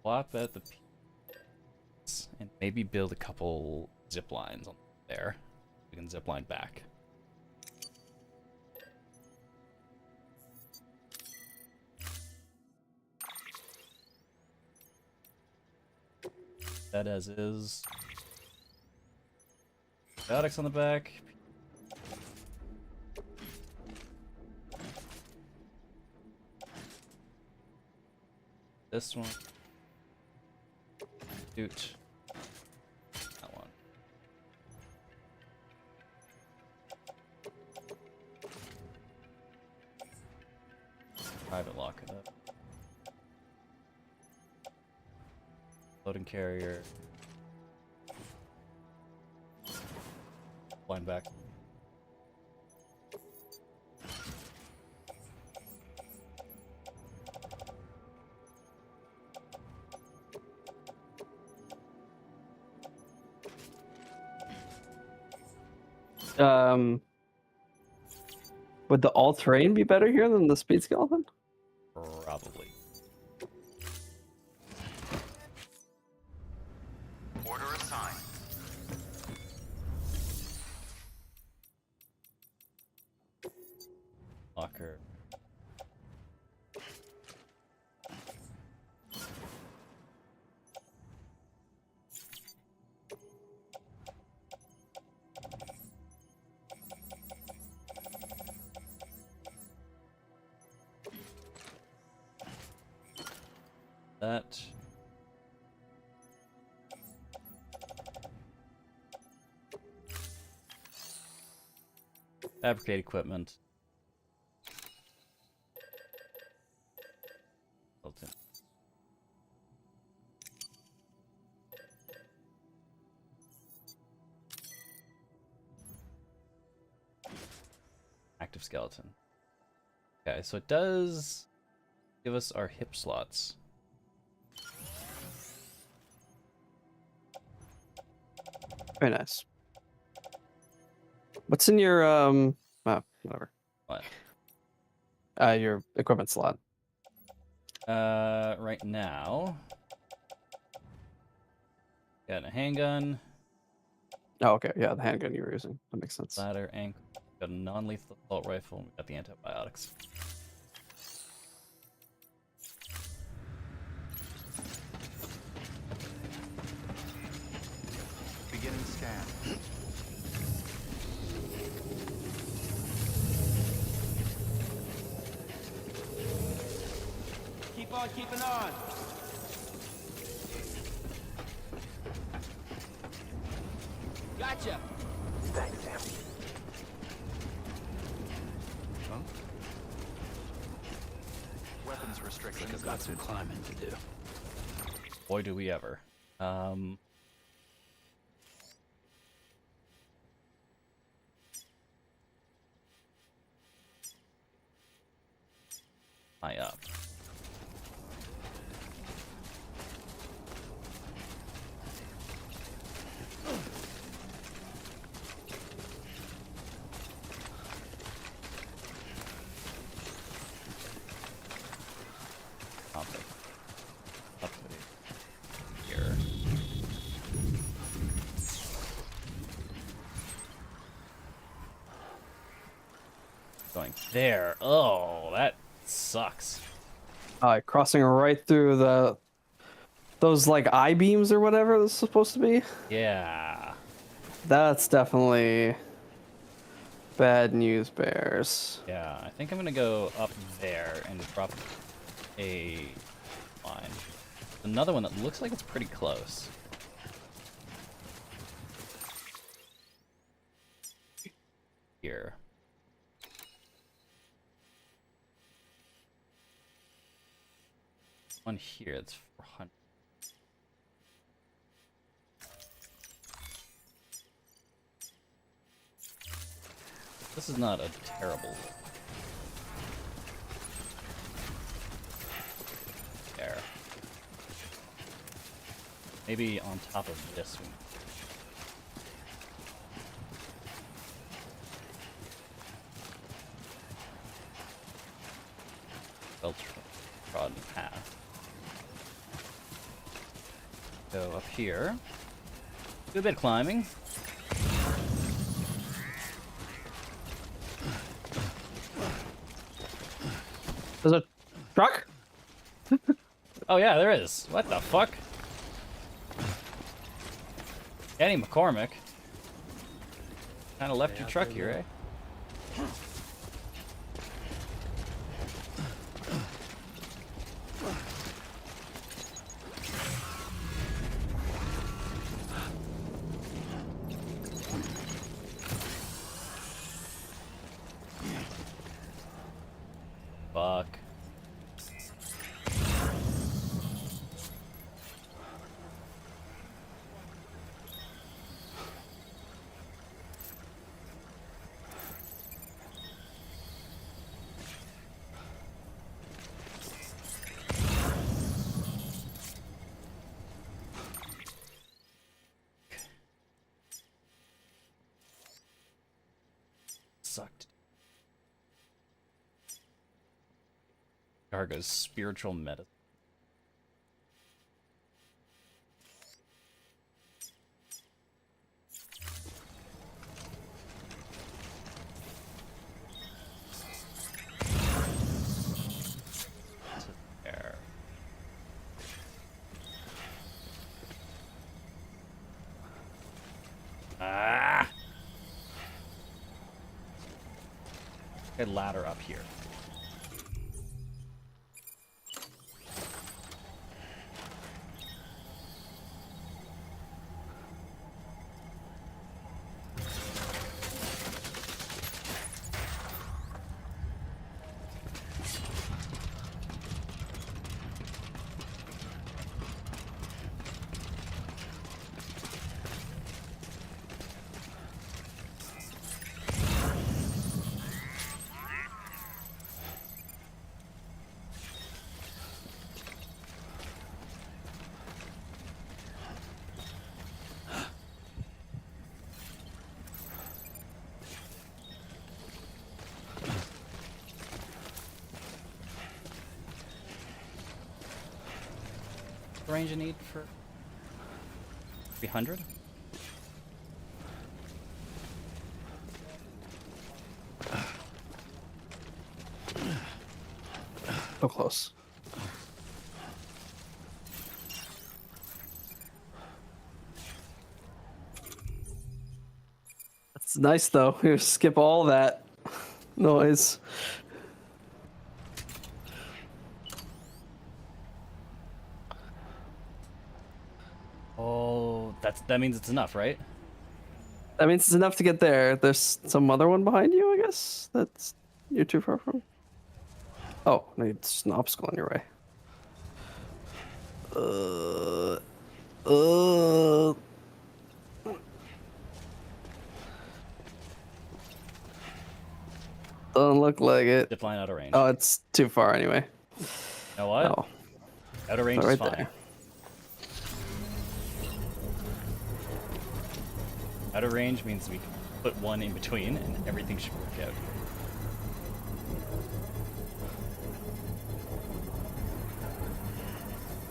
Swap at the peaks and maybe build a couple zip lines on there. We can zip line back. That as is. Antibiotics on the back. This one. Dude. That one. Private lock it up. Loading carrier. Line back. Would the all-terrain be better here than the speed skeleton? Probably. Order assigned. Locker. That. Fabricate equipment. Built in. Active skeleton. Okay, so it does give us our hip slots. Very nice. What's in your oh, whatever. What? Your equipment slot. Right now, got a handgun, Oh, okay. Yeah, the handgun you were using. That makes sense. ladder, ankle, got a non-lethal assault rifle, and we got the antibiotics. Beginning scan. Keep on keeping on. Gotcha. Thanks, Sam. Huh? Weapons restrictions. I've got some climbing to do. Boy, do we ever. high up. Up here. Going there. Oh, that sucks. Crossing right through those like I-beams or whatever this is supposed to be. Yeah. That's definitely bad news bears. Yeah, I think I'm gonna go up there and drop a line. Another one that looks like it's pretty close. Here. One here, it's 400. This is not a terrible. There. Maybe on top of this one. Trodden path. Go up here. Do a bit of climbing. There's a truck? Oh yeah, there is. What the fuck? Danny McCormick. Kinda left your truck here, eh? Fuck. Sucked. Garga's spiritual medicine. There. Ah! A ladder up here. The range you need for 300? So close. That's nice though. You skip all that noise. Oh, that means it's enough, right? That means it's enough to get there. There's some other one behind you, I guess. That's you're too far from. Oh, no, it's an obstacle in your way. Doesn't look like it. Zip line out of range. Oh, it's too far anyway. You know what? Oh, Out of range right is fine. there. Out of range means we can put one in between and everything should work out.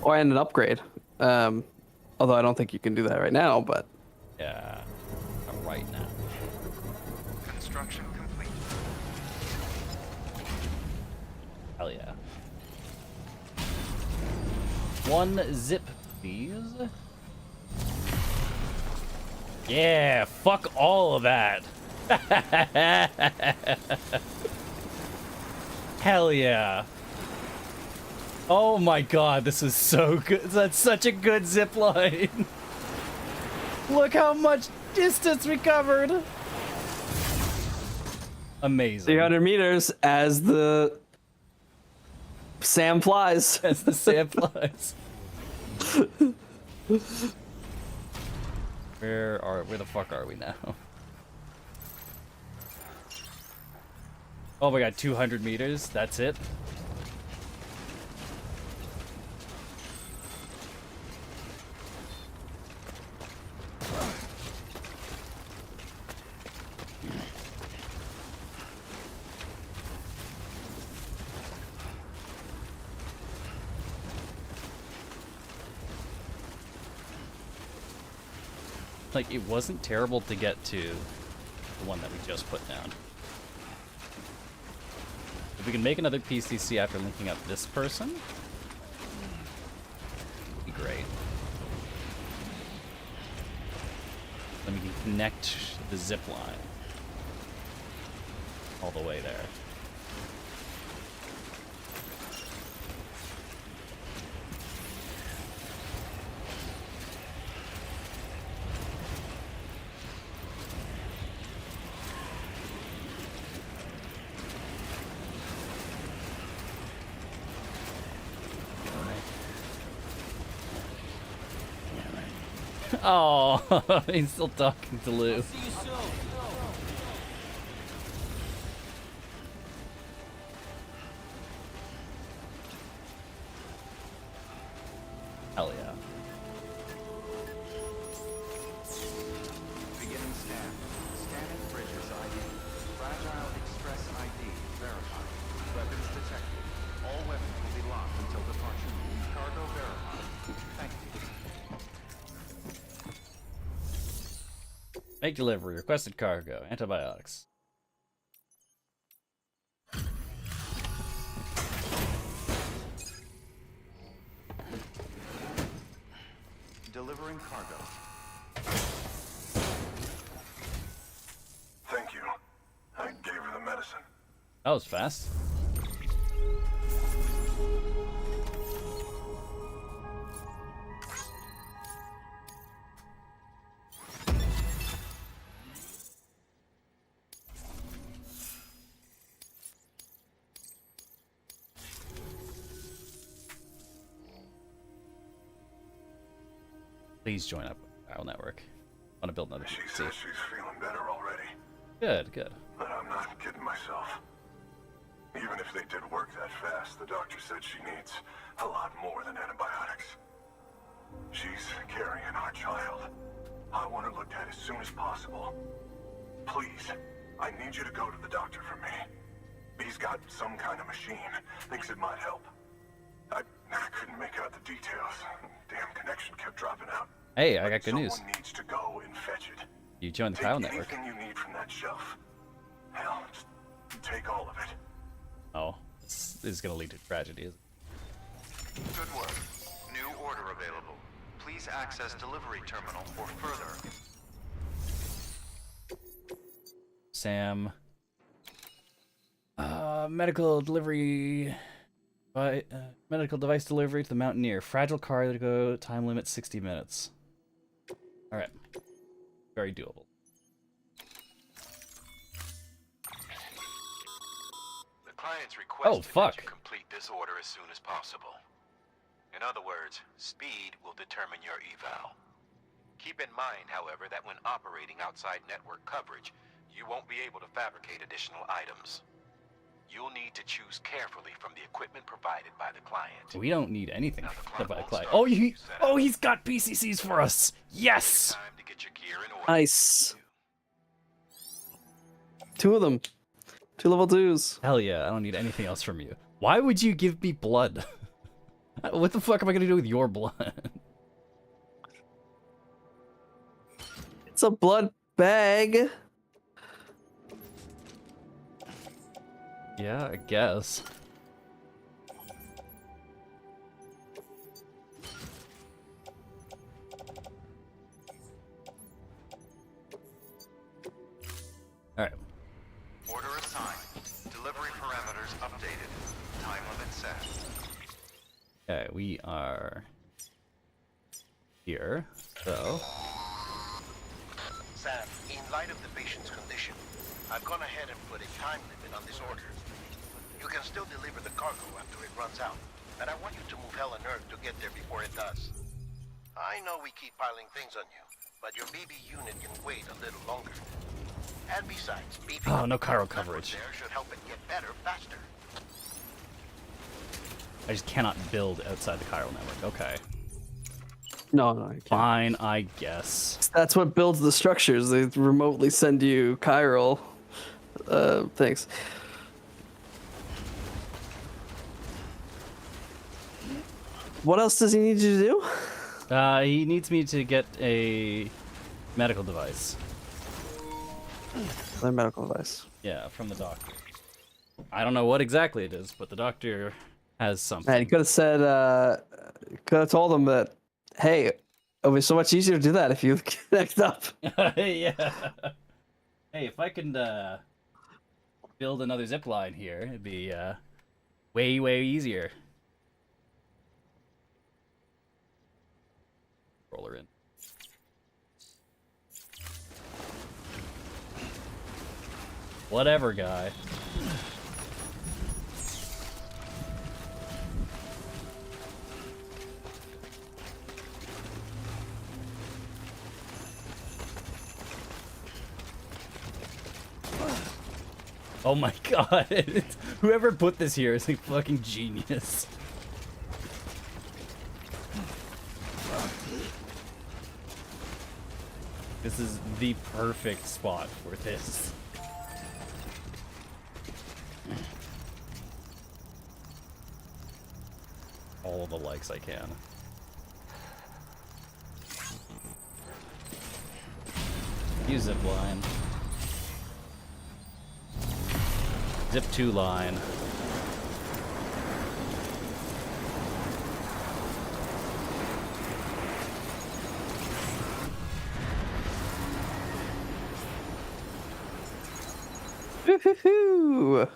Or and an upgrade. Although I don't think you can do that right now, but Yeah. Not right now. Construction complete. Hell yeah. One zip, please. Yeah, fuck all of that. Hell yeah. Oh my god, this is so good. That's such a good zip line. Look how much distance we covered. Amazing. 300 meters as the Sam flies. As the Sam flies. Where the fuck are we now? Oh my god, 200 meters? That's it? Like, it wasn't terrible to get to the one that we just put down. If we can make another PCC after linking up this person, it'd be great. Then we can connect the zip line all the way there. Oh, he's still talking to Lou. Hell yeah. Beginning scan. Scanning bridges ID. Fragile Express ID verified. Weapons detected. All weapons will be locked until departure. Cargo verified. Thank you. Make delivery. Requested cargo. Antibiotics. Delivering cargo. Thank you. I gave her the medicine. That was fast. Please join up with our network. I want to build another She PC. says she's feeling better already. Good, good. But I'm not kidding myself. Even if they did work that fast, the doctor said she needs a lot more than antibiotics. She's carrying our child. I want her looked at as soon as possible. Please, I need you to go to the doctor for me. He's got some kind of machine. Thinks it might help. I couldn't make out the details. Damn connection kept dropping out. Hey, I got good news. Someone needs to go and fetch it. You joined the Take Kyle network. anything you need from that shelf. Hell, just take all of it. Oh, this is going to lead to tragedy, isn't it? Good work. New order available. Please access delivery terminal for further. Sam. Medical delivery. Medical device delivery to the Mountaineer. Fragile cargo. Time limit 60 minutes. Alright. Very doable. The client's requested that fuck. you complete this order as soon as possible. In other words, speed will determine your eval. Keep in mind, however, that when operating outside network coverage, you won't be able to fabricate additional items. You'll need to choose carefully from the equipment provided by the client. We don't need anything Now, the clock by the won't client. start Oh, until you set out. he's got PCCs for us. Yes. Time to get your gear in order. Nice. 2 of them. 2 level 2s. Hell yeah, I don't need anything else from you. Why would you give me blood? What the fuck am I gonna do with your blood? It's a blood bag. Yeah, I guess. Alright. Order assigned. Delivery parameters updated. Time limit set. Okay, we are here, so... Sam, in light of the patient's condition, I've gone ahead and put a time limit on this order. You can still deliver the cargo after it runs out, and I want you to move hell and earth to get there before it does. I know we keep piling things on you, but your BB unit can wait a little longer. And besides, beefing Oh, up no the Cairo network coverage. there should help it get better faster. I just cannot build outside the chiral network. Okay. No, you can't. Fine, I guess. That's what builds the structures. They remotely send you chiral things. What else does he need you to do? He needs me to get a medical device. Their medical device. Yeah, from the doctor. I don't know what exactly it is, but the doctor has something. Man, you could have said, could have told him that, hey, it would be so much easier to do that if you connect up. Yeah. Hey, if I can build another zip line here, it'd be way, way easier. Roller in. Whatever, guy. Oh my god. Whoever put this here is a fucking genius. This is the perfect spot for this. All the likes I can. Use zip line. Zip 2 line. Woo-hoo-hoo.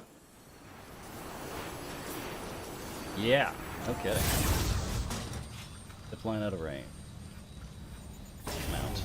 Yeah, no kidding. Zip line out of range. Mount.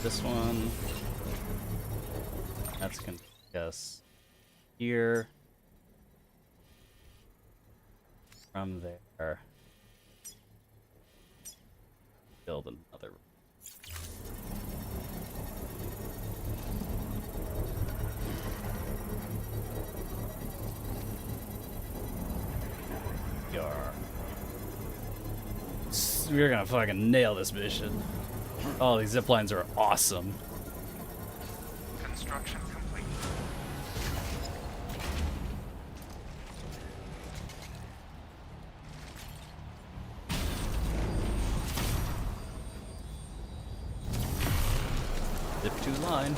This one. That's gonna guess here. From there. Build another. We're gonna fucking nail this mission. Oh, these zip lines are awesome. Construction complete. line.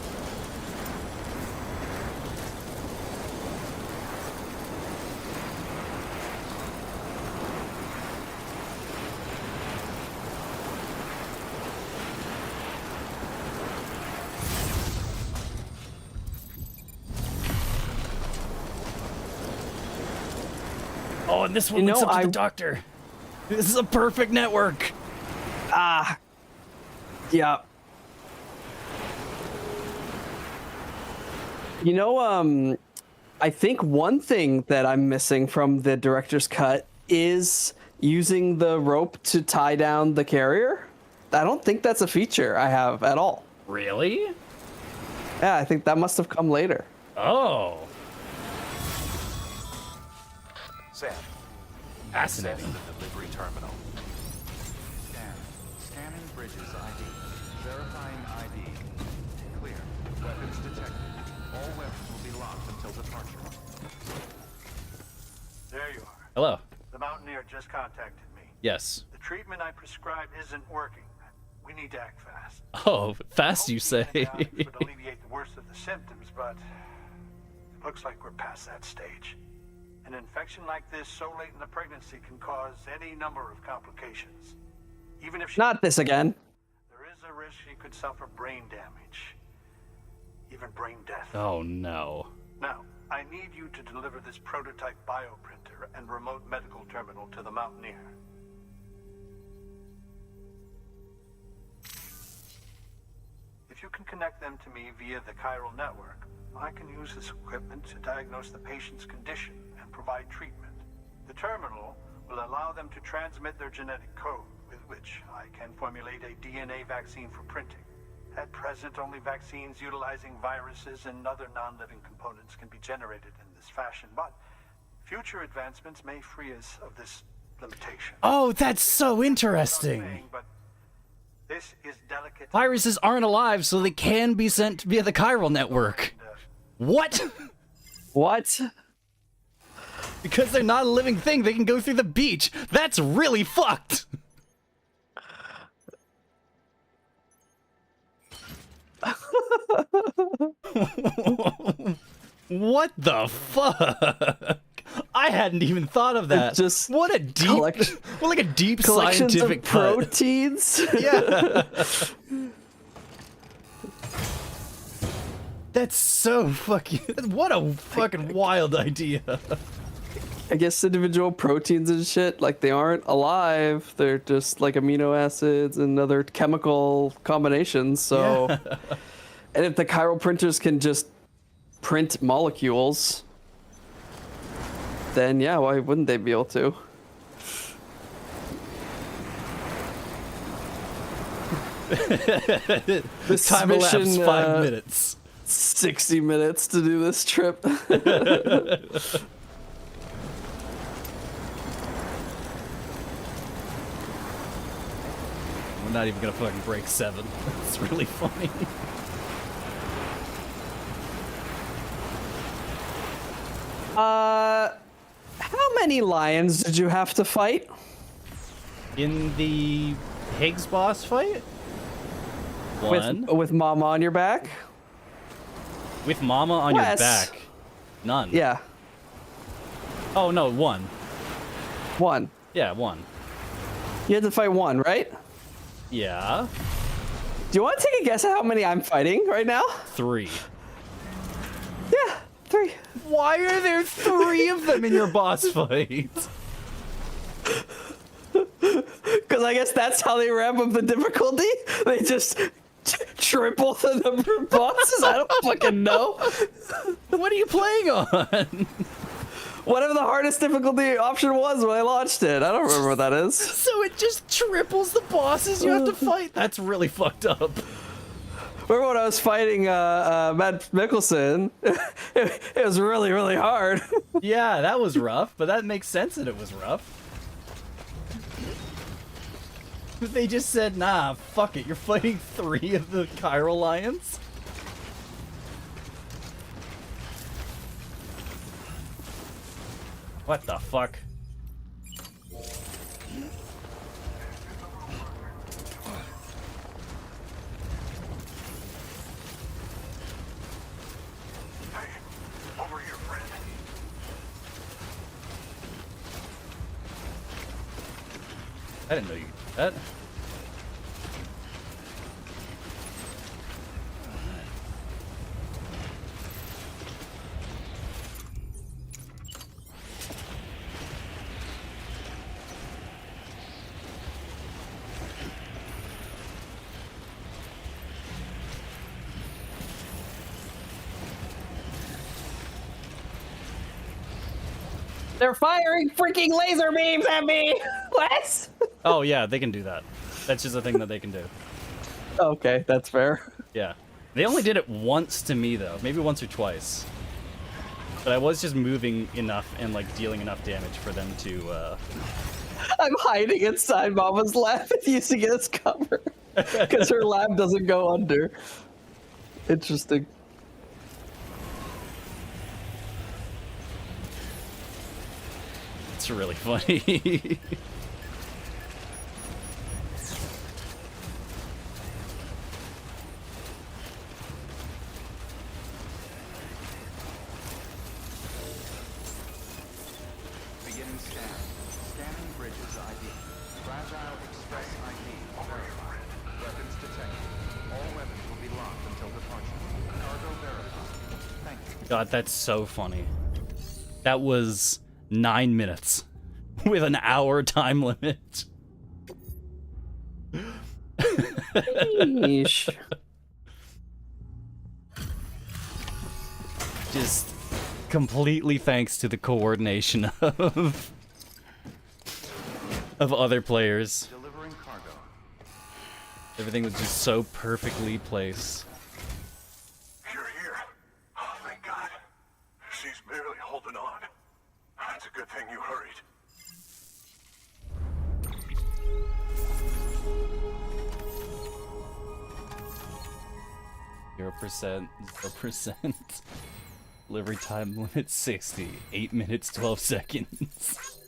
Oh, and this one links up to the doctor. This is a perfect network. Ah. Yeah. You know, I think one thing that I'm missing from the director's cut is using the rope to tie down the carrier. I don't think that's a feature I have at all. Really? Yeah, I think that must have come later. Oh. Sam. Fascinating. Access the delivery terminal. Scanning Bridges ID. Verifying ID. Clear. Weapons detected. All weapons will be locked until departure. There you are. Hello. The Mountaineer just contacted me. Yes. The treatment I prescribed isn't working. We need to act fast. Oh, fast you say. Antibiotics would alleviate the worst of the symptoms, but it looks like we're past that stage. An infection like this so late in the pregnancy can cause any number of complications. Even if she... Not this again. There is a risk she could suffer brain damage. Even brain death. Oh no. Now, I need you to deliver this prototype bioprinter and remote medical terminal to the Mountaineer. If you can connect them to me via the chiral network, I can use this equipment to diagnose the patient's condition and provide treatment. The terminal will allow them to transmit their genetic code, with which I can formulate a DNA vaccine for printing. At present, only vaccines utilizing viruses and other non-living components can be generated in this fashion, but future advancements may free us of this limitation. Oh, that's so interesting. But this is delicate. Viruses aren't alive, so they can be sent via the chiral network. What? What? Because they're not a living thing, they can go through the beach. That's really fucked. What the fuck? I hadn't even thought of that. Just what a deep, what like a deep collections scientific of cut. proteins. Yeah. That's so fucking. What a fucking wild idea. I guess individual proteins and shit, like they aren't alive. They're just like amino acids and other chemical combinations. So, Yeah. And if the chiral printers can just print molecules, then yeah, why wouldn't they be able to? This time elapsed mission, 5 minutes. 60 minutes to do this trip. We're not even gonna fucking break 7. It's really funny. How many lions did you have to fight? In the Higgs boss fight? One. With Mama on your back? With Mama on Wes. your back. None. Yeah, Oh no, one. one. Yeah, one. You had to fight one, right? Yeah. Do you want to take a guess at how many I'm fighting right now? 3. Yeah, 3. Why are there 3 of them in your boss fight? Because I guess that's how they ramp up the difficulty. They just triple the number of bosses. I don't fucking know. What are you playing on? Whatever the hardest difficulty option was when I launched it. I don't remember what that is. So it just triples the bosses you have to fight? That's really fucked up. Remember when I was fighting Matt Mikkelsen? It was really, really hard. Yeah, that was rough, but that makes sense that it was rough. They just said, nah, fuck it, you're fighting 3 of the chiral lions? What the fuck? I didn't know you could do that. They're firing freaking laser beams at me! What? Oh yeah, they can do that. That's just a thing that they can do. Okay, that's fair. Yeah. They only did it once to me though, maybe once or twice. But I was just moving enough and like dealing enough damage for them to I'm hiding inside Mama's lab and using it as cover. Because her lab doesn't go under. Interesting. It's really funny. Beginning scan. Scanning bridges ID. Fragile Express ID verified. Weapons detected. All weapons will be locked until departure. Cargo verified. Thank you. God, that's so funny. That was 9 minutes with an hour time limit. Yeesh. Just completely thanks to the coordination of other players. Delivering cargo. Everything was just so perfectly placed. You're here. Oh, thank God. She's barely holding on. It's a good thing you hurried. 0%, 0%. Delivery time limit 60. 8 minutes, 12 seconds.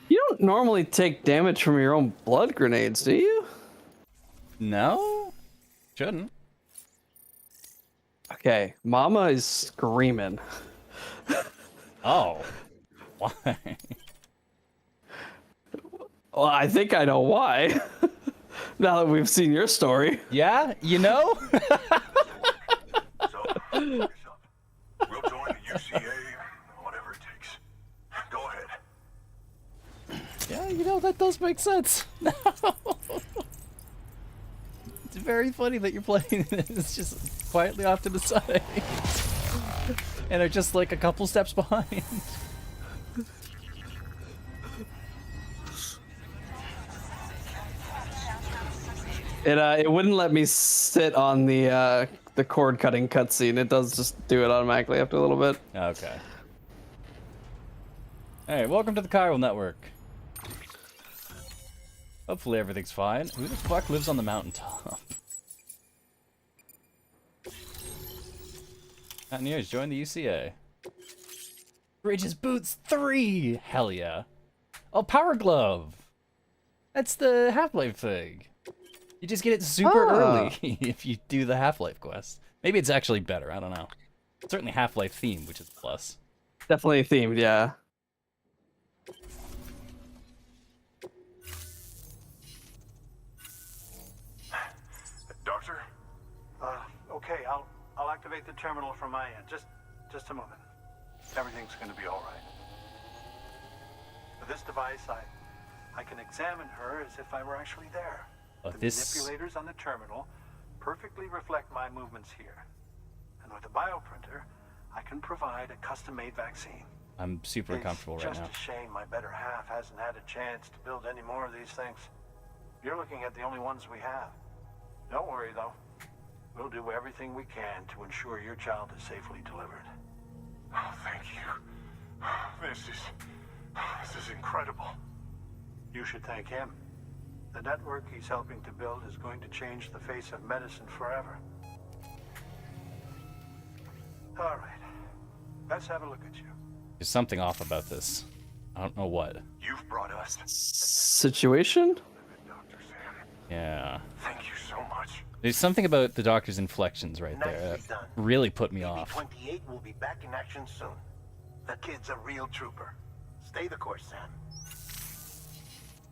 You don't normally take damage from your own blood grenades, do you? No? Shouldn't. Okay, Mama is screaming. Oh. Why? Well, I think I know why. Now that we've seen your story. Yeah? You know? So, yourself. We'll join the UCA, whatever it takes. Go ahead. Yeah, you know, that does make sense. It's very funny that you're playing this just quietly off to the side. And are just like a couple steps behind. It wouldn't let me sit on the cord cutting cutscene. It does just do it automatically after a little bit. Okay. Hey, welcome to the Chiral Network. Hopefully everything's fine. Who the fuck lives on the mountaintop? Mountaineers, join the UCA. Bridges Boots 3! Hell yeah. Oh, Power Glove! That's the Half-Life thing. You just get it super early if you do the Half-Life quest. Maybe it's actually better, I don't know. It's certainly Half-Life themed, which is a plus. Definitely themed, yeah. Doctor? Okay, I'll activate the terminal from my end. Just a moment. Everything's gonna be all right. With this device, I can examine her as if I were actually there. The manipulators on the terminal perfectly reflect my movements here. And with the bioprinter, I can provide a custom-made vaccine. I'm super uncomfortable right now. It's just a shame my better half hasn't had a chance to build any more of these things. You're looking at the only ones we have. Don't worry, though. We'll do everything we can to ensure your child is safely delivered. Oh, thank you. This is incredible. You should thank him. The network he's helping to build is going to change the face of medicine forever. All right. Let's have a look at you. There's something off about this. I don't know what. You've brought us. Situation? Dr. Sam, Yeah. thank you so much. There's something about the doctor's inflections right there Nicely that done. really put me off. BB-28 will be back in action soon. The kid's a real trooper. Stay the course, Sam.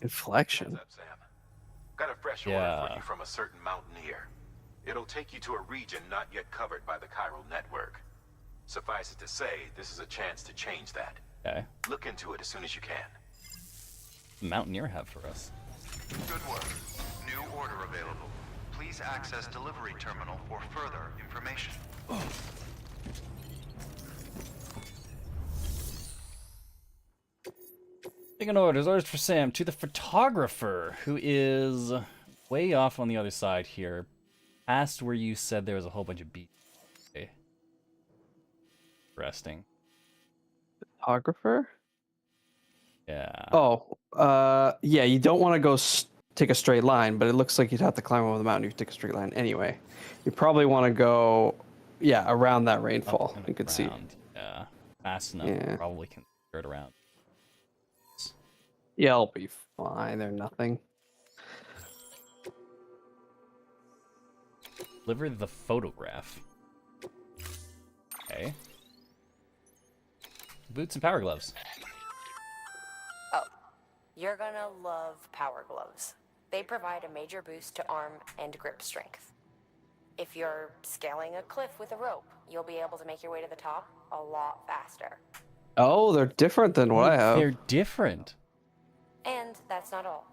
Inflection. What's up, Sam? Got a fresh order for you from a certain mountaineer. It'll take you to a region not yet covered by the chiral network. Suffice it to say, this is a chance to change that. Okay. Look into it as soon as you can. The Mountaineer have for us. Good work. New order available. Please access delivery terminal for further information. Taking orders for Sam to the photographer, who is way off on the other side here, past where you said there was a whole bunch of bees. Okay. Resting. Photographer? Yeah. Oh, yeah, you don't want to go take a straight line, but it looks like you'd have to climb over the mountain if you take a straight line anyway. You probably want to go, yeah, around that rainfall. You could see. Yeah. Fast enough. Yeah. Probably can skirt around. Yeah, I'll be fine. They're nothing. Deliver the photograph. Okay. Boots and power gloves. Oh, you're gonna love power gloves. They provide a major boost to arm and grip strength. If you're scaling a cliff with a rope, you'll be able to make your way to the top a lot faster. Oh, they're different than what I have. They're different. And that's not all.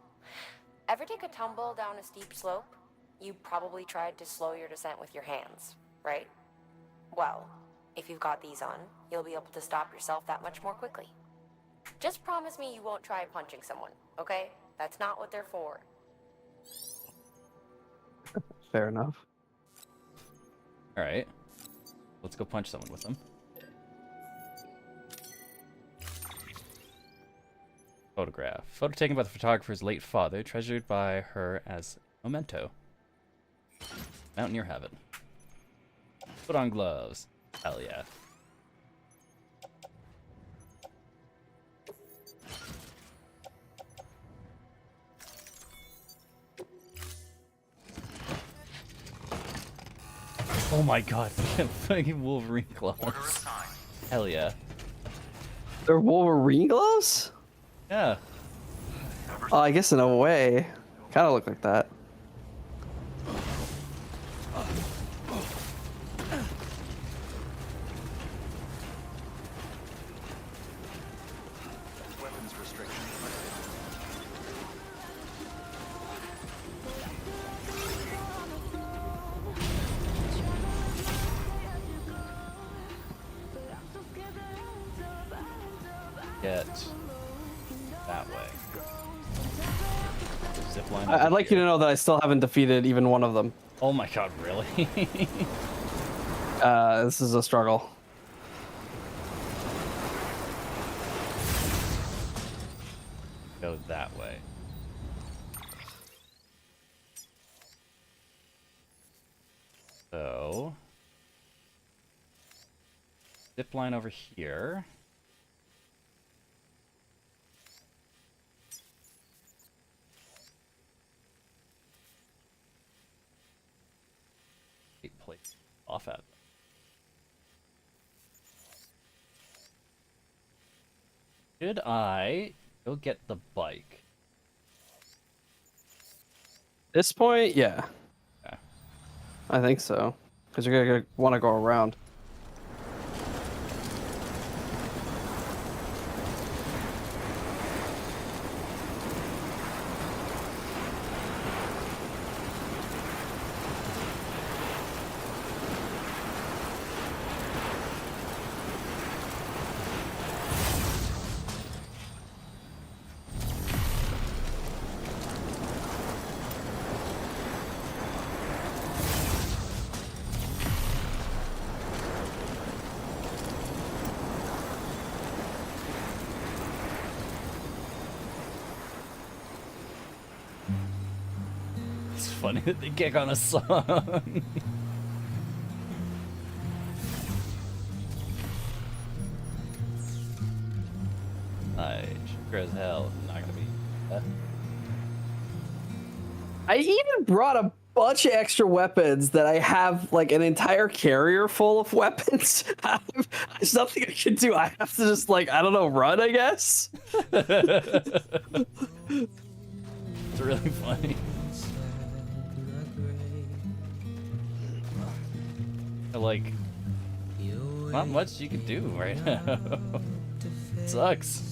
Ever take a tumble down a steep slope? You probably tried to slow your descent with your hands, right? Well, if you've got these on, you'll be able to stop yourself that much more quickly. Just promise me you won't try punching someone, okay? That's not what they're for. Fair enough. All right. Let's go punch someone with them. Photograph. Photo taken by the photographer's late father, treasured by her as a memento. Mountaineer have it. Put on gloves. Hell yeah. Oh my god, fucking Wolverine gloves. Hell yeah. They're Wolverine gloves? Yeah. Oh, I guess in a way. Kind of look like that. Weapons restriction Get that way. Zip line I'd over like you here. to know that I still haven't defeated even one of them. Oh my god, really? This is a struggle. Go that way. So, zip line over here. Place off at. Should I go get the bike? This point, yeah. Okay. I think so. Because you're gonna want to go around. It's funny that they kick on a song. Sure as hell not gonna be. I even brought a bunch of extra weapons that I have like an entire carrier full of weapons. There's nothing I can do. I have to just like, I don't know, run, I guess. It's really funny. Like, not much you can do right now. It sucks.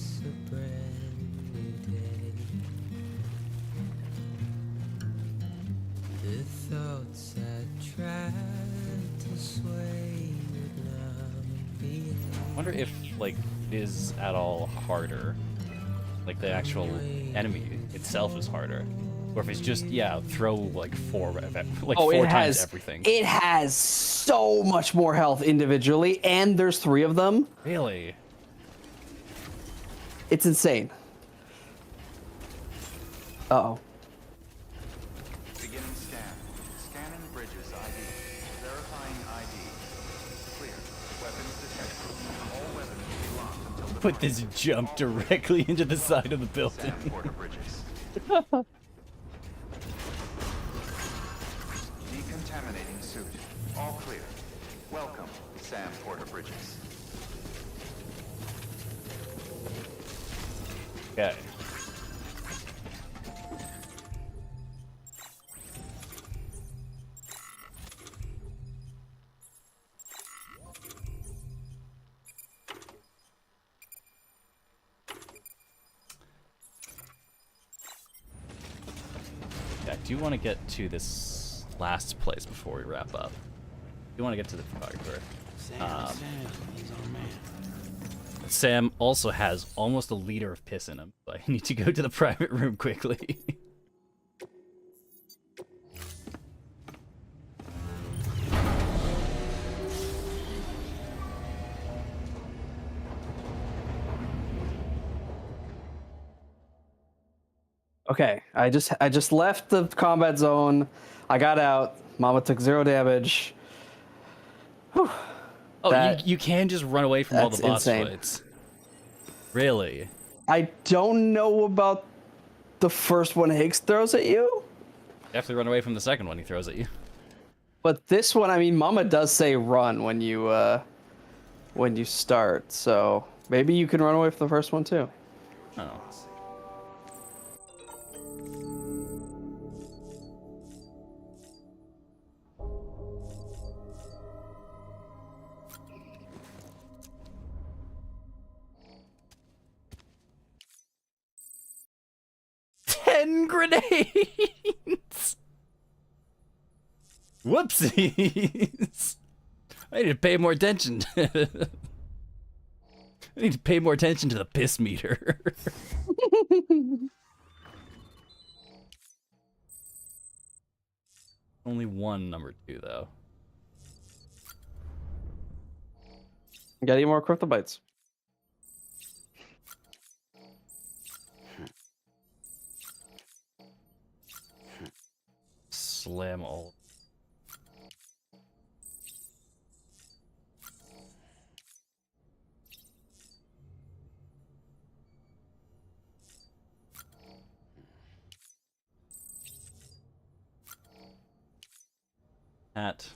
I wonder if, like, it is at all harder. Like, the actual enemy itself is harder. Or if it's just, yeah, throw, like, four times everything. It has so much more health individually, and there's 3 of them. Really? It's insane. Uh-oh. Beginning scan. Scanning bridges ID. Verifying ID. Clear. Weapons detected. All weapons will be locked until the Put this jump directly into the side of the building. Sam Porter Bridges. Decontaminating suit. All clear. Welcome, Sam Porter Bridges. Okay. Yeah, I do want to get to this last place before we wrap up. I do want to get to the photographer. He's our man. Sam also has almost a liter of piss in him, so I need to go to the private room quickly. Okay, I just left the combat zone. I got out. Mama took 0 damage. Whew. Oh, you can just run away from all the boss insane. fights. Really? I don't know about the first one Higgs throws at you, Definitely run away from the second one he throws at you. but this one, I mean, Mama does say run when you start, so maybe you can run away from the first one too. Oh. 10 grenades! Whoopsies! I need to pay more attention. I need to pay more attention to the piss meter. Only one number 2, though. Gotta eat more cryptobites. Slam all. Hat.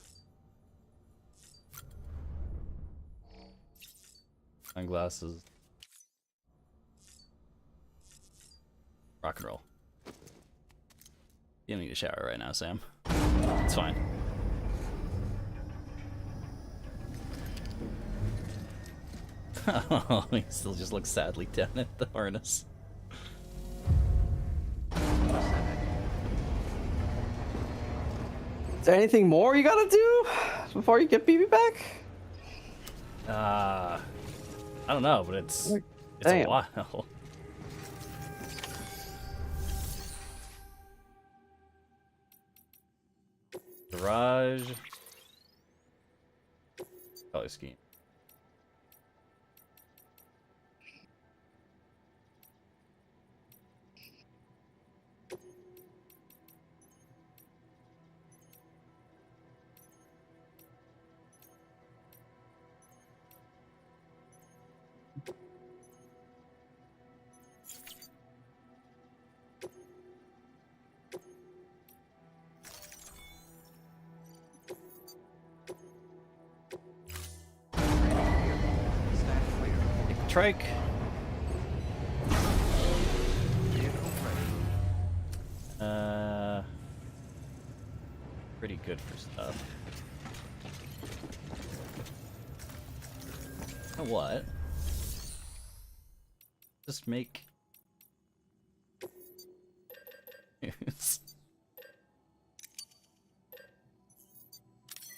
Sunglasses. Rock and roll. You don't need a shower right now, Sam. It's fine. Oh, he still just looks sadly down at the harness. Is there anything more you gotta do before you get BB back? I don't know, but it's a Damn. while. Garage. Color scheme. trike. Pretty good for stuff. You know what? Just make.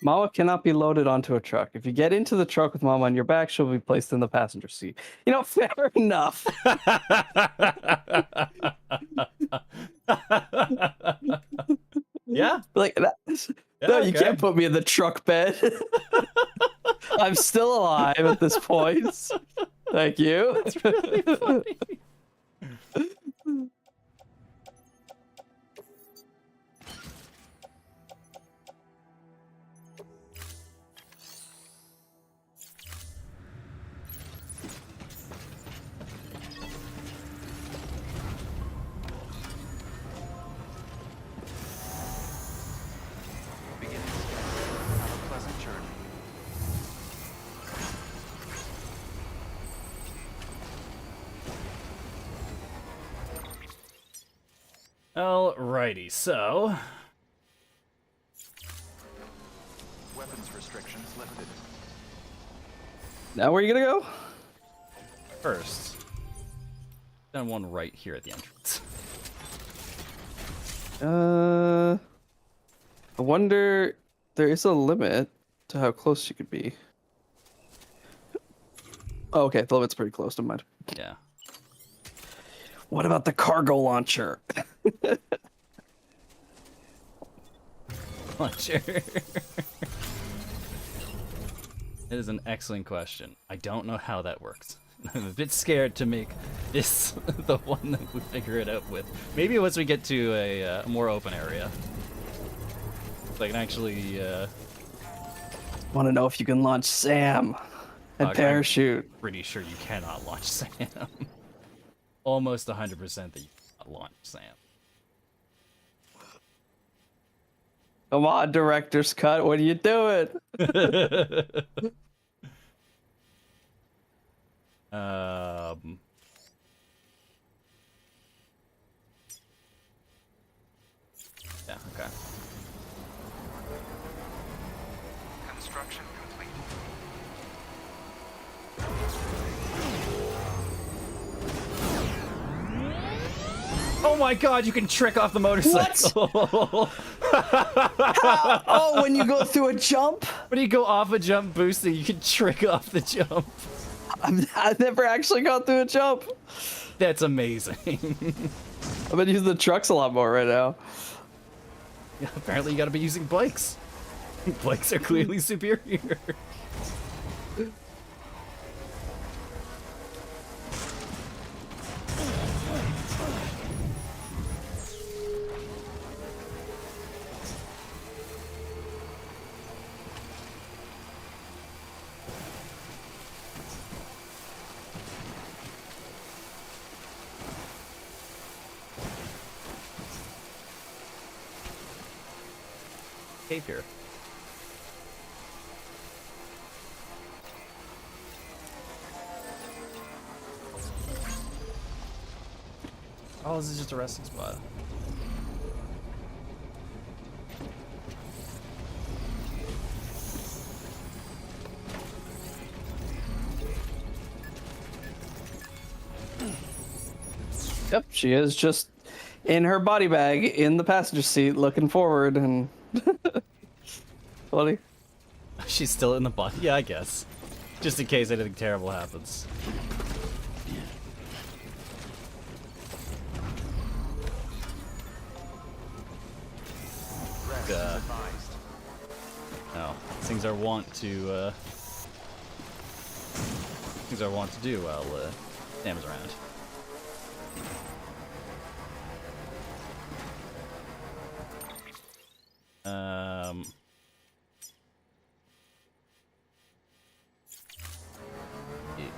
Mama cannot be loaded onto a truck. If you get into the truck with Mama on your back, she'll be placed in the passenger seat. You know, fair enough. Yeah. Like that. Yeah, No, you okay. can't put me in the truck bed. I'm still alive at this point. Thank you. That's really funny. Beginning scan. Have a pleasant journey. Alrighty, so Weapons restrictions lifted. Now where are you gonna go? first, done one right here at the entrance. I wonder. There is a limit to how close you could be. Oh, okay, the limit's pretty close. Never mind. Yeah. What about the cargo launcher? Launcher. It is an excellent question. I don't know how that works. I'm a bit scared to make this the one that we figure it out with. Maybe once we get to a more open area. So I can actually... Want to know if you can launch Sam and I'm parachute. pretty sure you cannot launch Sam. Almost 100% that you cannot launch Sam. Come on, director's cut. What are you doing? Yeah, okay. Construction complete. Oh my god, you can trick off the motorcycle! Oh, when you go through a jump? When you go off a jump boosting, you can trick off the jump. I've never actually gone through a jump. That's amazing. I've been using the trucks a lot more right now. Yeah, apparently you gotta be using bikes. Bikes are clearly superior. Cave here. Oh, this is just a resting spot. Yep, she is just in her body bag in the passenger seat looking forward and funny. She's still in the body? Yeah, I guess. Just in case anything terrible happens. No, things are wont to do while Sam is around.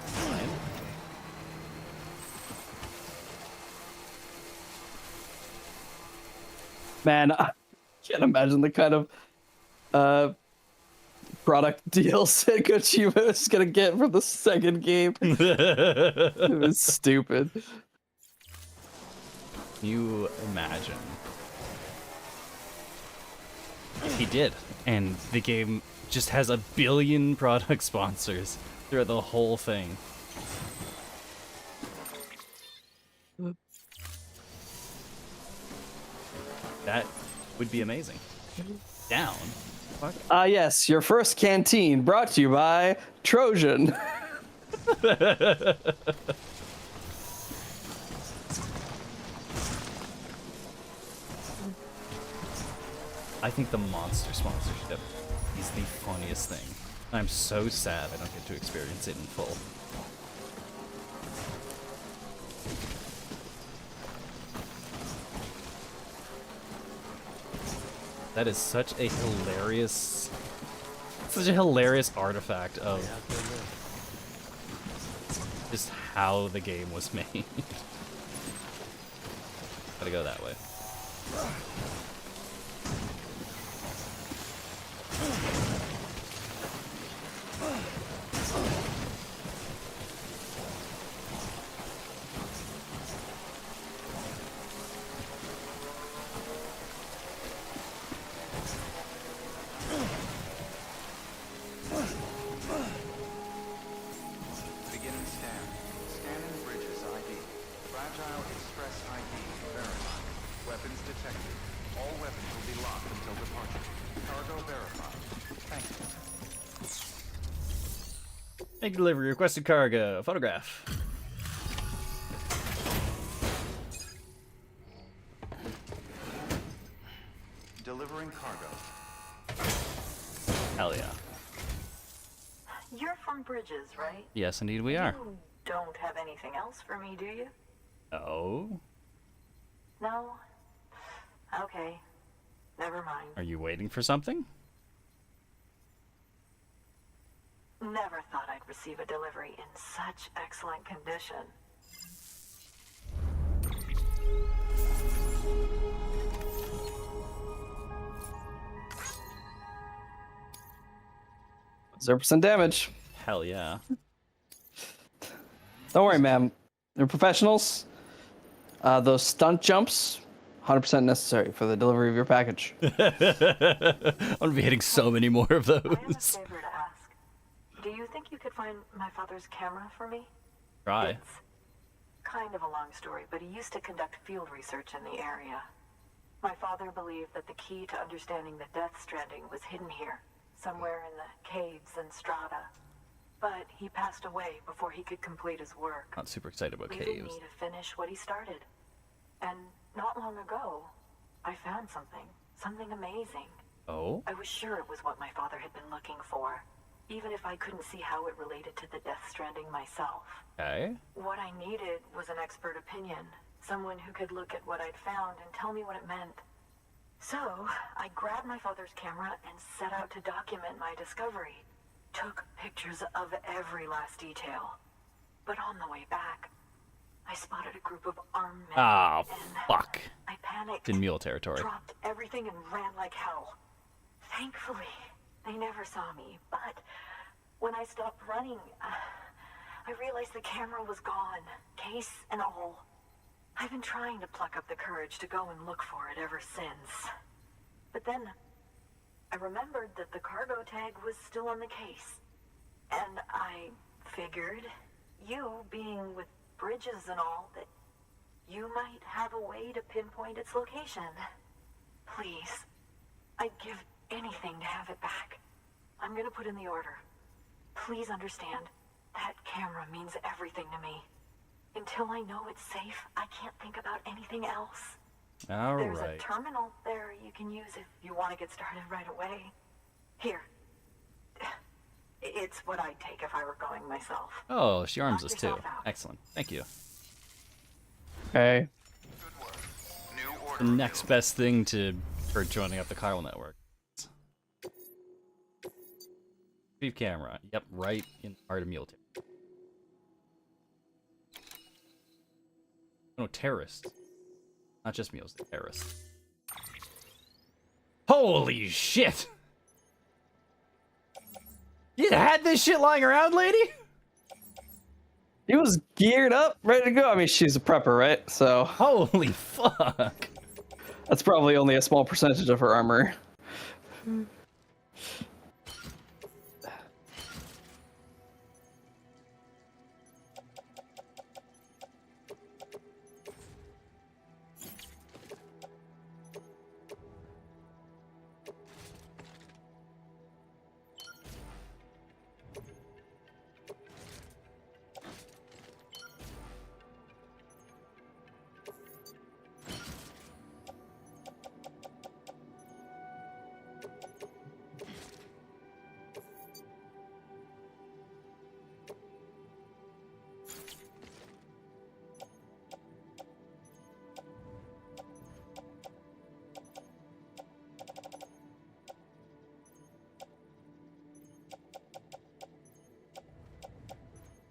Fine. Man, I can't imagine the kind of product deals that Kojima is gonna get from the second game. It was stupid. You imagine. He did. And the game just has a billion product sponsors throughout the whole thing. That would be amazing. Down. Fuck. Yes, your first canteen brought to you by Trojan. I think the monster sponsorship is the funniest thing. I'm so sad I don't get to experience it in full. That is such a hilarious artifact of just how the game was made. Gotta go that way. Beginning scan. Scanning bridges ID. Fragile Express ID verified. Weapons detected. All weapons will be locked until departure. Cargo verified. Thank you. Make delivery. Requested cargo. Photograph. Delivering cargo. Hell yeah. You're from Bridges, right? Yes, indeed we are. You don't have anything else for me, do you? Oh? No? Okay. Never mind. Are you waiting for something? Never thought I'd receive a delivery in such excellent condition. Zero % damage. Hell yeah. Don't worry, ma'am. They're professionals. Those stunt jumps, 100% necessary for the delivery of your package. I'm gonna be hitting so many more of I have a those. favor to ask. Do you think you could find my father's camera for me? Try. It's kind of a long story, but he used to conduct field research in the area. My father believed that the key to understanding the Death Stranding was hidden here, somewhere in the caves and strata. But he passed away before he could complete his work, Not super excited about leaving caves. me to finish what he started. And not long ago, I found something amazing. Oh? I was sure it was what my father had been looking for, even if I couldn't see how it related to the Death Stranding myself. Okay. What I needed was an expert opinion, someone who could look at what I'd found and tell me what it meant. So, I grabbed my father's camera and set out to document my discovery. Took pictures of every last detail. But on the way back, I spotted a group of armed men. Ah, and fuck. I panicked. In mule territory. Dropped everything and ran like hell. Thankfully, they never saw me, but when I stopped running, I realized the camera was gone, case and all. I've been trying to pluck up the courage to go and look for it ever since. But then, I remembered that the cargo tag was still on the case. And I figured, you being with Bridges and all, that you might have a way to pinpoint its location. Please, I'd give anything to have it back. I'm gonna put in the order. Please understand, that camera means everything to me. Until I know it's safe, I can't think about anything else. There's a Alright. terminal there you can use if you want to get started right away. Here. It's what I'd take if I were going myself. Oh, she arms Knock us too. yourself out. Excellent. Thank you. Okay. Good work. New The order. next best thing to her joining up the chiral network. Retrieve camera. Yep, right in the heart of mule territory. No, terrorists. Not just mules, they're terrorists. Holy shit! You had this shit lying around, lady? He was geared up, ready to go. I mean, she's a prepper, right? So Holy fuck. that's probably only a small percentage of her armor.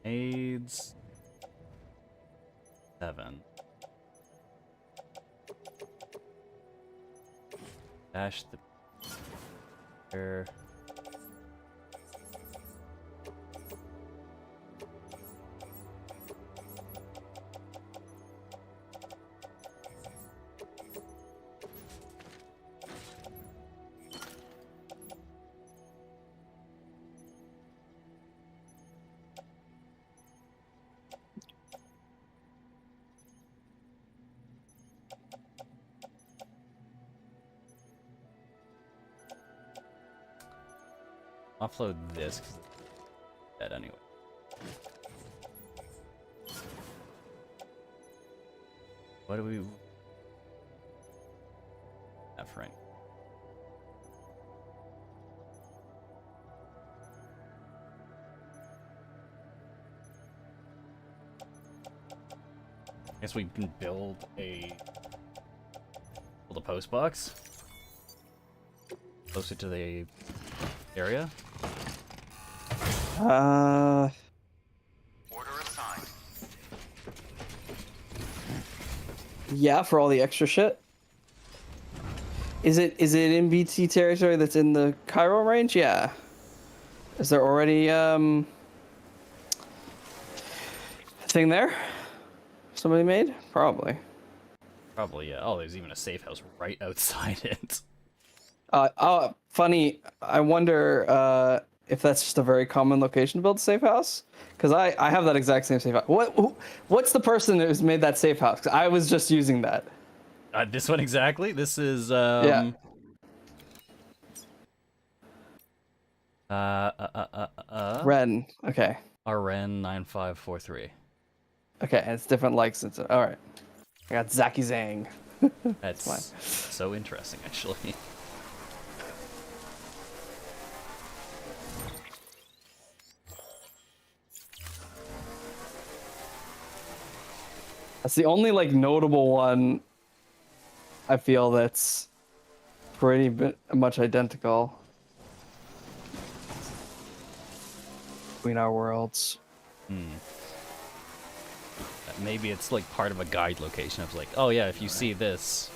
AIDS 7. Dash the there. Offload this because it's dead anyway. What do we have for any? Guess we can build a post box closer to the area. Uh, Order assigned. yeah, for all the extra shit. Is it in BT territory that's in the Cairo range? Yeah. Is there already a thing there? Somebody made? Probably. Probably, yeah. Oh, there's even a safe house right outside it. Oh, funny. I wonder if that's just a very common location to build a safe house. Because I have that exact same safe house. What's the person who's made that safe house? 'Cause I was just using that. This one exactly. This is Yeah. Ren. Okay. RN 9543. Okay, and it's different likes. It's all right. I got Zaki Zhang. That's fine. so interesting, actually. That's the only like notable one I feel that's pretty much identical between our worlds. Maybe it's like part of a guide location. Of like, oh yeah, if you see this,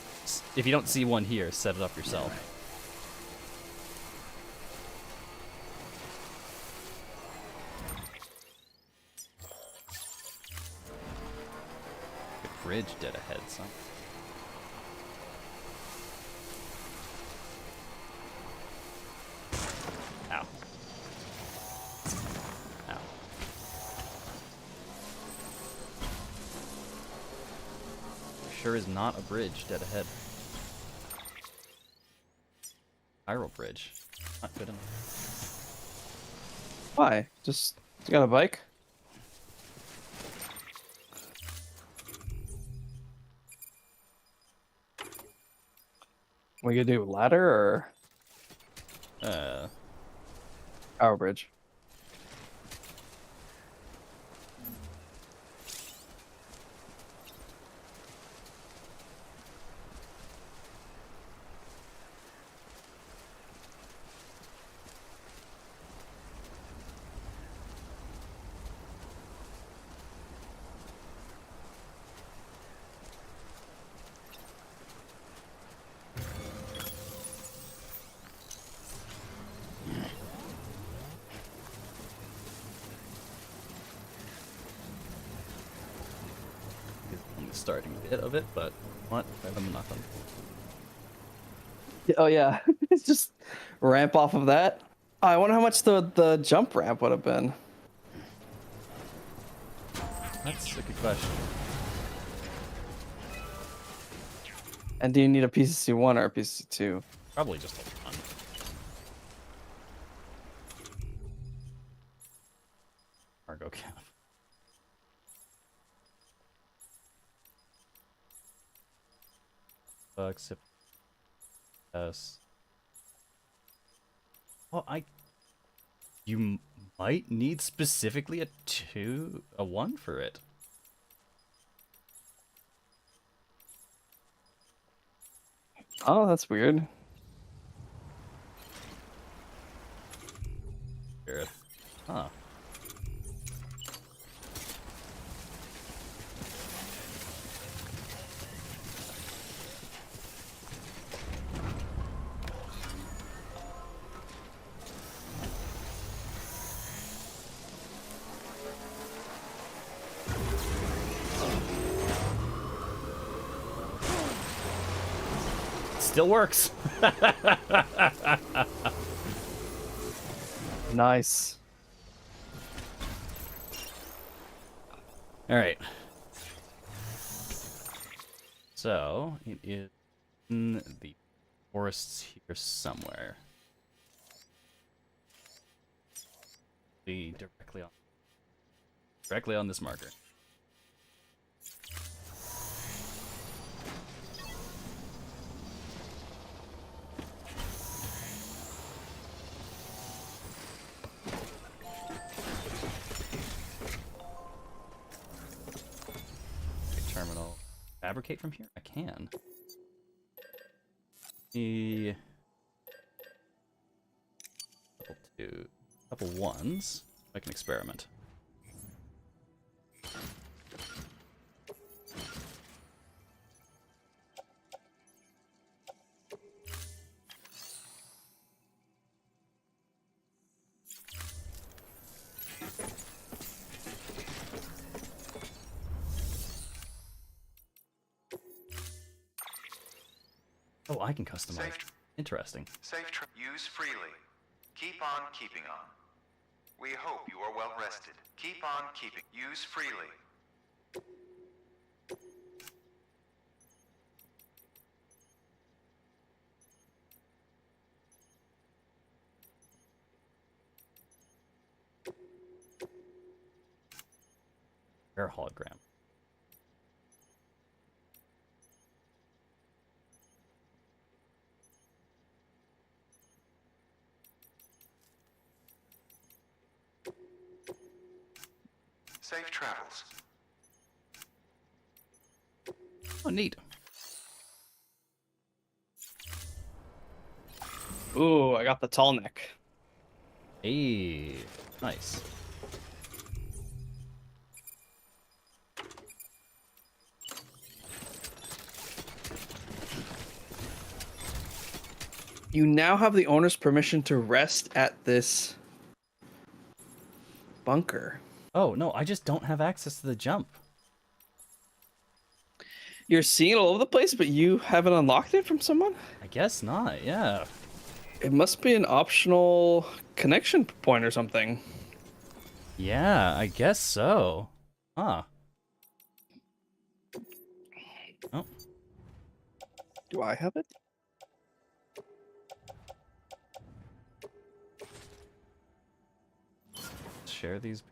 if you don't see one here, set it up yourself. Good bridge dead ahead, son. Ow. Ow. Sure is not a bridge dead ahead. Spiral bridge. Not good enough. Why? Just you got a bike? We could do ladder or our bridge. starting bit of it, but what? Better than nothing. Oh yeah, it's just ramp off of that. I wonder how much the jump ramp would have been. That's a good question. And do you need a PCC1 or a PCC2? Probably just a ton. Cargo cap. Bucks. Yes. Well, you might need specifically a 1 for it. Oh, that's weird. Weird. Huh. Still works. Nice. All right. So it is in the forests here somewhere. Be directly on this marker. Terminal. Fabricate from here? I can. The couple ones. I can experiment. Oh, I can customize. Interesting. Use freely. Keep on keeping on. We hope you are well rested. Keep on keeping. Use freely. Air hologram. Safe travels. Oh, neat. Ooh, I got the tall neck. Hey, nice. You now have the owner's permission to rest at this bunker. Oh, no, I just don't have access to the jump. You're seeing it all over the place, but you haven't unlocked it from someone? I guess not, yeah. It must be an optional connection point or something. Yeah, I guess so. Huh. Oh. Do I have it? Share these.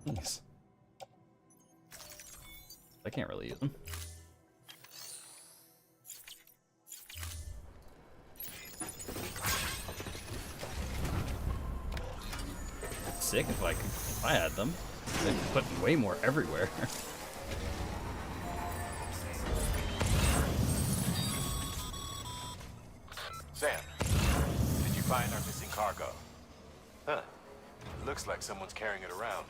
Please. I can't really use them. Sick if I had them. They'd put way more everywhere. Sam, did you find our missing cargo? Huh. Looks like someone's carrying it around.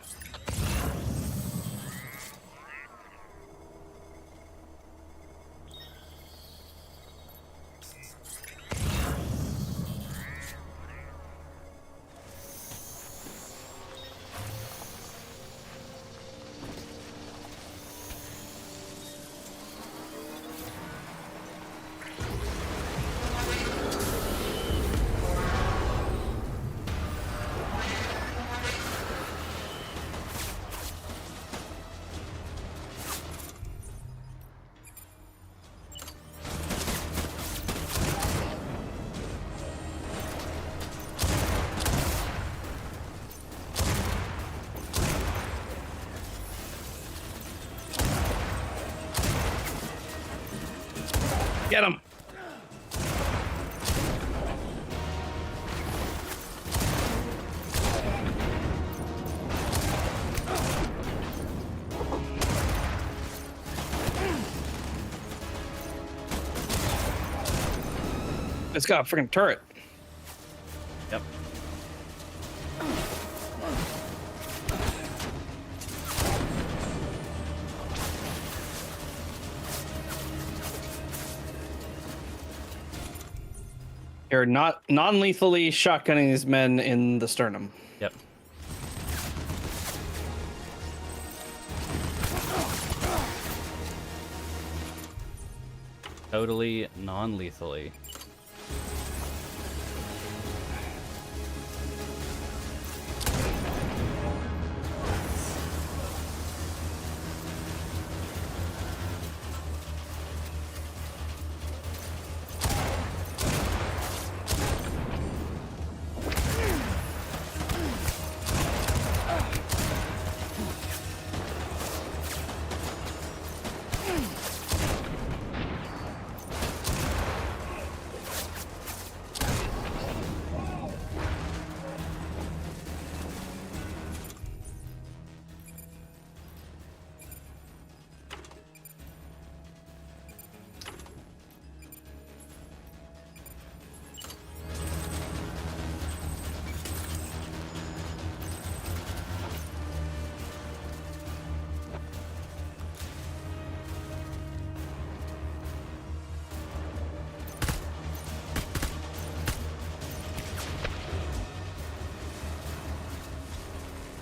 Get him. It's got a freaking turret. Yep. You're not non-lethally shotgunning these men in the sternum. Yep. Totally non-lethally.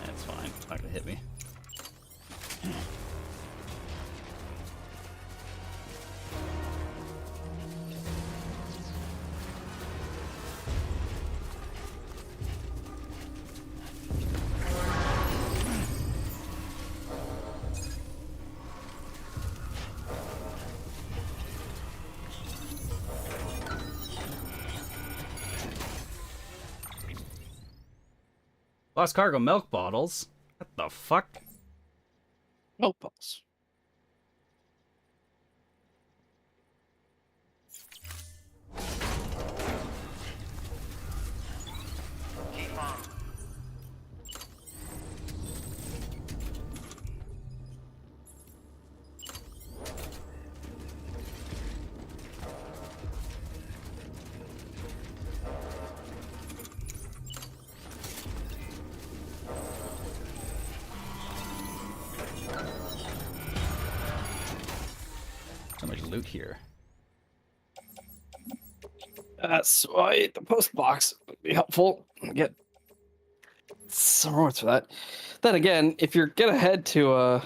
That's fine. It's not gonna hit me. Lost cargo milk bottles? What the fuck? Milk balls. So much loot here. That's why the post box would be helpful. Get some rewards for that. Then again, if you're gonna head to a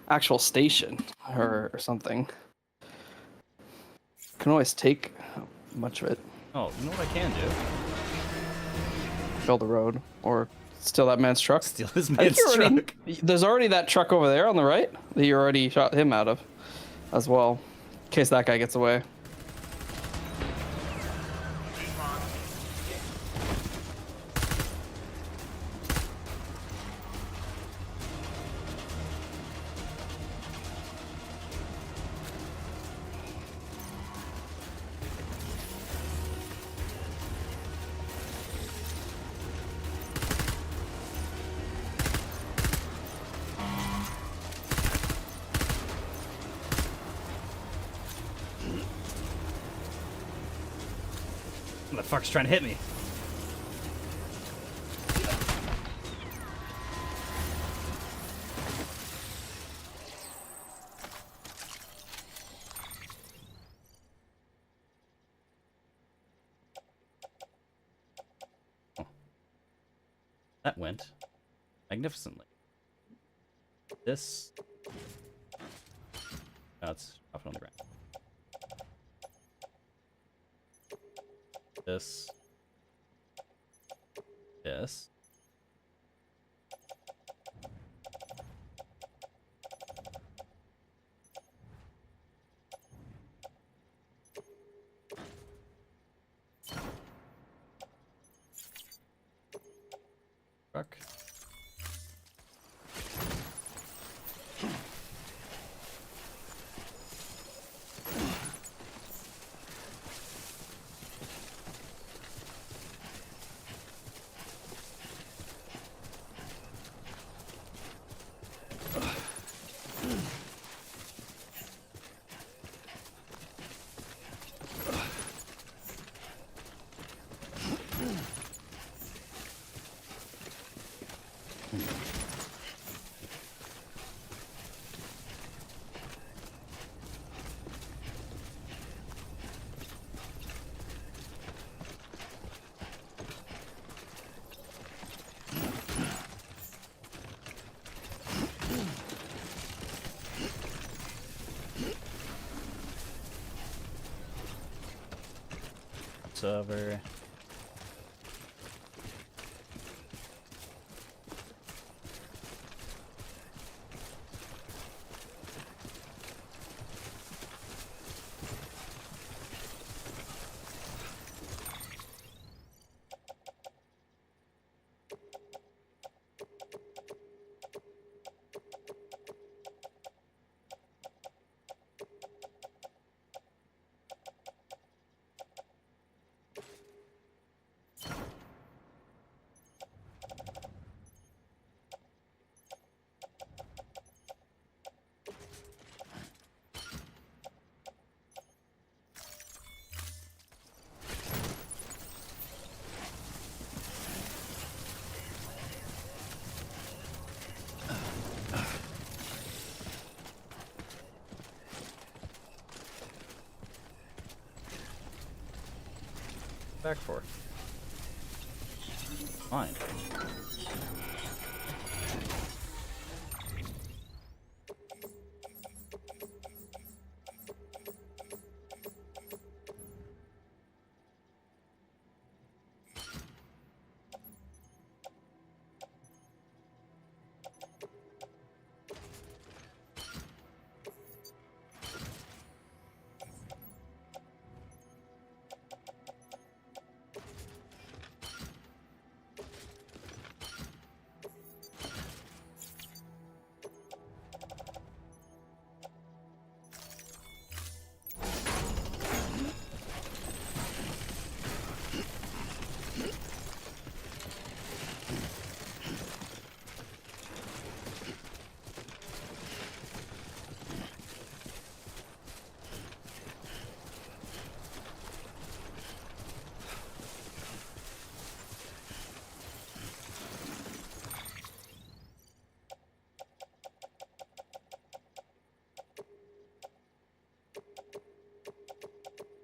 actual station or something, you can always take much of it. Oh, you know what I can do? Build a road or steal that man's truck. Steal his I think man's you already- truck. There's already that truck over there on the right that you already shot him out of, as well, in case that guy gets away. What the fuck's trying to hit me? Oh. That went magnificently. This. Oh, it's dropping on the ground. This. This. Truck. It's over. Back for. Fine.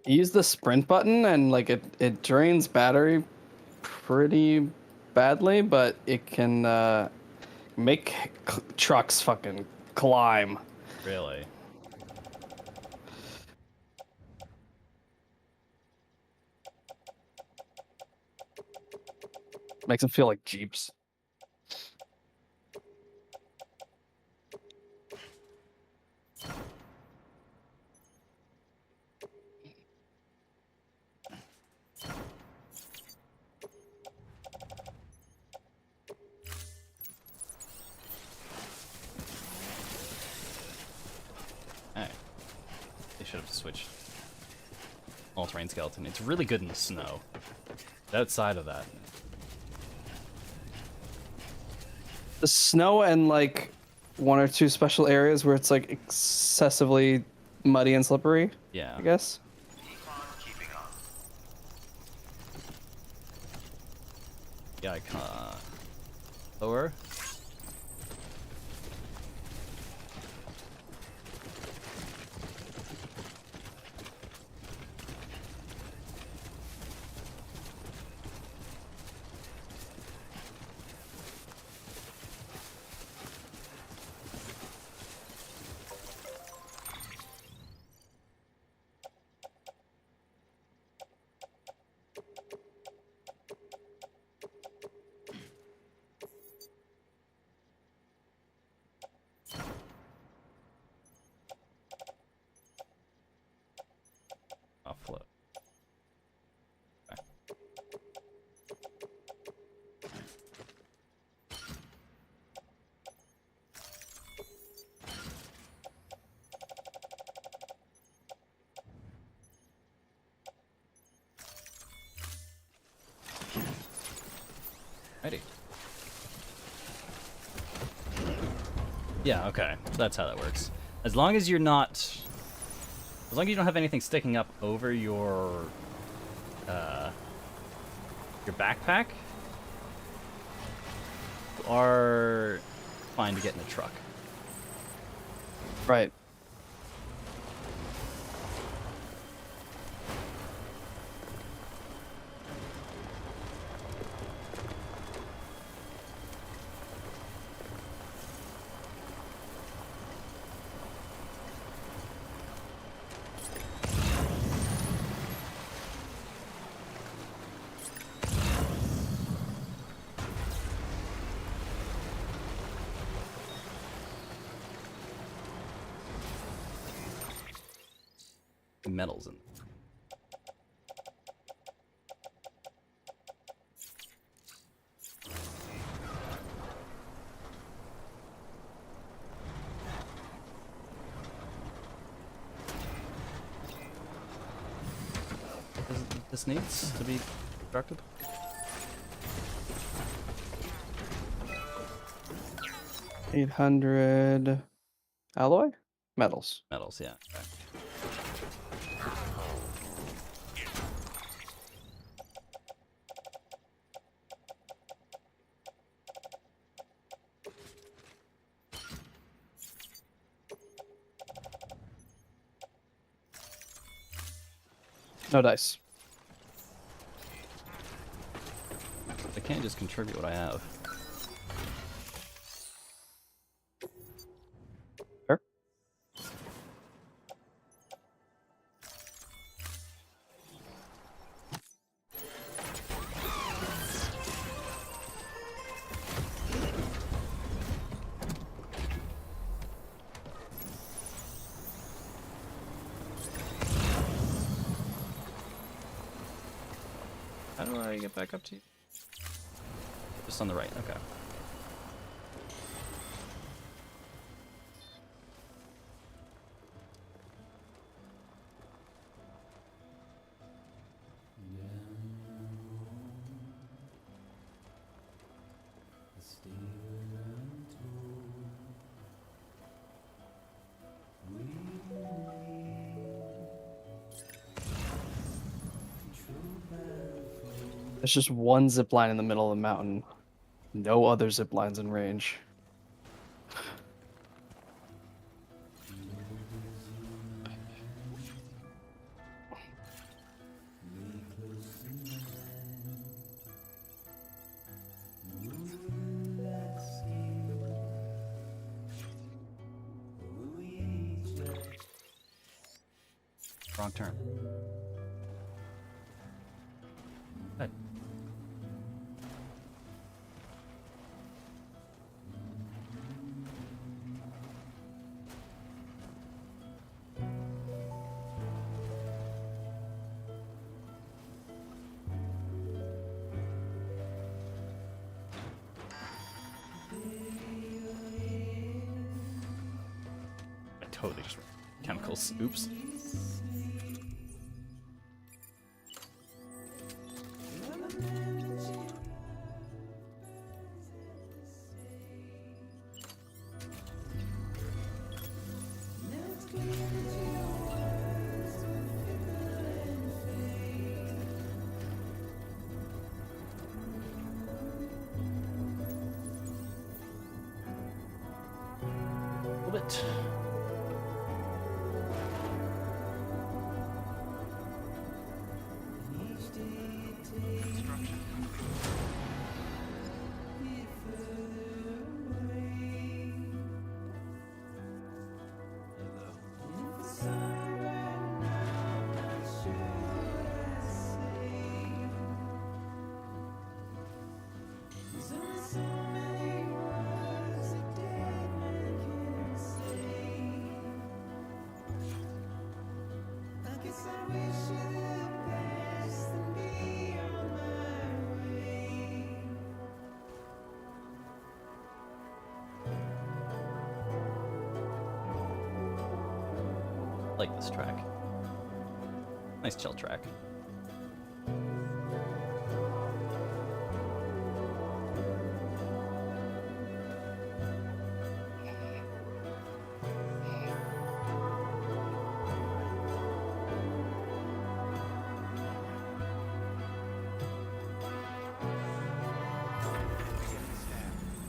Use the sprint button and like it drains battery pretty badly, but it can make trucks fucking climb. Really? Makes them feel like Jeeps. Alright. They should have switched. All-terrain skeleton. It's really good in the snow. Outside of that. The snow and like one or two special areas where it's like excessively muddy and slippery. Yeah. I guess. Yeah, I can't. Lower. Offload. Okay. Ready. Yeah, okay. That's how that works. As long as you're not... As long as you don't have anything sticking up over your backpack, you are fine to get in the truck. Right. metals in. This needs to be constructed. 800 alloy? Metals. Metals, yeah. Okay. No dice. I can't just contribute what I have. Sure. How do I get back up to you? Just on the right, okay. There's just one zip line in the middle of the mountain. No other zip lines in range. Wrong turn. Hey. I totally just chemicals. Oops. A little bit. I like this track. Nice chill track.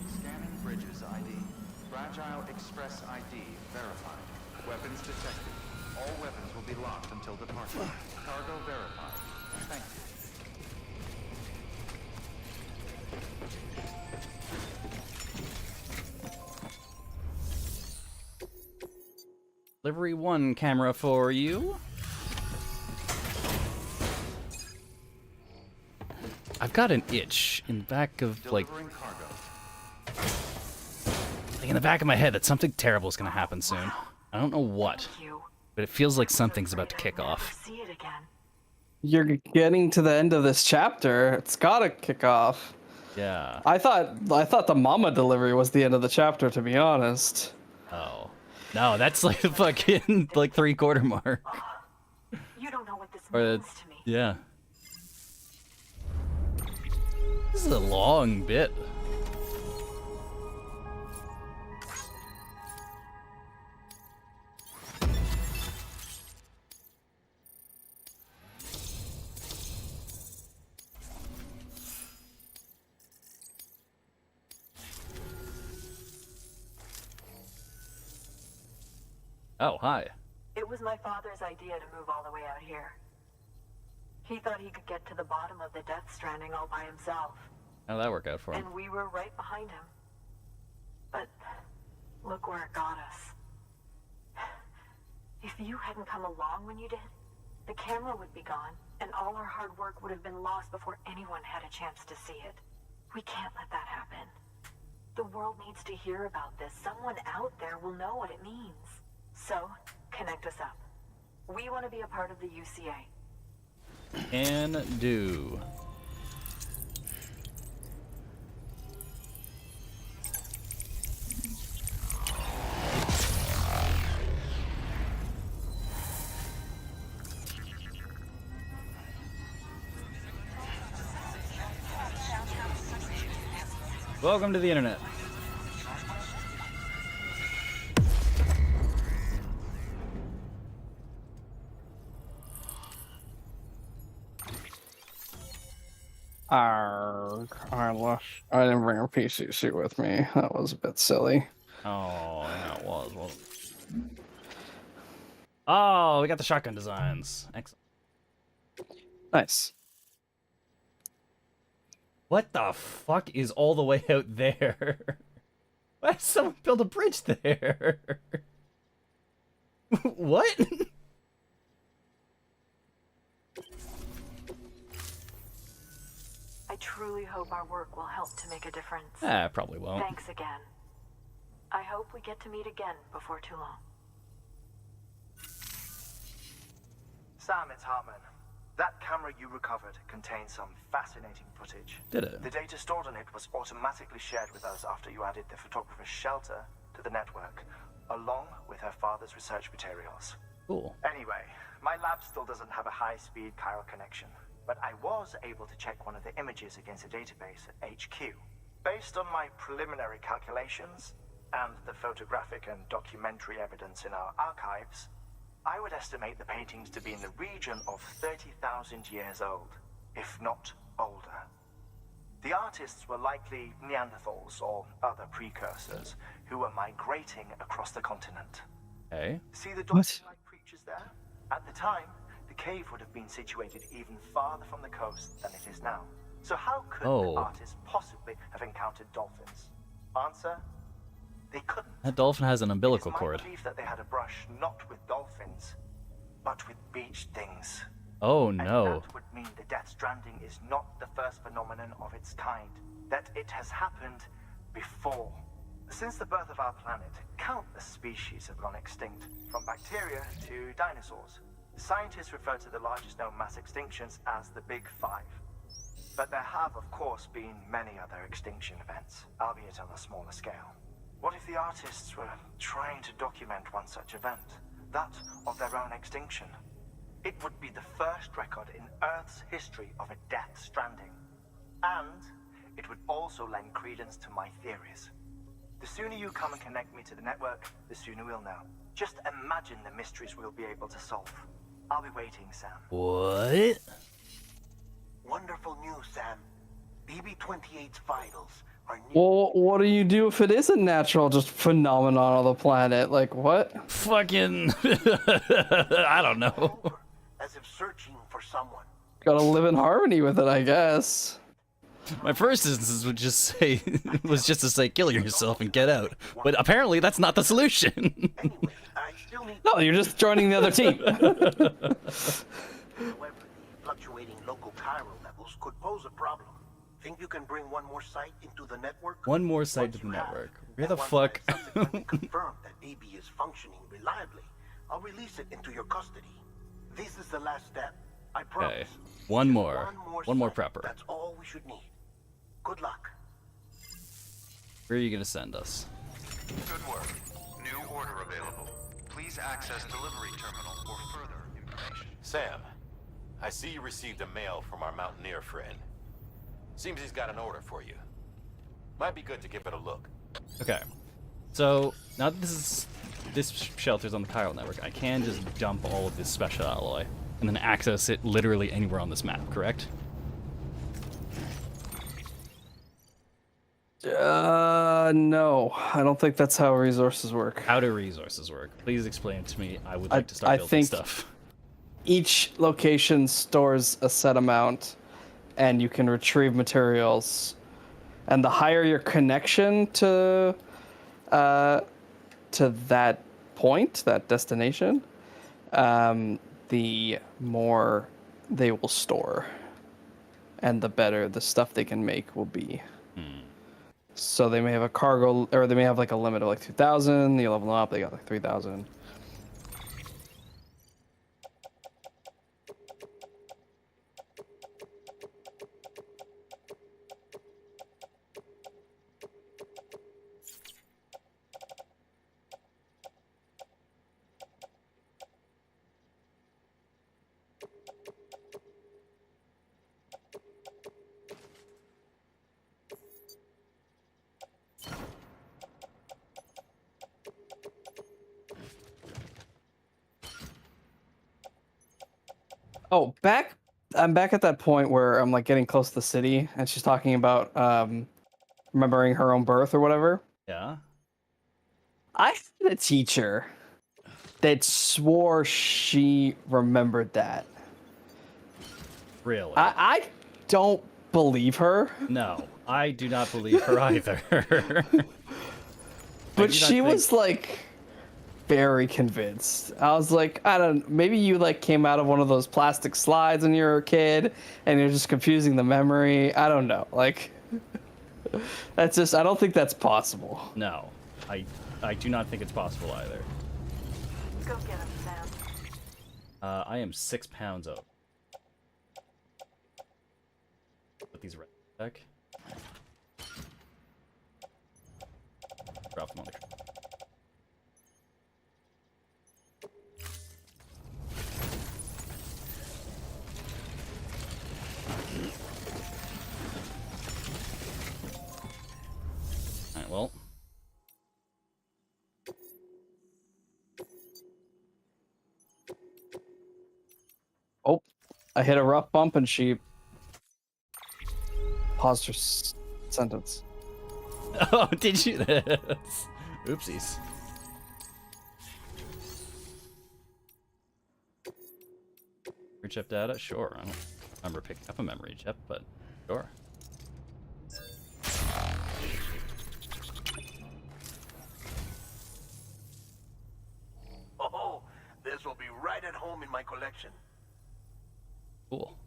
Scanning bridges ID. Fragile Express ID verified. Weapons detected. All weapons will be locked until departure. Cargo verified. Thank you. Delivery 1 camera for you. I've got an itch in the back of, like in the back of my head that something terrible is going to happen soon. I don't know what. Thank you. But it feels like something's about to kick I'll never off. see it again. You're getting to the end of this chapter. It's gotta kick off. Yeah. I thought the mama delivery was the end of the chapter, to be honest. Oh. No, that's like the fucking like 3/4 mark. You don't know what this Or means to me. yeah. This is a long bit. Oh, hi. It was my father's idea to move all the way out here. He thought he could get to the bottom of the Death Stranding all by himself. How'd that work out for him? And we were right behind him. But look where it got us. If you hadn't come along when you did, the camera would be gone, and all our hard work would have been lost before anyone had a chance to see it. We can't let that happen. The world needs to hear about this. Someone out there will know what it means. So, connect us up. We want to be a part of the UCA. Can do. Welcome to the internet. I didn't bring a PC suit with me. That was a bit silly. Oh, yeah, it was, wasn't it? Oh, we got the shotgun designs. Excellent. Nice. What the fuck is all the way out there? Why did someone build a bridge there? What? I truly hope our work will help to make a difference. Probably won't. Thanks again. I hope we get to meet again before too long. Sam, it's Hartman. That camera you recovered contains some fascinating footage. Did it? The data stored on it was automatically shared with us after you added the photographer's shelter to the network, along with her father's research materials. Cool. Anyway, my lab still doesn't have a high-speed chiral connection, but I was able to check one of the images against a database at HQ. Based on my preliminary calculations and the photographic and documentary evidence in our archives, I would estimate the paintings to be in the region of 30,000 years old, if not older. The artists were likely Neanderthals or other precursors who were migrating across the continent. Hey. See the dolphin-like creatures there? At the time, the cave would have been situated even farther from the coast than it is now. So how could the artists possibly have encountered dolphins? Answer: they couldn't. That dolphin has an umbilical It is cord. my belief that they had a brush not with dolphins, but with beach things. Oh And no. that would mean the Death Stranding is not the first phenomenon of its kind. That it has happened before. Since the birth of our planet, countless species have gone extinct, from bacteria to dinosaurs. Scientists refer to the largest known mass extinctions as the Big Five. But there have, of course, been many other extinction events, albeit on a smaller scale. What if the artists were trying to document one such event, that of their own extinction? It would be the first record in Earth's history of a Death Stranding. And it would also lend credence to my theories. The sooner you come and connect me to the network, the sooner we'll know. Just imagine the mysteries we'll be able to solve. I'll be waiting, Sam. What? Wonderful news, Sam. BB-28's vitals are new. Well, what do you do if it is a natural just phenomenon on the planet? Like, what? Fucking... I don't know. As if searching for someone. Gotta live in harmony with it, I guess. My first instance would just say was just to say kill yourself and get out. But apparently that's not the solution. Anyway, I still need... No, you're just joining the other team. However, the fluctuating local chiral levels could pose a problem. Think you can bring one more site into the network? One more site to the network. Where the fuck? Subsequently confirmed that BB is functioning reliably, I'll release it into your custody. This is the last step. I Okay. promise. One Just more. One more step. prepper. That's all we should need. Good luck. Where are you gonna send us? Good work. New order available. Please access delivery terminal for further information. Sam, I see you received a mail from our mountaineer friend. Seems he's got an order for you. Might be good to give it a look. Okay. So now that this shelter's on the chiral network, I can just dump all of this special alloy and then access it literally anywhere on this map, correct? No, I don't think that's how resources work. How do resources work? Please explain it to me. I would like to start building think stuff. Each location stores a set amount, and you can retrieve materials. And the higher your connection to that point, that destination, the more they will store, and the better the stuff they can make will be. So they may have a cargo, or they may have like a limit of like 2,000. You level them up, they got like 3,000. Oh, I'm back at that point where I'm like getting close to the city, and she's talking about remembering her own birth or whatever. Yeah. I had a teacher that swore she remembered that. Really? I don't believe her. No, I do not believe her either. But she was like very convinced. I was like, I don't, maybe you like came out of one of those plastic slides when you were a kid and you're just confusing the memory. I don't know. Like, that's just, I don't think that's possible. No, I do not think it's possible either. Go get him, Sam. I am 6 pounds up. Put these right back. Drop them on the. Alright, well. Oh, I hit a rough bump and she paused her sentence. Oh, did you? Oopsies. Memory chip data? Sure. I don't remember picking up a memory chip, but sure. Oh, this will be right at home in my collection. Cool.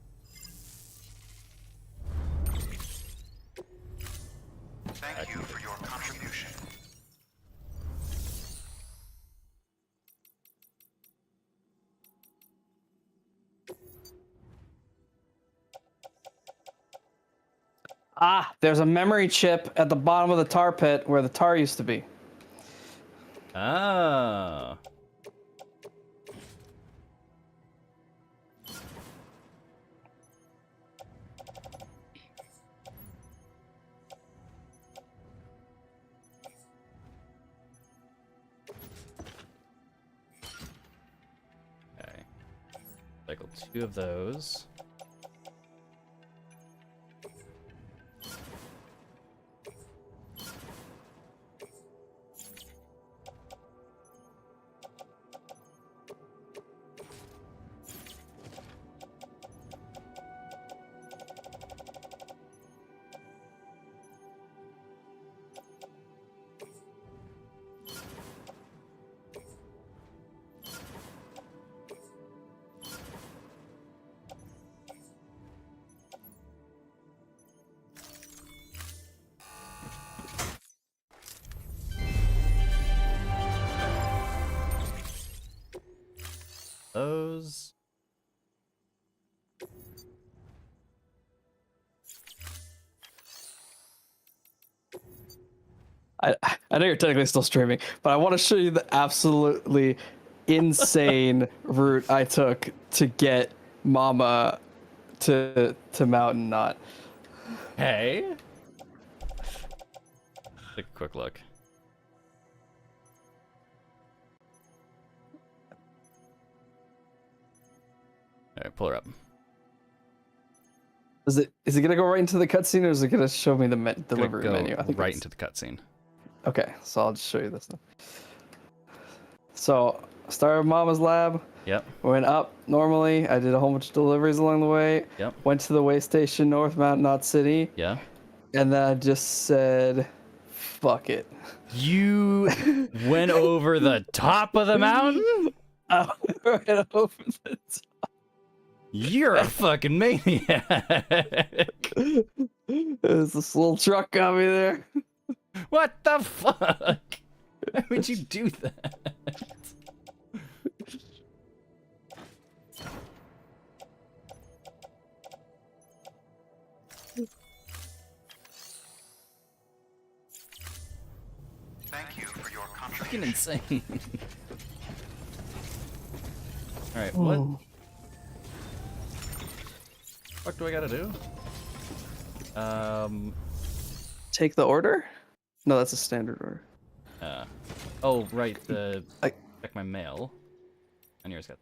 Thank you for your contribution. Ah, there's a memory chip at the bottom of the tar pit where the tar used to be. Ah. Okay. Cycle 2 of those. I know you're technically still streaming, but I want to show you the absolutely insane route I took to get Mama to Mountain Knot. Hey. Take a quick look. All right, pull her up. Is it gonna go right into the cutscene, or is it gonna show me the delivery Go menu? I think right it's... into the cutscene. Okay, so I'll just show you this now. So, started with Mama's lab. Yep. Went up normally. I did a whole bunch of deliveries along the way. Yep. Went to the way station North Mountain Knot City. Yeah. And then I just said, fuck it. You went over the top of the mountain? I went right over the top. You're a fucking maniac. There's this little truck got me there. What the fuck? Why would you do that? Thank you for your Fucking contribution. insane. Alright, what? What do I gotta do? Take the order? No, that's a standard order. Oh, right, check my mail. And yours got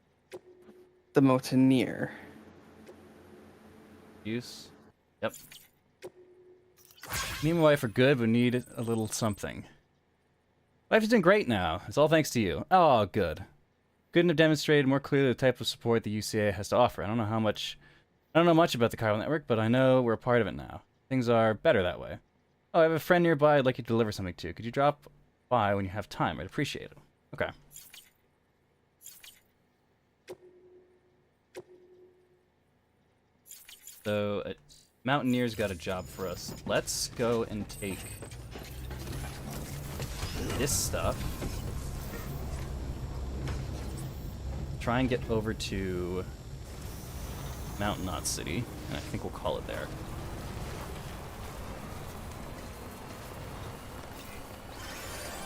The Mountaineer. use. Yep. Me and my wife are good, but need a little something. Life is doing great now. It's all thanks to you. Oh, good. Couldn't have demonstrated more clearly the type of support the UCA has to offer. I don't know much about the chiral network, but I know we're a part of it now. Things are better that way. Oh, I have a friend nearby I'd like you to deliver something to. Could you drop by when you have time? I'd appreciate it. Okay. So, Mountaineer's got a job for us. Let's go and take this stuff. Try and get over to Mountain Knot City, and I think we'll call it there.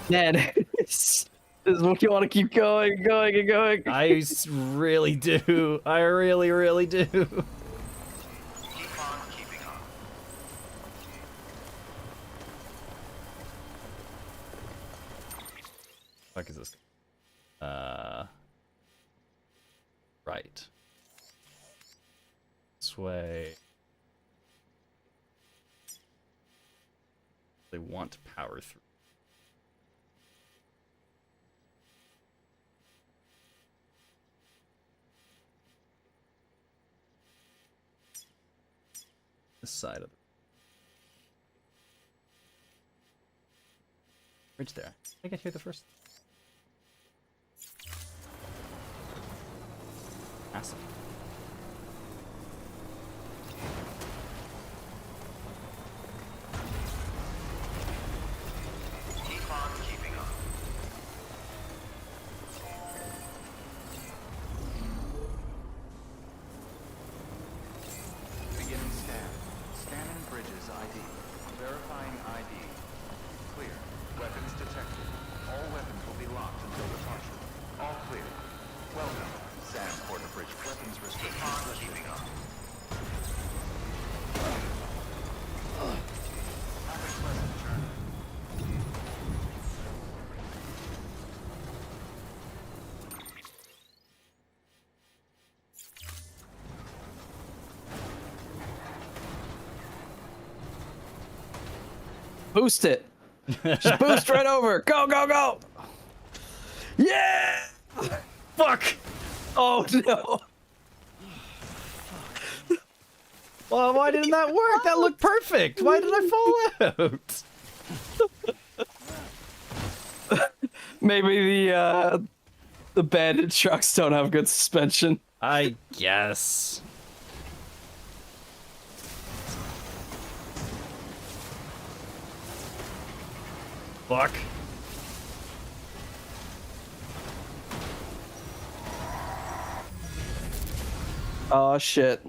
Man, this is what you want to keep going and going and going. I really do. I really, really do. Keep on keeping on. Fuck is this? Right. This way. They want to power through. This side of the bridge there. I think I hear the first. Massive. Keep on keeping on. Beginning scan. Scanning bridges ID. Verifying ID. Clear. Weapons detected. All weapons will be locked until departure. All clear. Welcome, Sam Porter Bridge. Weapons restricted. Keep on keeping on. Have a pleasant journey. Boost it. Just boost right over. Go, go, go. Yeah. Fuck! Oh no. Well, why didn't that work? That looked perfect. Why did I fall out? Maybe the bandit trucks don't have good suspension. I guess. Fuck. Oh shit.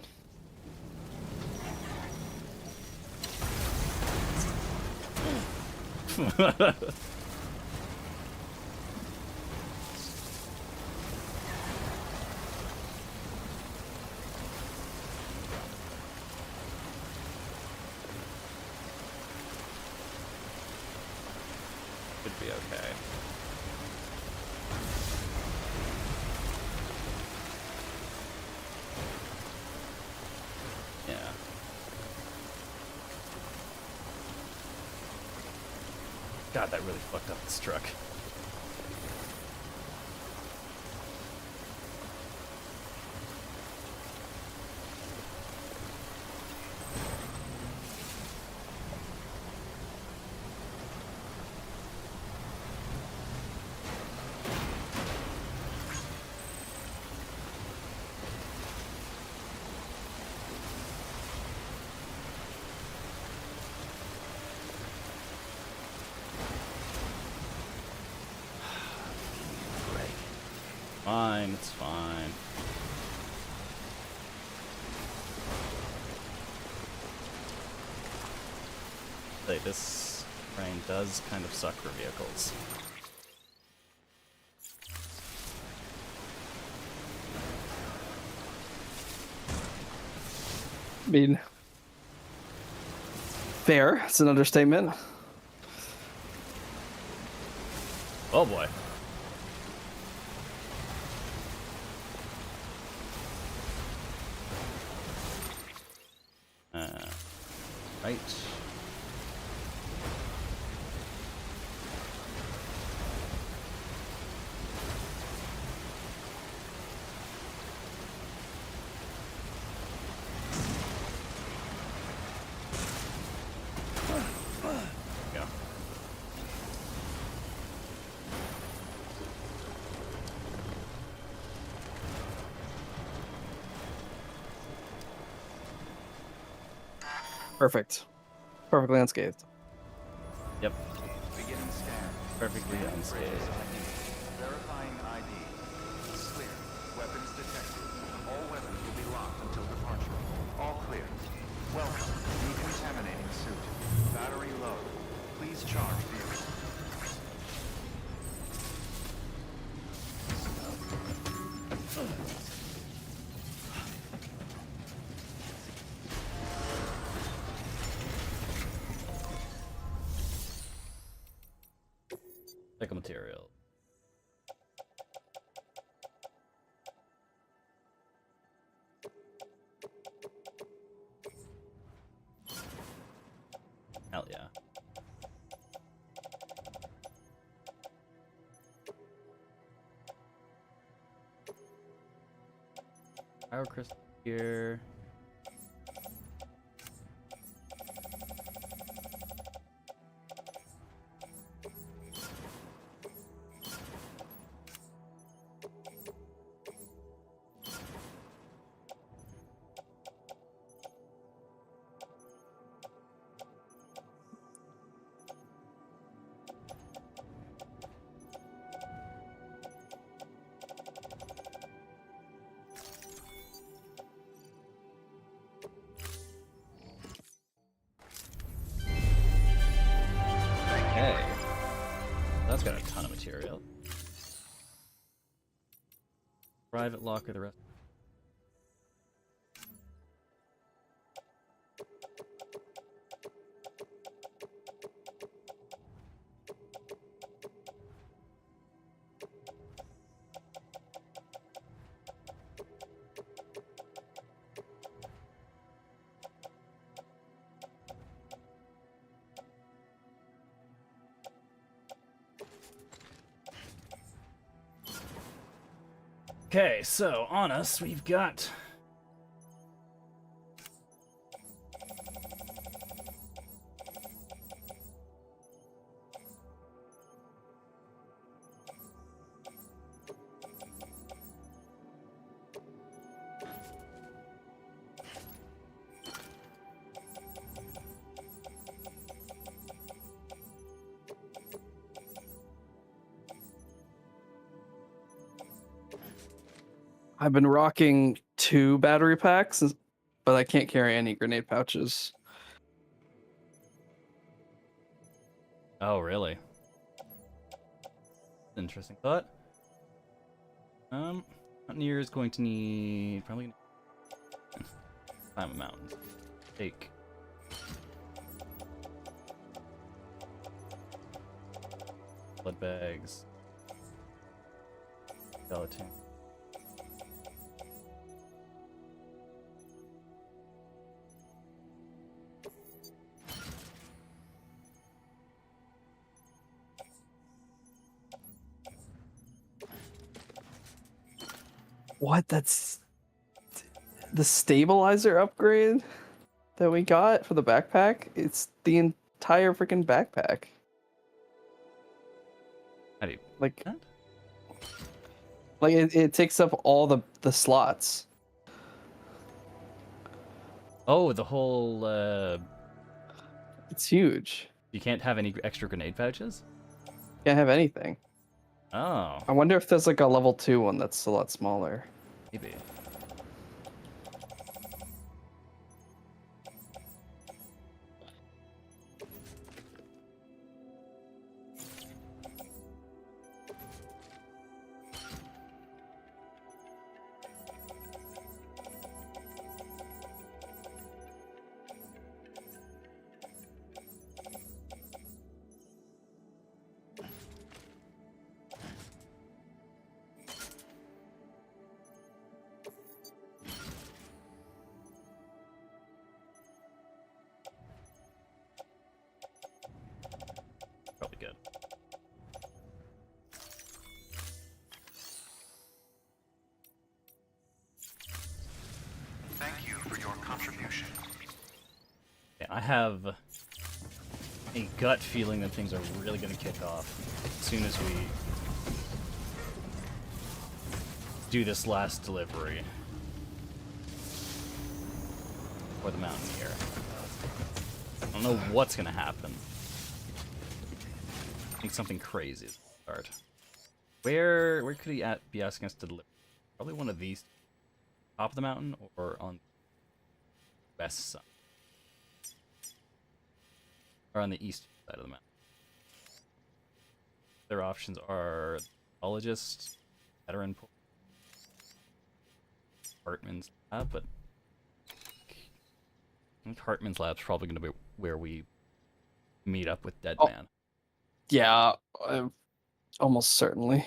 Should be okay. Yeah. God, that really fucked up this truck. Fine, it's fine. Say, this train does kind of suck for vehicles. I mean, fair. It's an understatement. Oh boy. Right. Go. Perfect. Perfectly unscathed. Yep. Beginning scan. Perfectly unscathed. Verifying ID. Clear. Weapons detected. All weapons will be locked until departure. All clear. Welcome. Decontaminating suit. Battery low. Please charge vehicle. Pickle material. Hell yeah. Power crystal here. Okay. That's got a ton of material. Private locker, the rest. Okay, so on us, we've got I've been rocking 2 battery packs, but I can't carry any grenade pouches. Oh, really? Interesting thought. Mountaineer is going to need probably climb a mountain. Take. Blood bags. Skeleton. What? That's the stabilizer upgrade that we got for the backpack? It's the entire freaking backpack. How do you Like, that? like it takes up all the slots. Oh, the whole It's huge. you can't have any extra grenade pouches? Can't have anything. Oh, I wonder if there's like a level 2 one that's a lot smaller. maybe. Probably good. Thank you for your contribution. Yeah, I have a gut feeling that things are really going to kick off as soon as we do this last delivery for the Mountaineer. I don't know what's going to happen. I think something crazy is going to start. Where could he be asking us to deliver? Probably one of these. Top of the mountain or on the west side? Or on the east side of the mountain. Their options are Ologist, Veteran Pool, Hartman's Lab, but I think Hartman's Lab's probably going to be where we meet up with Deadman. Yeah, almost certainly.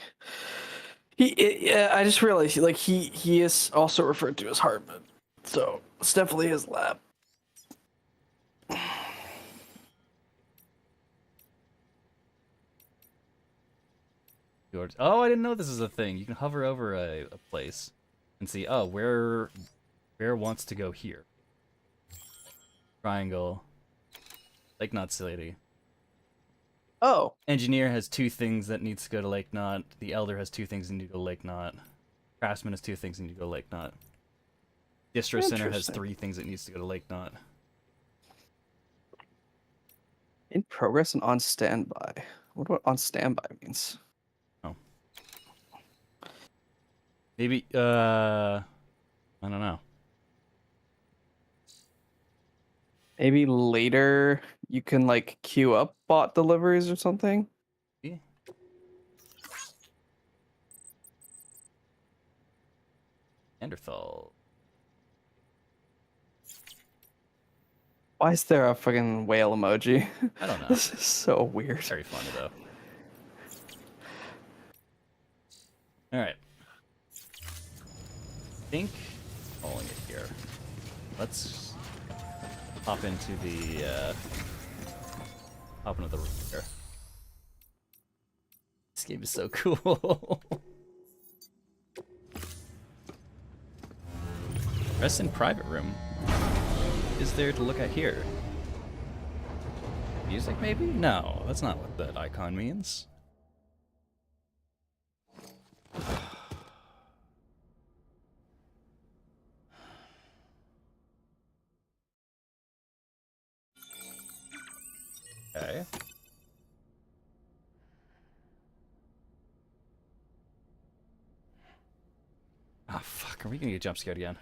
I just realized like he is also referred to as Hartman, so it's definitely his lab. Oh, I didn't know this is a thing. You can hover over a place and see, oh, where wants to go here. Triangle. Lake Knot City. Oh. Engineer has 2 things that needs to go to Lake Knot. The Elder has 2 things that need to go to Lake Knot. Craftsman has 2 things that need to go to Lake Knot. Distro Center has 3 things that needs to go to Lake Knot. In progress and on standby. What on standby means? Oh. Maybe, I don't know. Maybe later you can like queue up bot deliveries or something. Yeah. Neanderthal. Why is there a fucking whale emoji? I don't know. This is so weird. Very funny though. Alright. I think calling it here. Let's hop into the room here. This game is so cool. Rest in private room. Is there to look at here? Music maybe? No, that's not what that icon means. Okay. Ah, fuck. Are we gonna get jump scared again?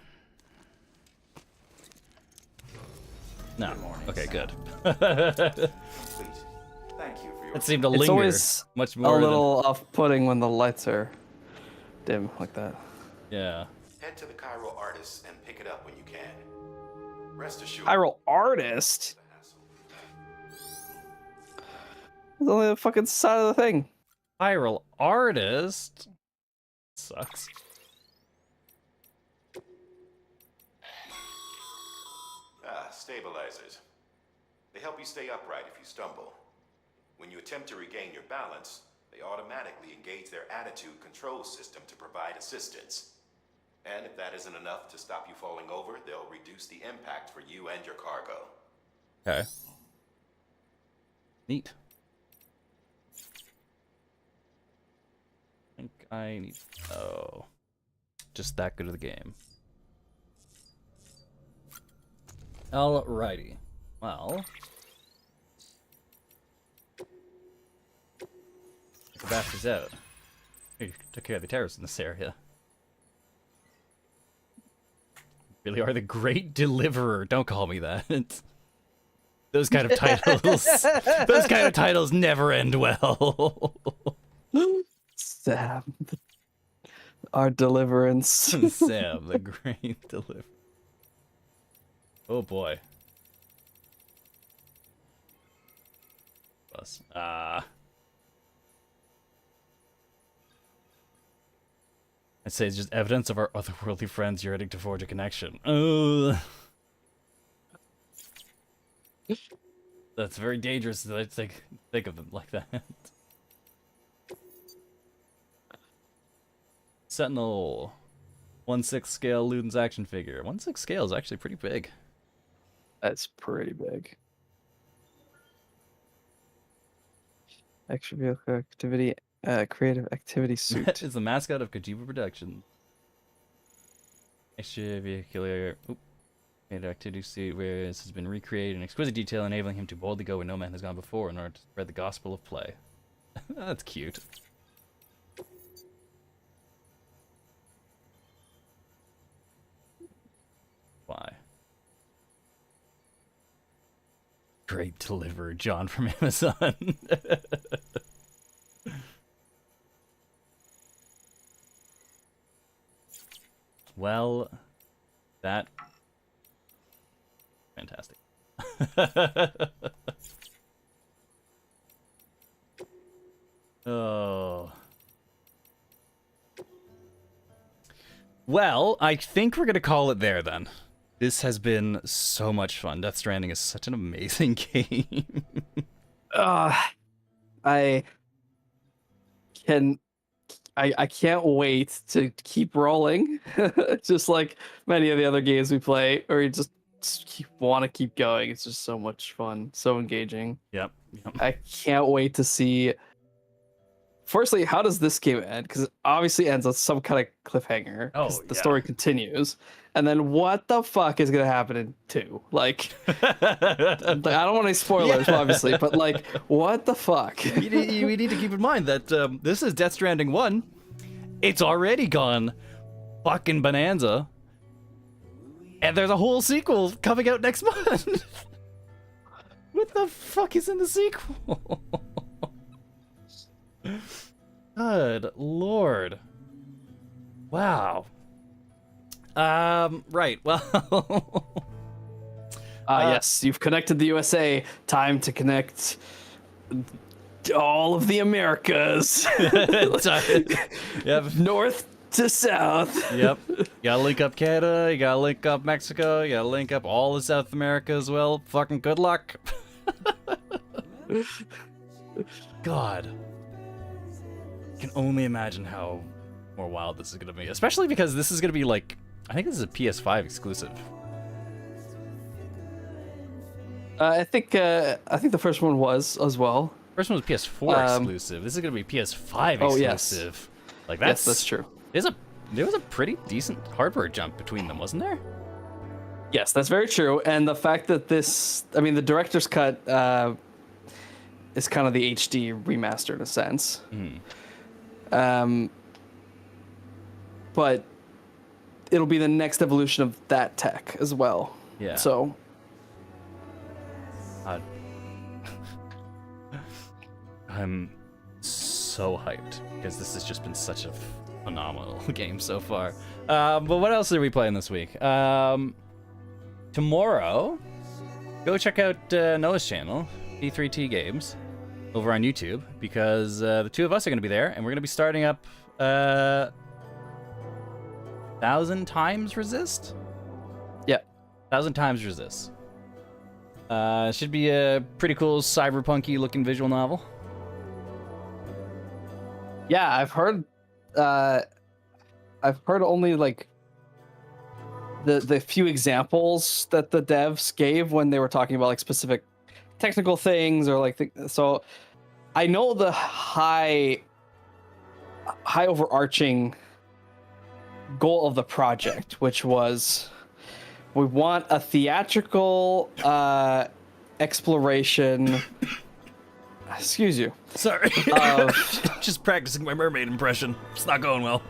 No. Okay, good. Please, thank you for your It seemed to It's linger always much a more little off-putting when the lights are dim like that. Yeah. Head to the Chiral Artists and pick it up when you can. Rest assured. Chiral Artist? It's only the fucking side of the thing. Viral artist? Sucks. Stabilizers. They help you stay upright if you stumble. When you attempt to regain your balance, they automatically engage their attitude control system to provide assistance. And if that isn't enough to stop you falling over, they'll reduce the impact for you and your cargo. Okay. Neat. I think I need... Oh. Just that good of the game. Alrighty. Well... The bastards out. You took care of the terrorists in this area. Really are the Great Deliverer. Don't call me that. Those kind of titles. Those kind of titles never end well. Sam. Our deliverance. Sam, the Great Deliverer. Oh boy. Bus. I'd say it's just evidence of our otherworldly friends yearning to forge a connection. That's very dangerous to think of them like that. Sentinel. 1/6 scale Luden's action figure. 1/6 scale is actually pretty big. That's pretty big. Extra vehicle activity, creative activity suit. Is the mascot of Kojima Productions. Extra vehicular creative activity suit, where this has been recreated in exquisite detail, enabling him to boldly go where no man has gone before in order to spread the gospel of play. That's cute. Why? Great Deliverer, John from Amazon. Well, that... Fantastic. Oh. Well, I think we're gonna call it there then. This has been so much fun. Death Stranding is such an amazing game. I can't wait to keep rolling. Just like many of the other games we play, or you just want to keep going. It's just so much fun, so engaging. Yep. I can't wait to see. Firstly, how does this game end? Because it obviously ends on some kind of cliffhanger. Oh, the story continues. And then what the fuck is going to happen in 2? Like, I don't want any spoilers, obviously, but like, what the fuck? We need to keep in mind that this is Death Stranding 1. It's already gone fucking bonanza. And there's a whole sequel coming out next month. What the fuck is in the sequel? Good lord. Wow. Right, well... Yes, you've connected the USA. Time to connect all of the Americas. Yep. North to south. Yep. You gotta link up Canada, you gotta link up Mexico, you gotta link up all of South America as well. Fucking good luck. God. I can only imagine how more wild this is gonna be. Especially because this is gonna be like, I think this is a PS5 exclusive. I think the first one was as well. First one was PS4 exclusive. This is gonna be PS5 exclusive. Like that's true. There was a pretty decent hardware jump between them, wasn't there? Yes, that's very true. And the fact that this, I mean, the director's cut is kind of the HD remaster in a sense. But it'll be the next evolution of that tech as well. Yeah. So. I'm so hyped because this has just been such a phenomenal game so far. But what else are we playing this week? Tomorrow, go check out Noah's channel, B3T Games, over on YouTube, because the two of us are going to be there, and we're going to be starting up 1,000 Times Resist? Yeah. 1,000 Times Resist. Should be a pretty cool cyberpunky looking visual novel. Yeah, I've heard only like the few examples that the devs gave when they were talking about like specific technical things or like so I know the high overarching goal of the project, which was we want a theatrical exploration. Excuse you. Sorry. Just practicing my mermaid impression. It's not going well.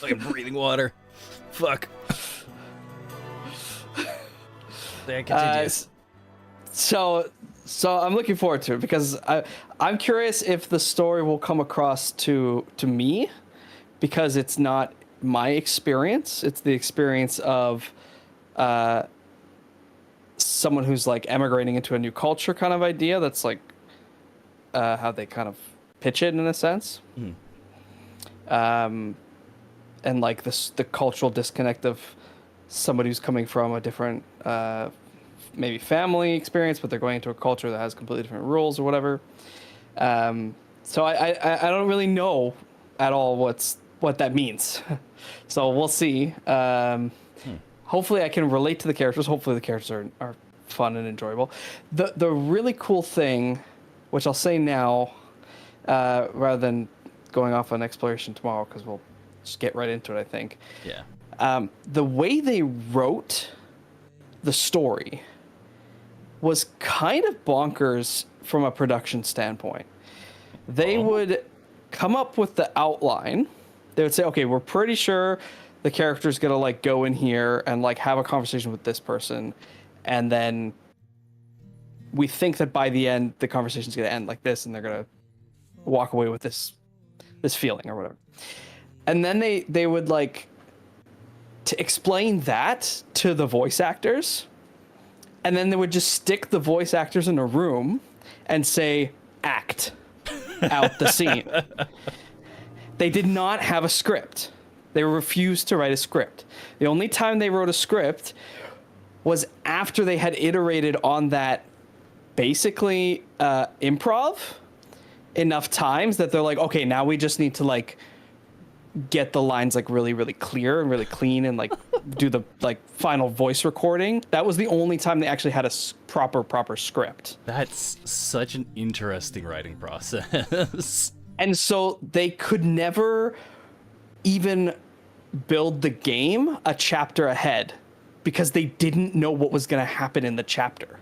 Like I'm breathing water. Fuck. There, continue. So I'm looking forward to it because I'm curious if the story will come across to me, because it's not my experience. It's the experience of someone who's like emigrating into a new culture kind of idea. That's like how they kind of pitch it in a sense. And like the cultural disconnect of somebody who's coming from a different maybe family experience, but they're going into a culture that has completely different rules or whatever. So I don't really know at all what that means. So we'll see. Hopefully I can relate to the characters. Hopefully the characters are fun and enjoyable. The really cool thing, which I'll say now, rather than going off on exploration tomorrow, because we'll just get right into it, I think. Yeah. The way they wrote the story was kind of bonkers from a production standpoint. They would come up with the outline. They would say, okay, we're pretty sure the character's gonna like go in here and like have a conversation with this person, and then we think that by the end the conversation's gonna end like this and they're gonna walk away with this feeling or whatever. And then they would like to explain that to the voice actors, and then they would just stick the voice actors in a room and say, act out the scene. They did not have a script. They refused to write a script. The only time they wrote a script was after they had iterated on that basically improv enough times that they're like, okay, now we just need to like get the lines like really, really clear and really clean and like do the like final voice recording. That was the only time they actually had a proper script. That's such an interesting writing process. And so they could never even build the game a chapter ahead because they didn't know what was going to happen in the chapter.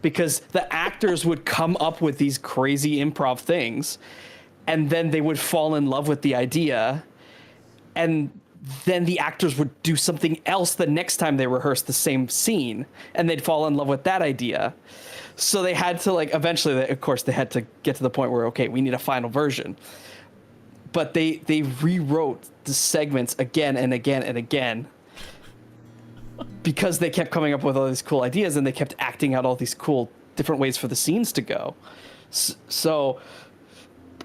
Because the actors would come up with these crazy improv things, and then they would fall in love with the idea, and then the actors would do something else the next time they rehearsed the same scene, and they'd fall in love with that idea. So they had to like eventually, of course, they had to get to the point where, okay, we need a final version. But they rewrote the segments again and again and again because they kept coming up with all these cool ideas, and they kept acting out all these cool different ways for the scenes to go. So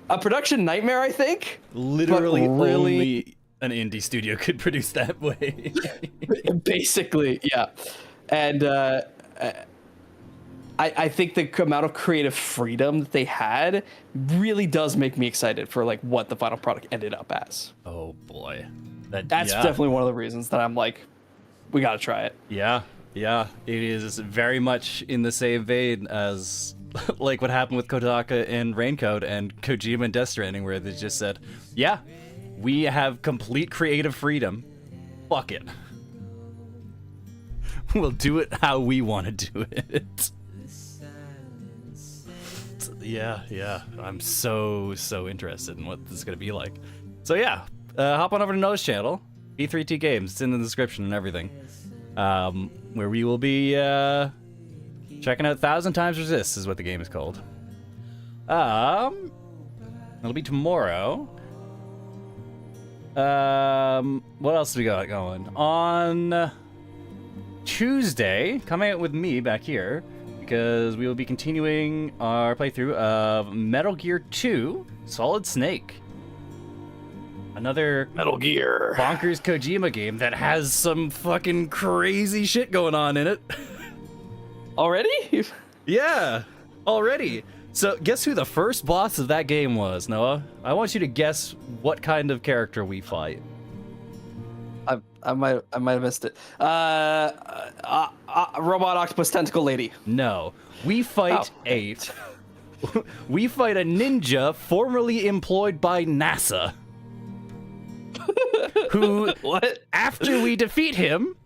a production nightmare, I think. Literally only an indie studio could produce that way. Basically, yeah. And I think the amount of creative freedom that they had really does make me excited for like what the final product ended up as. Oh boy. That's definitely one of the reasons that I'm like, we gotta try it. Yeah. It is very much in the same vein as like what happened with Kodaka and Raincoat and Kojima and Death Stranding, where they just said, yeah, we have complete creative freedom. Fuck it. We'll do it how we want to do it. Yeah. I'm so interested in what this is going to be like. So yeah, hop on over to Noah's channel, B3T Games. It's in the description and everything. Where we will be Checking out Thousand Times Resist is what the game is called. It'll be tomorrow. What else do we got going? On Tuesday, come out with me back here, because we will be continuing our playthrough of Metal Gear 2 Solid Snake. Another Metal Gear bonkers Kojima game that has some fucking crazy shit going on in it. already. Yeah, already. So guess who the first boss of that game was, Noah? I want you to guess what kind of character we fight. I might have missed it. Robot octopus tentacle lady. No, we fight we fight a ninja formerly employed by NASA. Who, What? after we defeat him,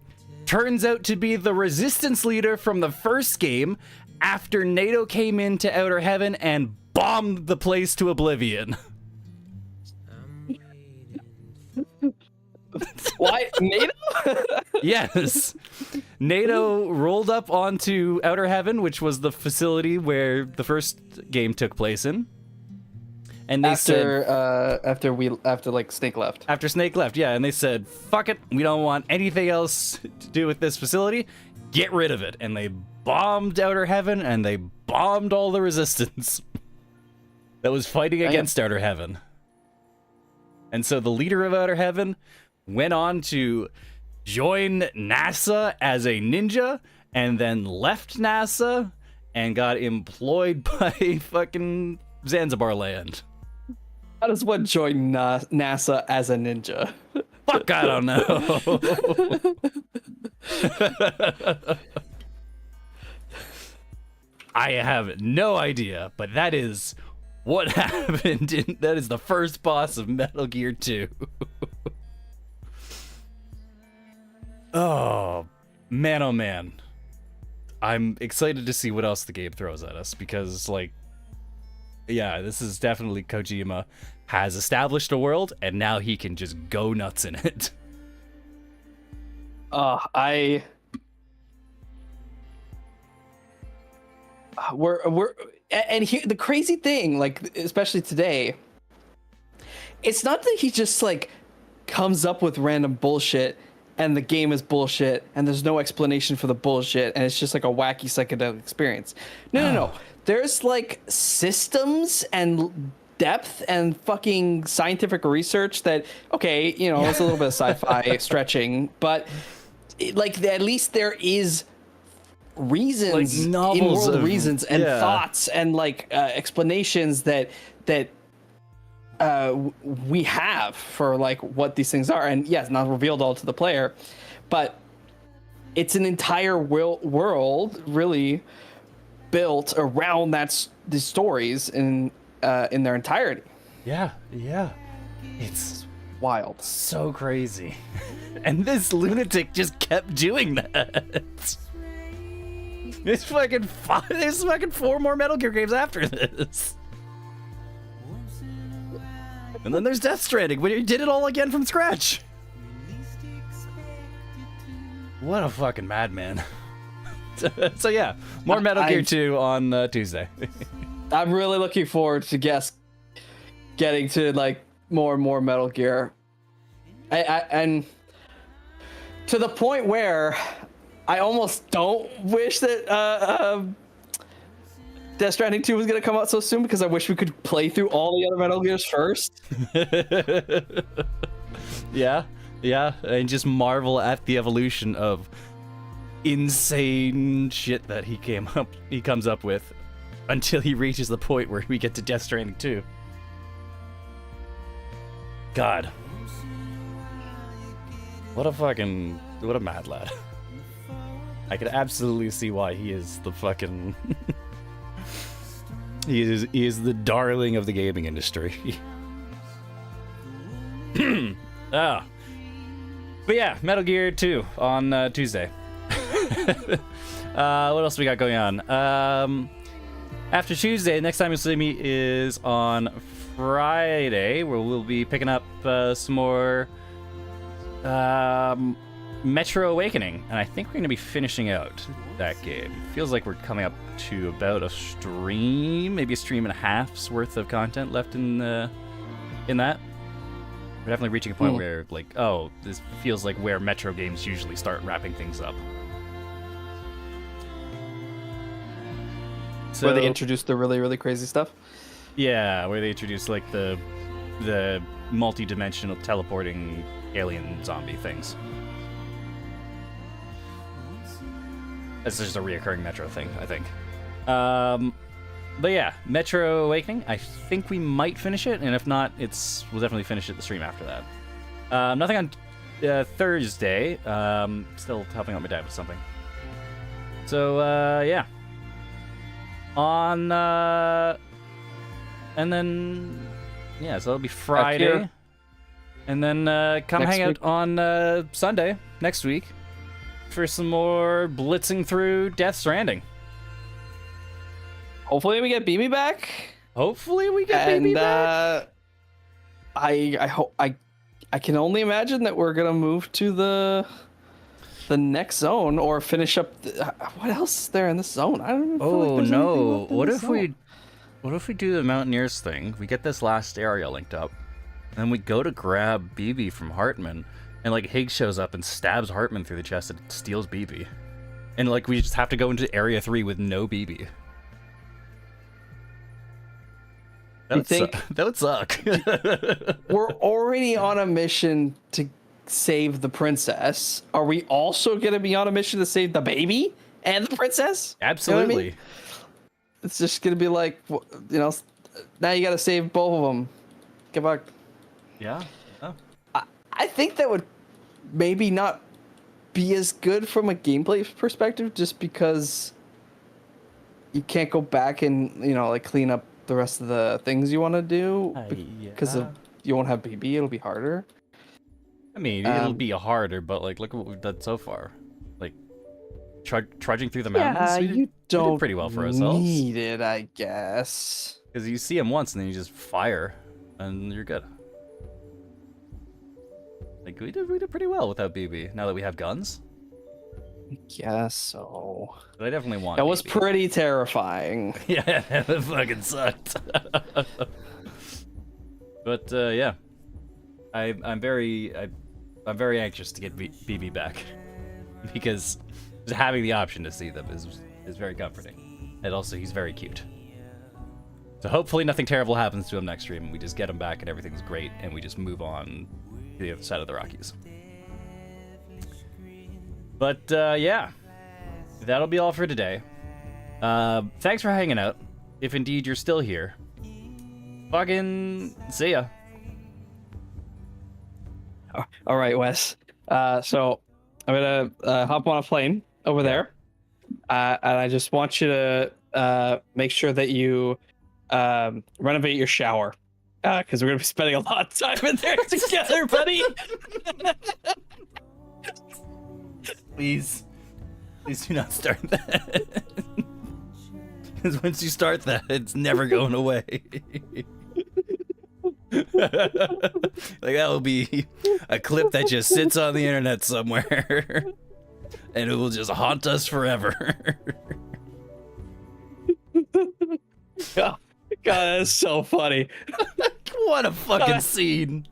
turns out to be the resistance leader from the first game after NATO came into Outer Heaven and bombed the place to oblivion. Why NATO? Yes. NATO rolled up onto Outer Heaven, which was the facility where the first game took place in. And they said after like Snake left. after Snake left, yeah, and they said, fuck it, we don't want anything else to do with this facility. Get rid of it. And they bombed Outer Heaven, and they bombed all the resistance that was fighting against Outer Heaven. And so the leader of Outer Heaven went on to join NASA as a ninja, and then left NASA and got employed by fucking Zanzibar land. How does one join NASA as a ninja? Fuck, I don't know. I have no idea, but that is what happened. That is the first boss of Metal Gear 2. Oh man. I'm excited to see what else the game throws at us, because, like, yeah, this is definitely Kojima has established a world, and now he can just go nuts in it. The crazy thing, like, especially today, it's not that he just like comes up with random bullshit and the game is bullshit and there's no explanation for the bullshit and it's just like a wacky psychedelic experience. No. There's like systems and depth and fucking scientific research that, okay, you know, it's a little bit of sci-fi stretching, but like at least there is reasons, like novels in-world of, reasons and thoughts and like explanations that we have for like what these things are. And yes, not revealed all to the player, but it's an entire world really built around the stories in their entirety. Yeah. It's wild. So crazy. And this lunatic just kept doing that. There's fucking 4 more Metal Gear games after this. And then there's Death Stranding, when he did it all again from scratch. What a fucking madman. So yeah, more Metal Gear 2 on Tuesday. I'm really looking forward to getting to like more and more Metal Gear. And to the point where I almost don't wish that Death Stranding 2 was going to come out so soon, because I wish we could play through all the other Metal Gears first. Yeah, and just marvel at the evolution of insane shit that he comes up with until he reaches the point where we get to Death Stranding 2. God. What a mad lad. I could absolutely see why he is the fucking he is the darling of the gaming industry. But yeah, Metal Gear 2 on Tuesday. What else we got going on? After Tuesday, next time you'll see me is on Friday, where we'll be picking up some more Metro Awakening, and I think we're going to be finishing out that game. Feels like we're coming up to about a stream, maybe a stream and a half's worth of content left in that. We're definitely reaching a point where, like, oh, this feels like where Metro games usually start wrapping things up. So, where they introduce the really, really crazy stuff. Yeah, where they introduce like the multi-dimensional teleporting alien zombie things. That's just a reoccurring Metro thing, I think. But yeah, Metro Awakening. I think we might finish it, and if not, we'll definitely finish it the stream after that. Nothing on Thursday. Still helping out my dad with something. So yeah. And then yeah, so it'll be Friday, and then come Next hang out week. on Sunday next week for some more blitzing through Death Stranding. Hopefully we get BB back. Hopefully we get BB back. I hope I can only imagine that we're gonna move to the next zone or finish up. What else is there in this zone? I don't even feel like Oh there's anything no! left in What this if we do the Mountaineers thing? We get this last area linked up, and then we go to grab BB from Hartman, and like Higgs shows up and stabs Hartman through the chest and steals BB, and like we just have to go into Area 3 with no BB. That would suck. We're already on a mission to save the princess. Are we also going to be on a mission to save the baby and the princess? Absolutely. You know what I mean? It's just going to be like, you know, now you got to save both of them. Good luck. Yeah. Oh. I think that would maybe not be as good from a gameplay perspective, just because you can't go back and, you know, like clean up the rest of the things you want to do because you won't have BB. It'll be harder. I mean, it'll be harder, but like, look at what we've done so far. Like, trudging through the mountains. You don't we did pretty well for ourselves. Need it, I guess. Because you see him once and then you just fire, and you're good. Like we did pretty well without BB. Now that we have guns. I guess so. But I definitely want. That was BB. pretty terrifying. Yeah, that fucking sucked. But yeah, I'm very anxious to get BB back because just having the option to see them is very comforting, and also he's very cute. So hopefully nothing terrible happens to him next stream, and we just get him back and everything's great, and we just move on to the other side of the Rockies. But yeah, that'll be all for today. Thanks for hanging out. If indeed you're still here, fucking see ya. All right, Wes. So I'm gonna hop on a plane over there, and I just want you to make sure that you renovate your shower, because we're gonna be spending a lot of time in there together, buddy. Please do not start that. Because once you start that, it's never going away. Like that will be a clip that just sits on the internet somewhere, and it will just haunt us forever. God, that's so funny. What a fucking scene.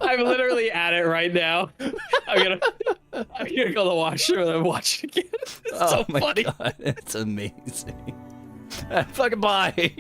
I'm literally at it right now. I'm gonna go to the washroom and watch it again. It's so my funny. God, it's amazing. Fucking bye.